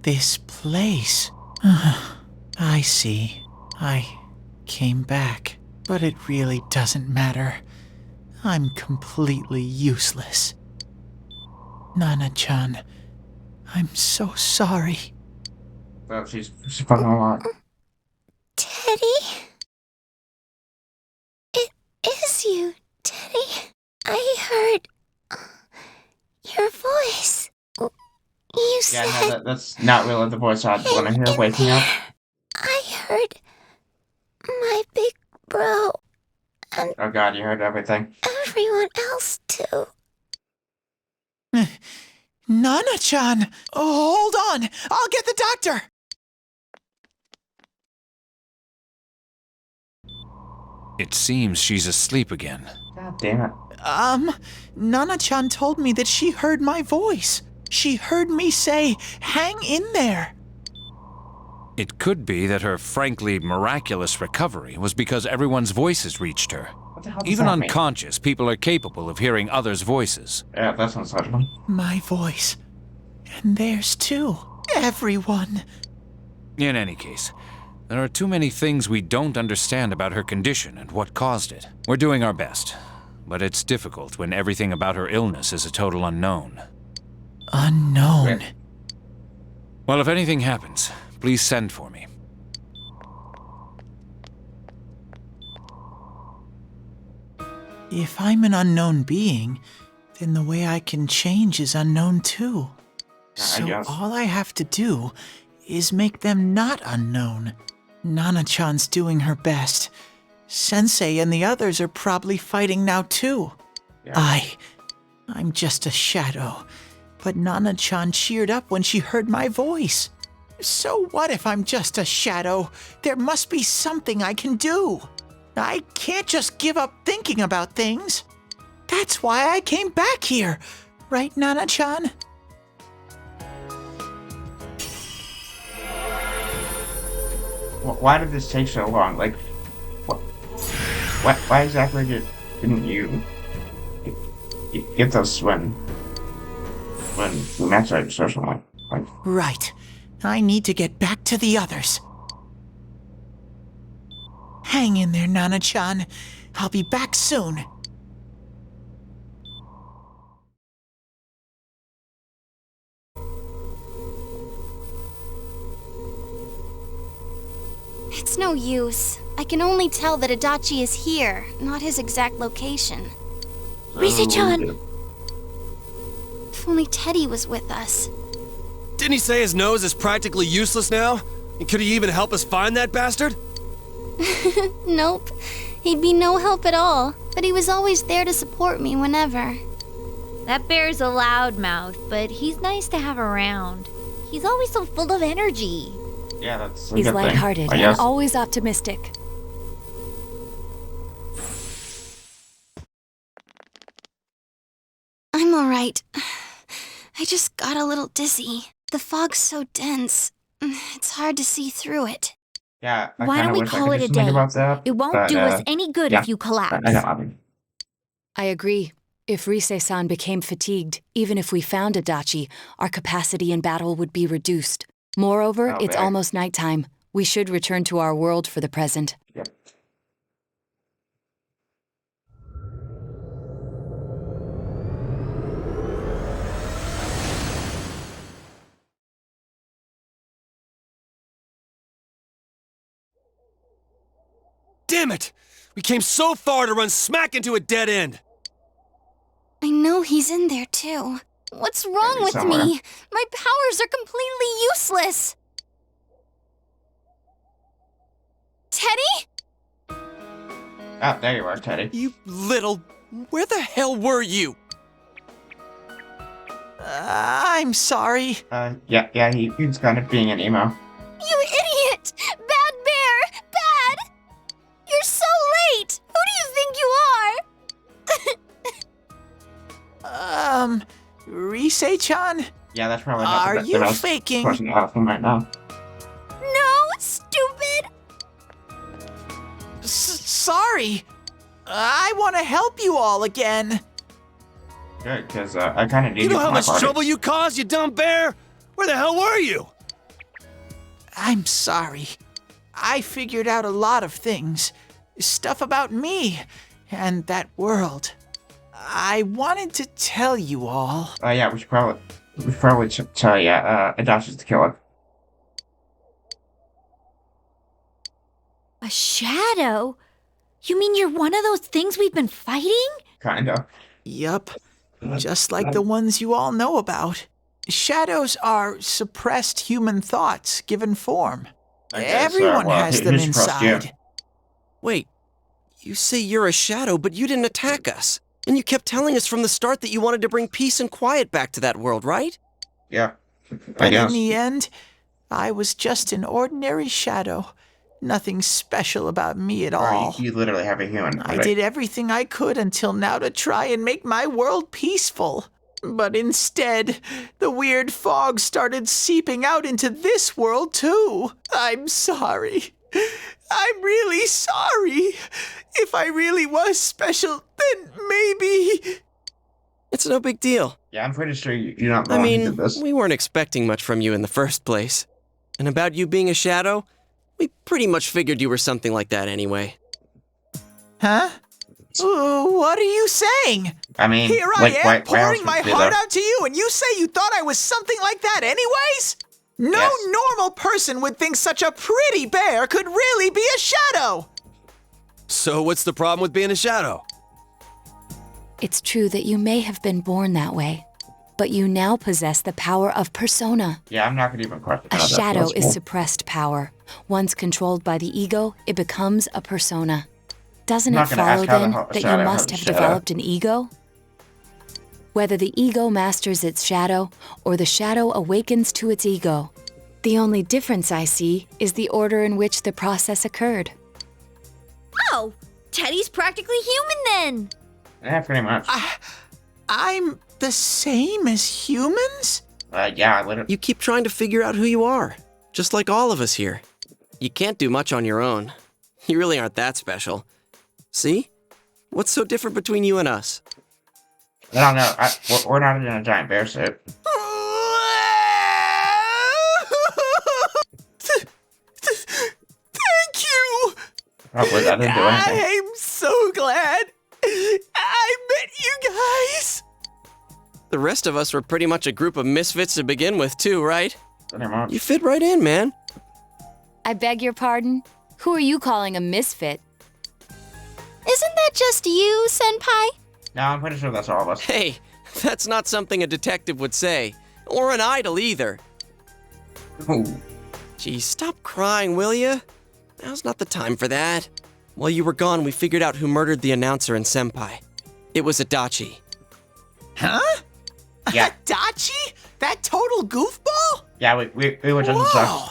This place. I see. I came back, but it really doesn't matter. I'm completely useless. Nana-chan, I'm so sorry. Well, she's fucking a lot. Teddie? It is you, Teddie. I heard your voice. You said... Yeah, no, that's not really the voice I'd want to hear waking up. I heard my big bro and Oh god, you heard everything. everyone else too. Nana-chan! Oh, hold on! I'll get the doctor! It seems she's asleep again. God damn it. Nana-chan told me that she heard my voice. She heard me say, hang in there. It could be that her frankly miraculous recovery was because everyone's voices reached her. What the hell does Even that mean? unconscious, people are capable of hearing others' voices. Yeah, that's unacceptable. My voice. And theirs too. Everyone. In any case, there are too many things we don't understand about her condition and what caused it. We're doing our best, but it's difficult when everything about her illness is a total unknown. Unknown? Well, if anything happens, please send for me. If I'm an unknown being, then the way I can change is unknown too. So all I have to do is make them not unknown. Nana-chan's doing her best. Sensei and the others are probably fighting now too. Yeah. I'm just a shadow. But Nana-chan cheered up when she heard my voice. So what if I'm just a shadow? There must be something I can do. I can't just give up thinking about things. That's why I came back here. Right, Nana-chan? Why did this take so long? Like, why exactly didn't you get this when we met at social life? Like, Right. I need to get back to the others. Hang in there, Nana-chan. I'll be back soon. It's no use. I can only tell that Adachi is here, not his exact location. Risa-chan! If only Teddie was with us. Didn't he say his nose is practically useless now? And could he even help us find that bastard? Nope. He'd be no help at all, but he was always there to support me whenever. That bear's a loudmouth, but he's nice to have around. He's always so full of energy. yeah, that's a He's good lighthearted thing, I and guess. always optimistic. I'm alright. I just got a little dizzy. The fog's so dense, it's hard to see through it. Yeah, I Why don't kinda we wish I call could it do a something day? about that, It won't but, do us any good yeah, if you collapse. I know. I agree. If Rise-san became fatigued, even if we found Adachi, our capacity in battle would be reduced. Moreover, Oh, it's man. almost nighttime. We should return to our world for the present. Yep. Damn it! We came so far to run smack into a dead end! I know he's in there, too. What's wrong with somewhere. me? My powers are completely useless. Teddie? Ah, there you are, Teddie. You little... Where the hell were you? I'm sorry. Yeah, he's kind of being an emo. You idiot! Bad bear! Bad! You're so late! Who do you think you are? Rise-chan? Yeah, that's probably Are the you best faking? question out of him right now. No, stupid! Sorry. I want to help you all again. Good, because I kind of need You know for how my much party. trouble you caused, you dumb bear? Where the hell were you? I'm sorry. I figured out a lot of things. Stuff about me and that world. I wanted to tell you all. Yeah, we should probably tell you, Adachi's the killer. A shadow? You mean you're one of those things we've been fighting? Kinda. Yup. Just like the ones you all know about. Shadows are suppressed human thoughts given form. Everyone has them inside. Wait, you say you're a shadow, but you didn't attack us. And you kept telling us from the start that you wanted to bring peace and quiet back to that world, right? Yeah, I But guess. in the end, I was just an ordinary shadow. Nothing special about me at all. You literally have a human. I did everything I could until now to try and make my world peaceful. But instead, the weird fog started seeping out into this world too. I'm sorry. I'm really sorry. If I really was special, then maybe... It's no big deal. Yeah, I'm pretty sure you're not the I one who mean, did this. we weren't expecting much from you in the first place. And about you being a shadow, we pretty much figured you were something like that anyway. Huh? What are you saying? I mean, Here like, I am why else pouring my would you do heart that? out to you, and you say you thought I was something like that anyways? No normal person would think such a pretty bear could really be a shadow! So what's the problem with being a shadow? It's true that you may have been born that way, but you now possess the power of persona. Yeah, I'm not gonna even question A that. shadow That's is cool. suppressed power. Once controlled by the ego, it becomes a persona. Doesn't I'm it not gonna follow ask how the then hell- that shadow you must has have shadow. developed an ego? Whether the ego masters its shadow or the shadow awakens to its ego, the only difference I see is the order in which the process occurred. Oh, Teddie's practically human then. Yeah, pretty much. I'm the same as humans? Yeah, I literally. You keep trying to figure out who you are, just like all of us here. You can't do much on your own. You really aren't that special. See? What's so different between you and us? I don't know. We're not in a giant bear suit. Thank you! Probably, I didn't do anything. I'm so glad I met you guys! The rest of us were pretty much a group of misfits to begin with, too, right? Pretty much. You fit right in, man. I beg your pardon? Who are you calling a misfit? Isn't that just you, Senpai? No, I'm pretty sure that's all of us. Hey, that's not something a detective would say. Or an idol, either. Ooh. Gee, stop crying, will ya? Now's not the time for that. While you were gone, we figured out who murdered the announcer and Senpai. It was Adachi. Huh? Yeah. Adachi? That total goofball? Yeah, we were just Whoa!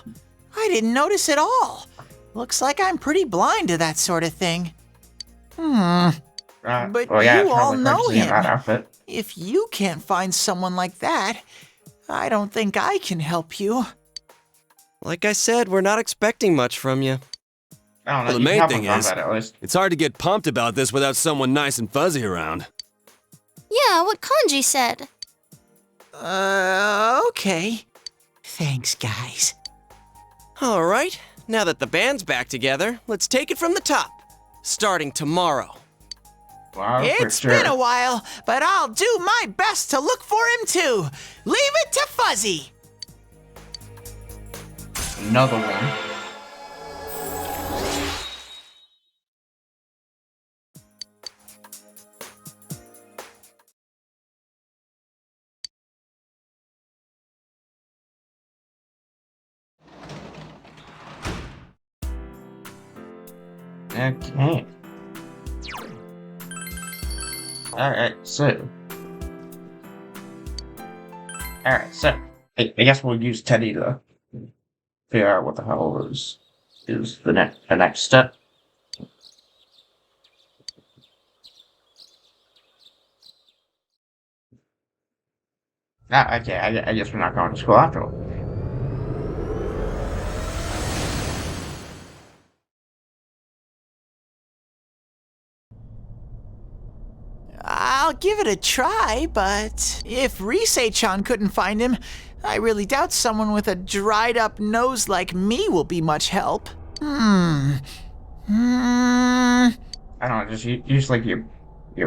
I didn't notice at all. Looks like I'm pretty blind to that sort of thing. But well, yeah, you it's all probably know purchasing him. that outfit. If you can't find someone like that, I don't think I can help you. Like I said, we're not expecting much from you. I don't know. Well, the you can main help thing us on is, that, at least. it's hard to get pumped about this without someone nice and fuzzy around. Yeah, what Kanji said. Okay. Thanks, guys. All right, now that the band's back together, let's take it from the top. Starting tomorrow. Wow, It's been a while, but I'll do my best to look for him too. Leave it to Fuzzy. Another one. Okay. Alright, so. Alright, so. I guess we'll use Teddie to figure out what the hell is the next step. Ah, okay, I guess we're not going to school after all. I'll give it a try, but if Risei-chan couldn't find him, I really doubt someone with a dried-up nose like me will be much help. I don't know, just use like your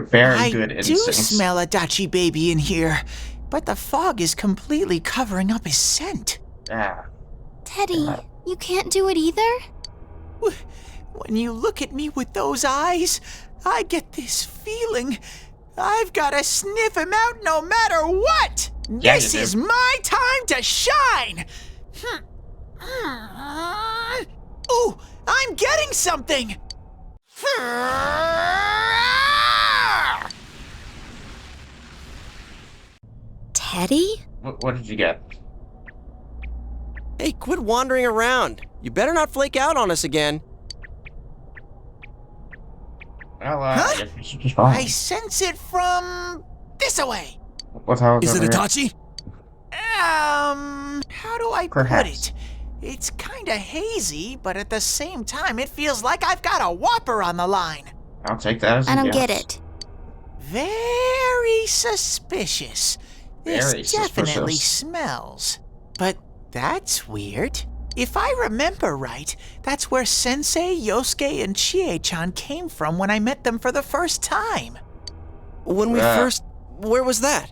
very good instincts. I do smell a Dachi baby in here, but the fog is completely covering up his scent. Yeah. Teddie, you can't do it either? When you look at me with those eyes, I get this feeling I've got to sniff him out no matter what! Yeah, this is my time to shine! Ooh, I'm getting something! Teddie? What did you get? Hey, quit wandering around. You better not flake out on us again. Well, Huh? I guess we should just follow. I sense it from this away. What the hell Is it over here? Itachi? How do I Perhaps. put it? It's kinda hazy, but at the same time, it feels like I've got a whopper on the line. I'll take that as a I don't yes. get it. Very suspicious. This Very definitely suspicious. smells. But that's weird. If I remember right, that's where Sensei, Yosuke, and Chie-chan came from when I met them for the first time. When we first... Where was that?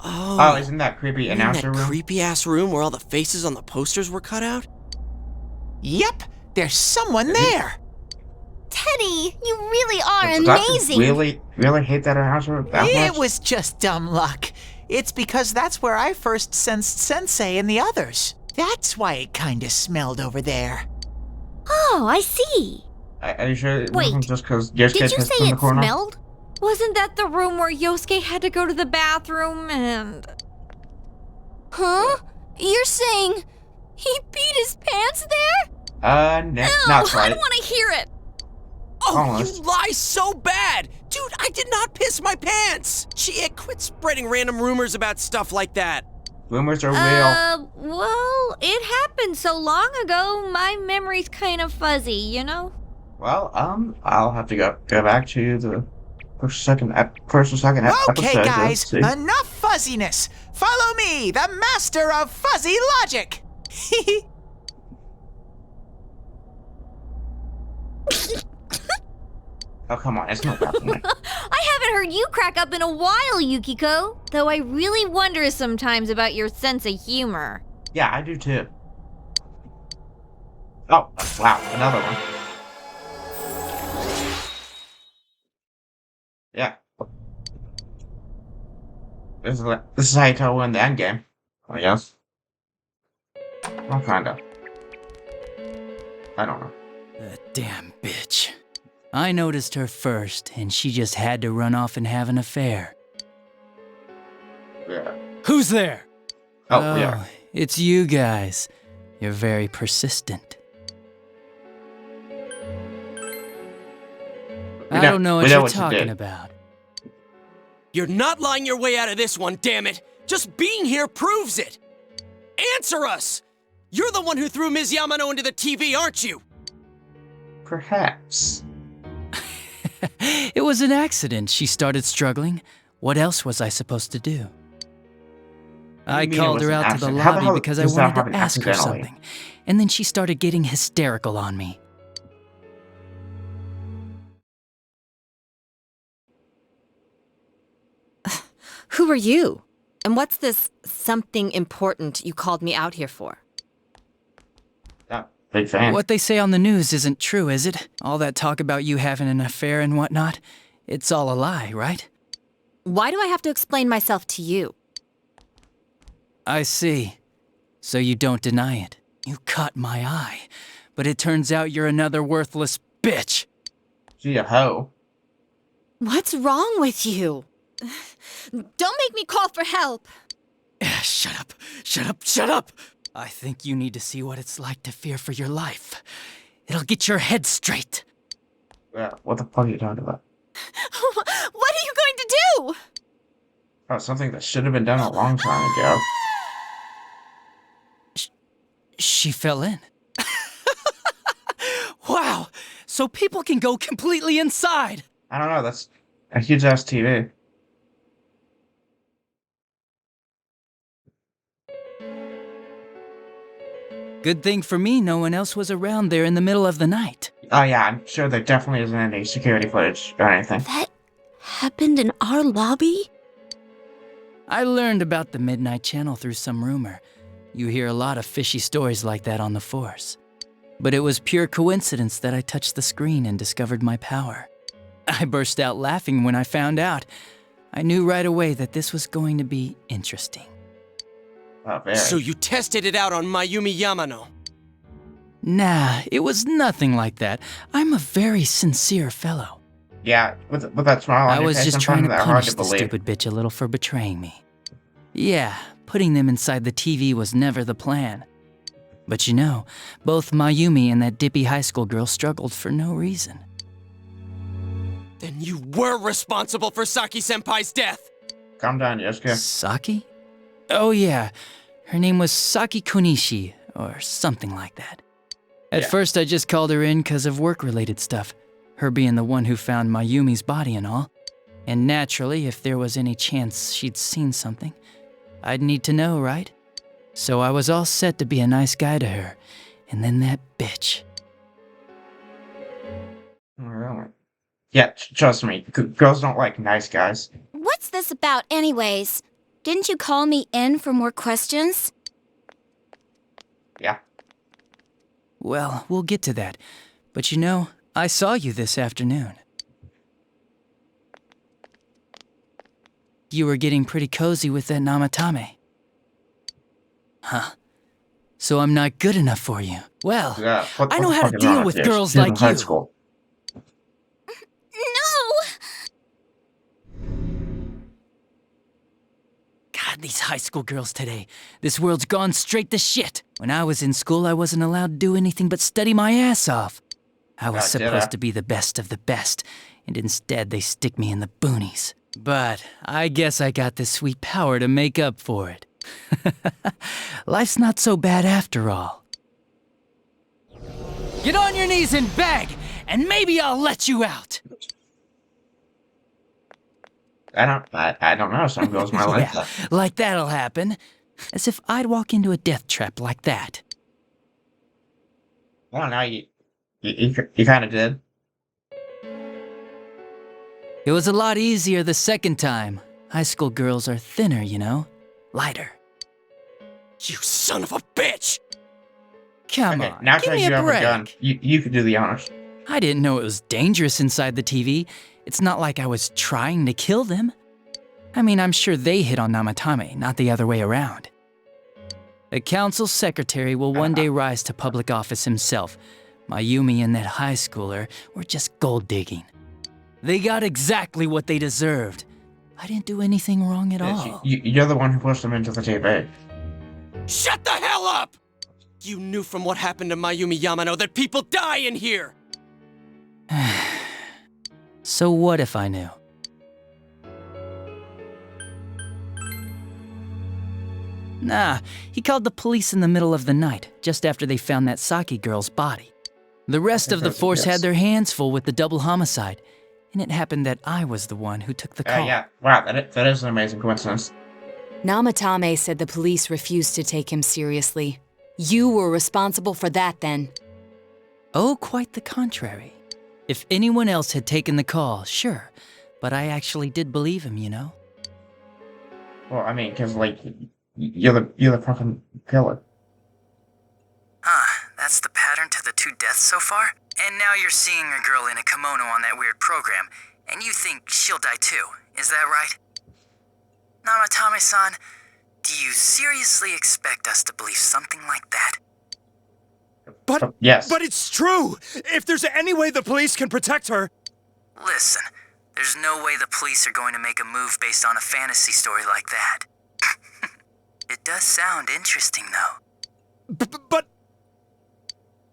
Oh, isn't that creepy you mean announcer that room? creepy-ass room where all the faces on the posters were cut out? Yep, there's someone there. Teddie, you really are Does that amazing. really hate that announcer room that It much? was just dumb luck. It's because that's where I first sensed Sensei and the others. That's why it kinda smelled over there. Oh, I see. Are you sure it Wait, wasn't just because Yosuke Did you pissed say in the it corner? smelled? Wasn't that the room where Yosuke had to go to the bathroom and... Huh? You're saying he peed his pants there? No, Ew, not I quite. don't want to hear it. Oh, Almost. you lie so bad! Dude, I did not piss my pants! Chie, quit spreading random rumors about stuff like that. Rumors are real. Well, it happened so long ago, my memory's kind of fuzzy, you know? Well, I'll have to go back to the first or second episode. Okay, guys, to see. enough fuzziness. Follow me, the master of fuzzy logic. Oh, come on, it's not happening. I haven't heard you crack up in a while, Yukiko. Though I really wonder sometimes about your sense of humor. Yeah, I do too. Oh, wow, another one. Yeah. This is how you tell we're in the end game, I guess. Well, kinda. I don't know. That damn bitch. I noticed her first, and she just had to run off and have an affair. Yeah. Who's there? Oh, yeah. It's you guys. You're very persistent. I don't know what you're talking about. You're not lying your way out of this one, damn it! Just being here proves it! Answer us! You're the one who threw Ms. Yamano into the TV, aren't you? Perhaps. It was an accident. She started struggling. What else was I supposed to do? I mean it called was her an out to the accident? How the lobby hell because I does that wanted happen to ask her accidentally? something. And then she started getting hysterical on me. Who are you? And what's this something important you called me out here for? Big fan. What they say on the news isn't true, is it? All that talk about you having an affair and whatnot? It's all a lie, right? Why do I have to explain myself to you? I see. So you don't deny it. You caught my eye. But it turns out you're another worthless bitch. She a hoe. What's wrong with you? Don't make me call for help. Shut up. Shut up. Shut up. I think you need to see what it's like to fear for your life. It'll get your head straight. Yeah, what the fuck are you talking about? What are you going to do? Oh, something that should have been done a long time ago. She fell in. Wow, so people can go completely inside. I don't know, that's a huge ass TV. Good thing for me, no one else was around there in the middle of the night. Oh yeah, I'm sure there definitely isn't any security footage or anything. That happened in our lobby? I learned about the Midnight Channel through some rumor. You hear a lot of fishy stories like that on the force. But it was pure coincidence that I touched the screen and discovered my power. I burst out laughing when I found out. I knew right away that this was going to be interesting. So you tested it out on Mayumi Yamano? Nah, it was nothing like that. I'm a very sincere fellow. Yeah, with that smile on I your was face, just I'm trying to finding that hard punish to the believe. stupid bitch a little for betraying me. Yeah, putting them inside the TV was never the plan. But you know, both Mayumi and that dippy high school girl struggled for no reason. Then you were responsible for Saki-senpai's death! Calm down, Yosuke. Saki? Oh yeah, her name was Saki Konishi, or something like that. At first I just called her in because of work-related stuff, her being the one who found Mayumi's body and all. And naturally, if there was any chance she'd seen something, I'd need to know, right? So I was all set to be a nice guy to her, and then that bitch. Really? Yeah, trust me, girls don't like nice guys. What's this about, anyways? Didn't you call me in for more questions? Yeah. Well, we'll get to that. But you know, I saw you this afternoon. You were getting pretty cozy with that Namatame. Huh. So I'm not good enough for you. Well, Yeah, I know how to deal with girls like you. School. God, these high school girls today. This world's gone straight to shit. When I was in school, I wasn't allowed to do anything but study my ass off. I was supposed to be the best of the best, and instead they stick me in the boonies. But I guess I got this sweet power to make up for it. Life's not so bad after all. Get on your knees and beg, and maybe I'll let you out. I don't know, some girls might like that. Like that'll happen. As if I'd walk into a death trap like that. I don't know, you kind of did. It was a lot easier the second time. High school girls are thinner, you know? Lighter. You son of a bitch! Come Okay, on, now give me you a have break. a gun. You could do the honors. I didn't know it was dangerous inside the TV. It's not like I was trying to kill them. I mean, I'm sure they hit on Namatame, not the other way around. A council secretary will one day rise to public office himself. Mayumi and that high schooler were just gold digging. They got exactly what they deserved. I didn't do anything wrong at all. You're the one who pushed them into the TV. Shut the hell up! You knew from what happened to Mayumi Yamano that people die in here! So what if I knew? Nah, he called the police in the middle of the night, just after they found that Saki girl's body. The rest of the force had their hands full with the double homicide, and it happened that I was the one who took the call. Yeah, wow, that is an amazing coincidence. Namatame said the police refused to take him seriously. You were responsible for that then. Oh, quite the contrary. If anyone else had taken the call, sure, but I actually did believe him, you know? Well, I mean, because, like, you're the fucking killer. That's the pattern to the 2 deaths so far? And now you're seeing a girl in a kimono on that weird program, and you think she'll die too, is that right? Namatame-san, do you seriously expect us to believe something like that? But yes. But it's true! If there's any way the police can protect her, Listen, there's no way the police are going to make a move based on a fantasy story like that. It does sound interesting, though. But...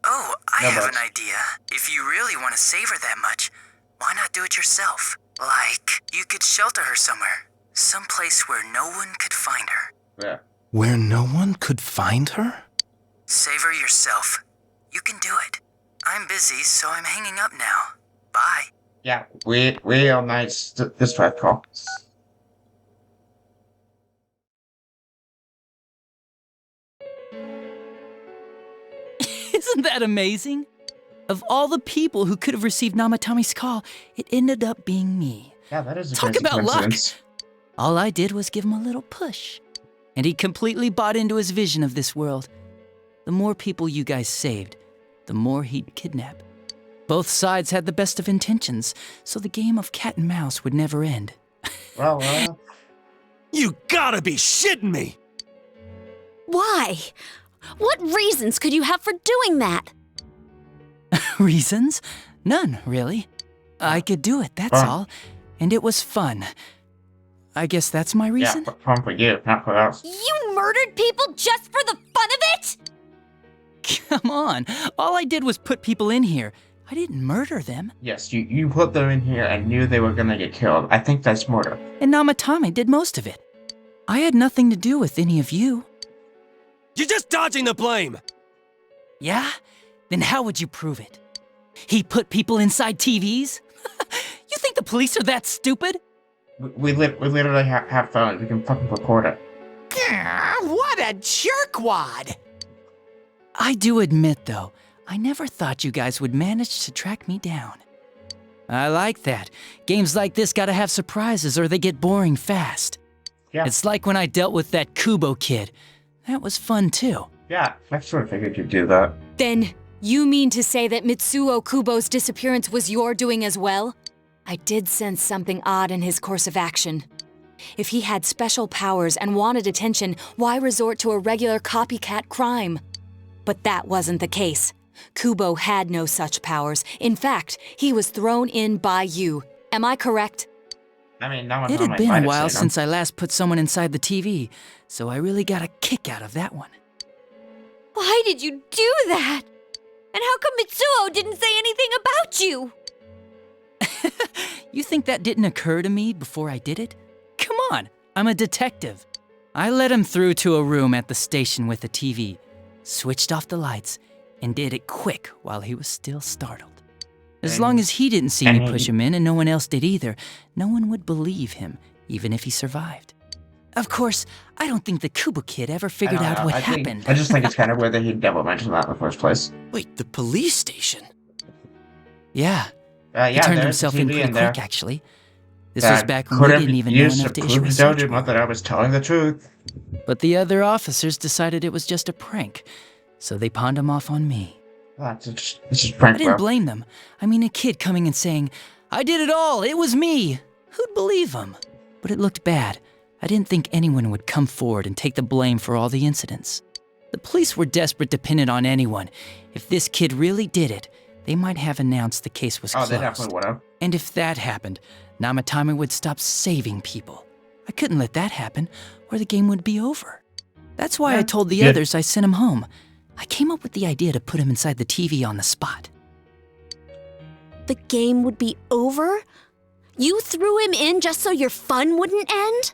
Oh, I have an idea. If you really want to save her that much, why not do it yourself? Like, you could shelter her somewhere. Someplace where no one could find her. Yeah. Where no one could find her? Save her yourself. You can do it. I'm busy, so I'm hanging up now. Bye. Yeah, real nice distract call. Isn't that amazing? Of all the people who could have received Namatami's call, it ended up being me. Yeah, that is a Talk crazy about luck. coincidence. All I did was give him a little push. And he completely bought into his vision of this world. The more people you guys saved, the more he'd kidnap. Both sides had the best of intentions, so the game of cat and mouse would never end. Well, You gotta be shitting me! Why? What reasons could you have for doing that? Reasons? None, really. I could do it, that's all. And it was fun. I guess that's my reason? Yeah, fun for you, not for us. You murdered people just for the fun of it? Come on. All I did was put people in here. I didn't murder them. Yes, you put them in here and knew they were gonna get killed. I think that's murder. And Namatame did most of it. I had nothing to do with any of you. You're just dodging the blame! Yeah? Then how would you prove it? He put people inside TVs? You think the police are that stupid? We literally have phones. We can fucking record it. What a jerkwad! I do admit, though, I never thought you guys would manage to track me down. I like that. Games like this gotta have surprises or they get boring fast. Yeah. It's like when I dealt with that Kubo kid. That was fun, too. Yeah, I sort of figured you'd do that. Then, you mean to say that Mitsuo Kubo's disappearance was your doing as well? I did sense something odd in his course of action. If he had special powers and wanted attention, why resort to a regular copycat crime? But that wasn't the case. Kubo had no such powers. In fact, he was thrown in by you. Am I correct? I mean, no one It had been a while since I last put someone inside the TV, so I really got a kick out of that one. Why did you do that? And how come Mitsuo didn't say anything about you? You think that didn't occur to me before I did it? Come on, I'm a detective. I let him through to a room at the station with a TV, switched off the lights, and did it quick while he was still startled. As long as he didn't see me push him in and no one else did either, no one would believe him, even if he survived. Of course, I don't think the Kubo kid ever figured out what happened. I just think it's kind of weird that he'd never mentioned that in the first place. Wait, the police station? Yeah. Yeah, He turned there's himself a in TV pretty in there. quick, actually. This was back when we didn't even know enough to issue a search warrant. That I was telling the truth. But the other officers decided it was just a prank, so they pawned him off on me. It's just prank, I didn't bro. blame them. I mean, a kid coming and saying, "I did it all, it was me." Who'd believe him? But it looked bad. I didn't think anyone would come forward and take the blame for all the incidents. The police were desperate to pin it on anyone. If this kid really did it, they might have announced the case was closed. They definitely would have. And if that happened, Namatame would stop saving people. I couldn't let that happen, or the game would be over. That's why I told the others I sent him home. I came up with the idea to put him inside the TV on the spot. The game would be over? You threw him in just so your fun wouldn't end?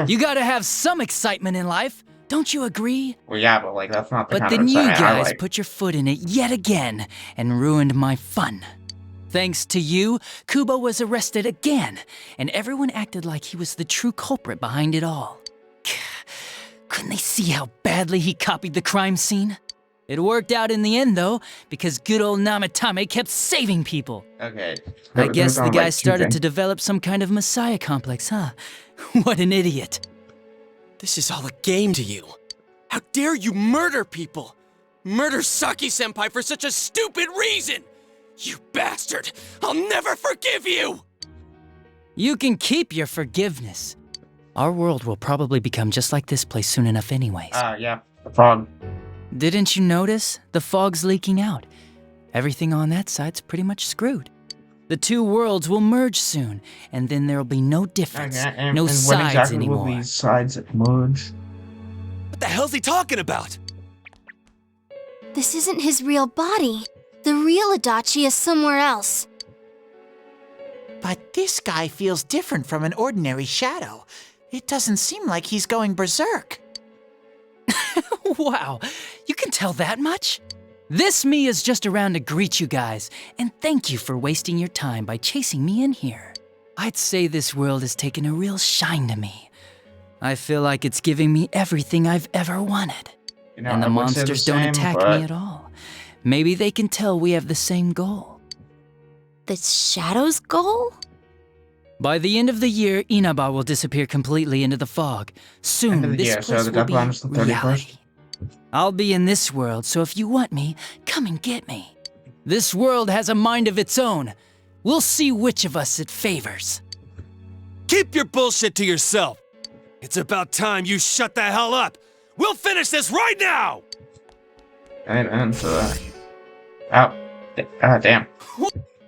You gotta have some excitement in life, don't you agree? Well, yeah, but like that's not the But kind then of you excitement I guys like. put your foot in it yet again and ruined my fun. Thanks to you, Kubo was arrested again, and everyone acted like he was the true culprit behind it all. Couldn't they see how badly he copied the crime scene? It worked out in the end, though, because good old Namatame kept saving people. Okay. I guess the guy started to develop some kind of messiah complex, huh? What an idiot. This is all a game to you. How dare you murder people? Murder Saki-senpai for such a stupid reason! You bastard! I'll never forgive you! You can keep your forgiveness. Our world will probably become just like this place soon enough anyways. Yeah, the fog. Didn't you notice? The fog's leaking out. Everything on that side's pretty much screwed. The two worlds will merge soon, and then there'll be no difference, And no when sides exactly anymore. will these sides merge? What the hell's he talking about? This isn't his real body. The real Adachi is somewhere else. But this guy feels different from an ordinary shadow. It doesn't seem like he's going berserk. Wow, you can tell that much? This me is just around to greet you guys, and thank you for wasting your time by chasing me in here. I'd say this world has taken a real shine to me. I feel like it's giving me everything I've ever wanted. You know, And the I would say monsters the don't same, attack but- me at all. Maybe they can tell we have the same goal. The Shadow's goal? By the end of the year, Inaba will disappear completely into the fog. Soon, End of the this year, so place the will be deadline is the 31st. reality. I'll be in this world, so if you want me, come and get me. This world has a mind of its own. We'll see which of us it favors. Keep your bullshit to yourself. It's about time you shut the hell up. We'll finish this right now! And damn.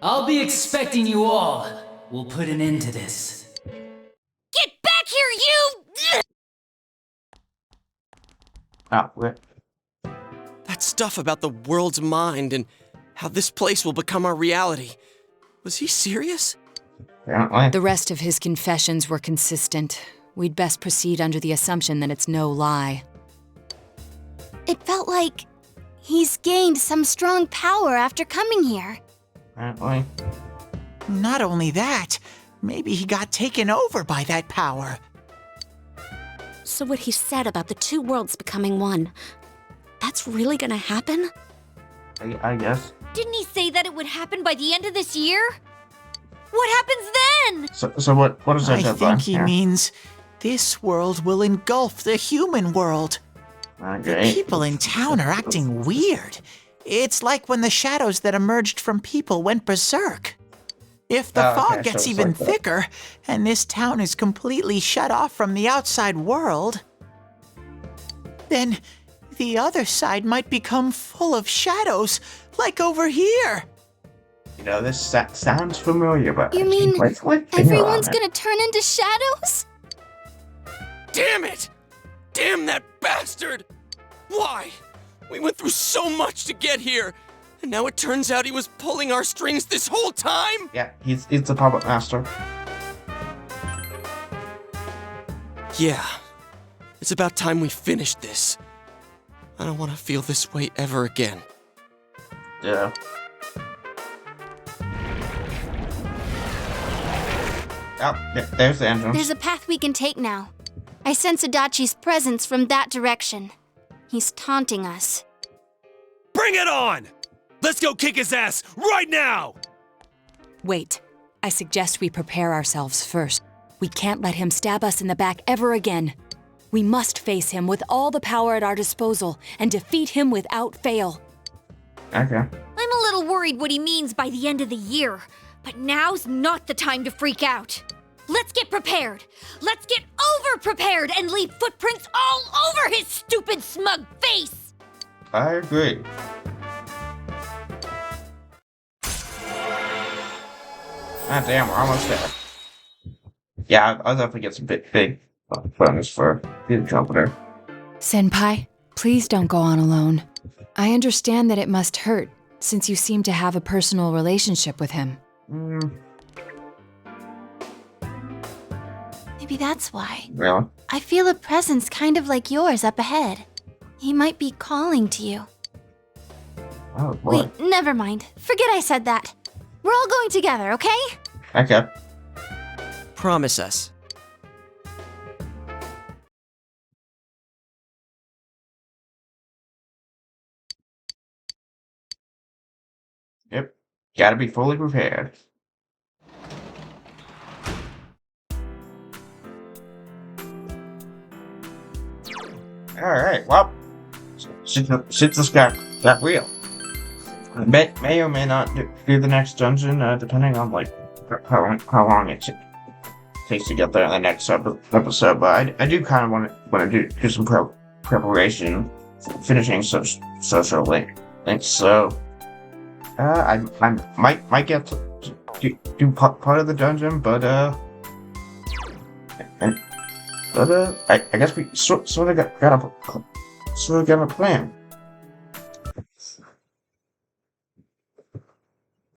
I'll be expecting you all. We'll put an end to this. Get back here, you! What? That stuff about the world's mind and how this place will become our reality. Was he serious? Apparently. The rest of his confessions were consistent. We'd best proceed under the assumption that it's no lie. It felt like he's gained some strong power after coming here. Apparently. Not only that, maybe he got taken over by that power. So what he said about the two worlds becoming one, that's really gonna happen? I guess. Didn't he say that it would happen by the end of this year? What happens then? So what is that I deadline think he here? means this world will engulf the human world. The Okay. people in town are acting weird. It's like when the shadows that emerged from people went berserk. If the Oh, okay, fog so gets it's even like that. thicker, and this town is completely shut off from the outside world, then the other side might become full of shadows, like over here. You know, this sounds familiar, but You I mean can't quite put my finger everyone's on it. gonna turn into shadows? Damn it! Damn that bastard! Why? We went through so much to get here, and now it turns out he was pulling our strings this whole time? Yeah, he's the puppet master. Yeah. It's about time we finished this. I don't want to feel this way ever again. Yeah. Oh, there's the entrance. There's a path we can take now. I sense Adachi's presence from that direction. He's taunting us. Bring it on! Let's go kick his ass right now! Wait, I suggest we prepare ourselves first. We can't let him stab us in the back ever again. We must face him with all the power at our disposal and defeat him without fail. Okay. I'm a little worried what he means by the end of the year, but now's not the time to freak out. Let's get prepared. Let's get over-prepared and leave footprints all over his stupid, smug face. I agree. Ah, damn, we're almost there. Yeah, I'll definitely get some big bonus for the trumpeter. Senpai, please don't go on alone. I understand that it must hurt, since you seem to have a personal relationship with him. Maybe that's why. Really? I feel a presence kind of like yours up ahead. He might be calling to you. Oh, boy. Wait, never mind. Forget I said that. We're all going together, okay? Okay. Promise us. Yep. Gotta be fully prepared. Alright, well, shit just got real. May or may not do the next dungeon, depending on, like, how long it takes to get there in the next episode, but I do kind of want to do some preparation for finishing social links, so I might get part of the dungeon, but I guess we sort of got a plan.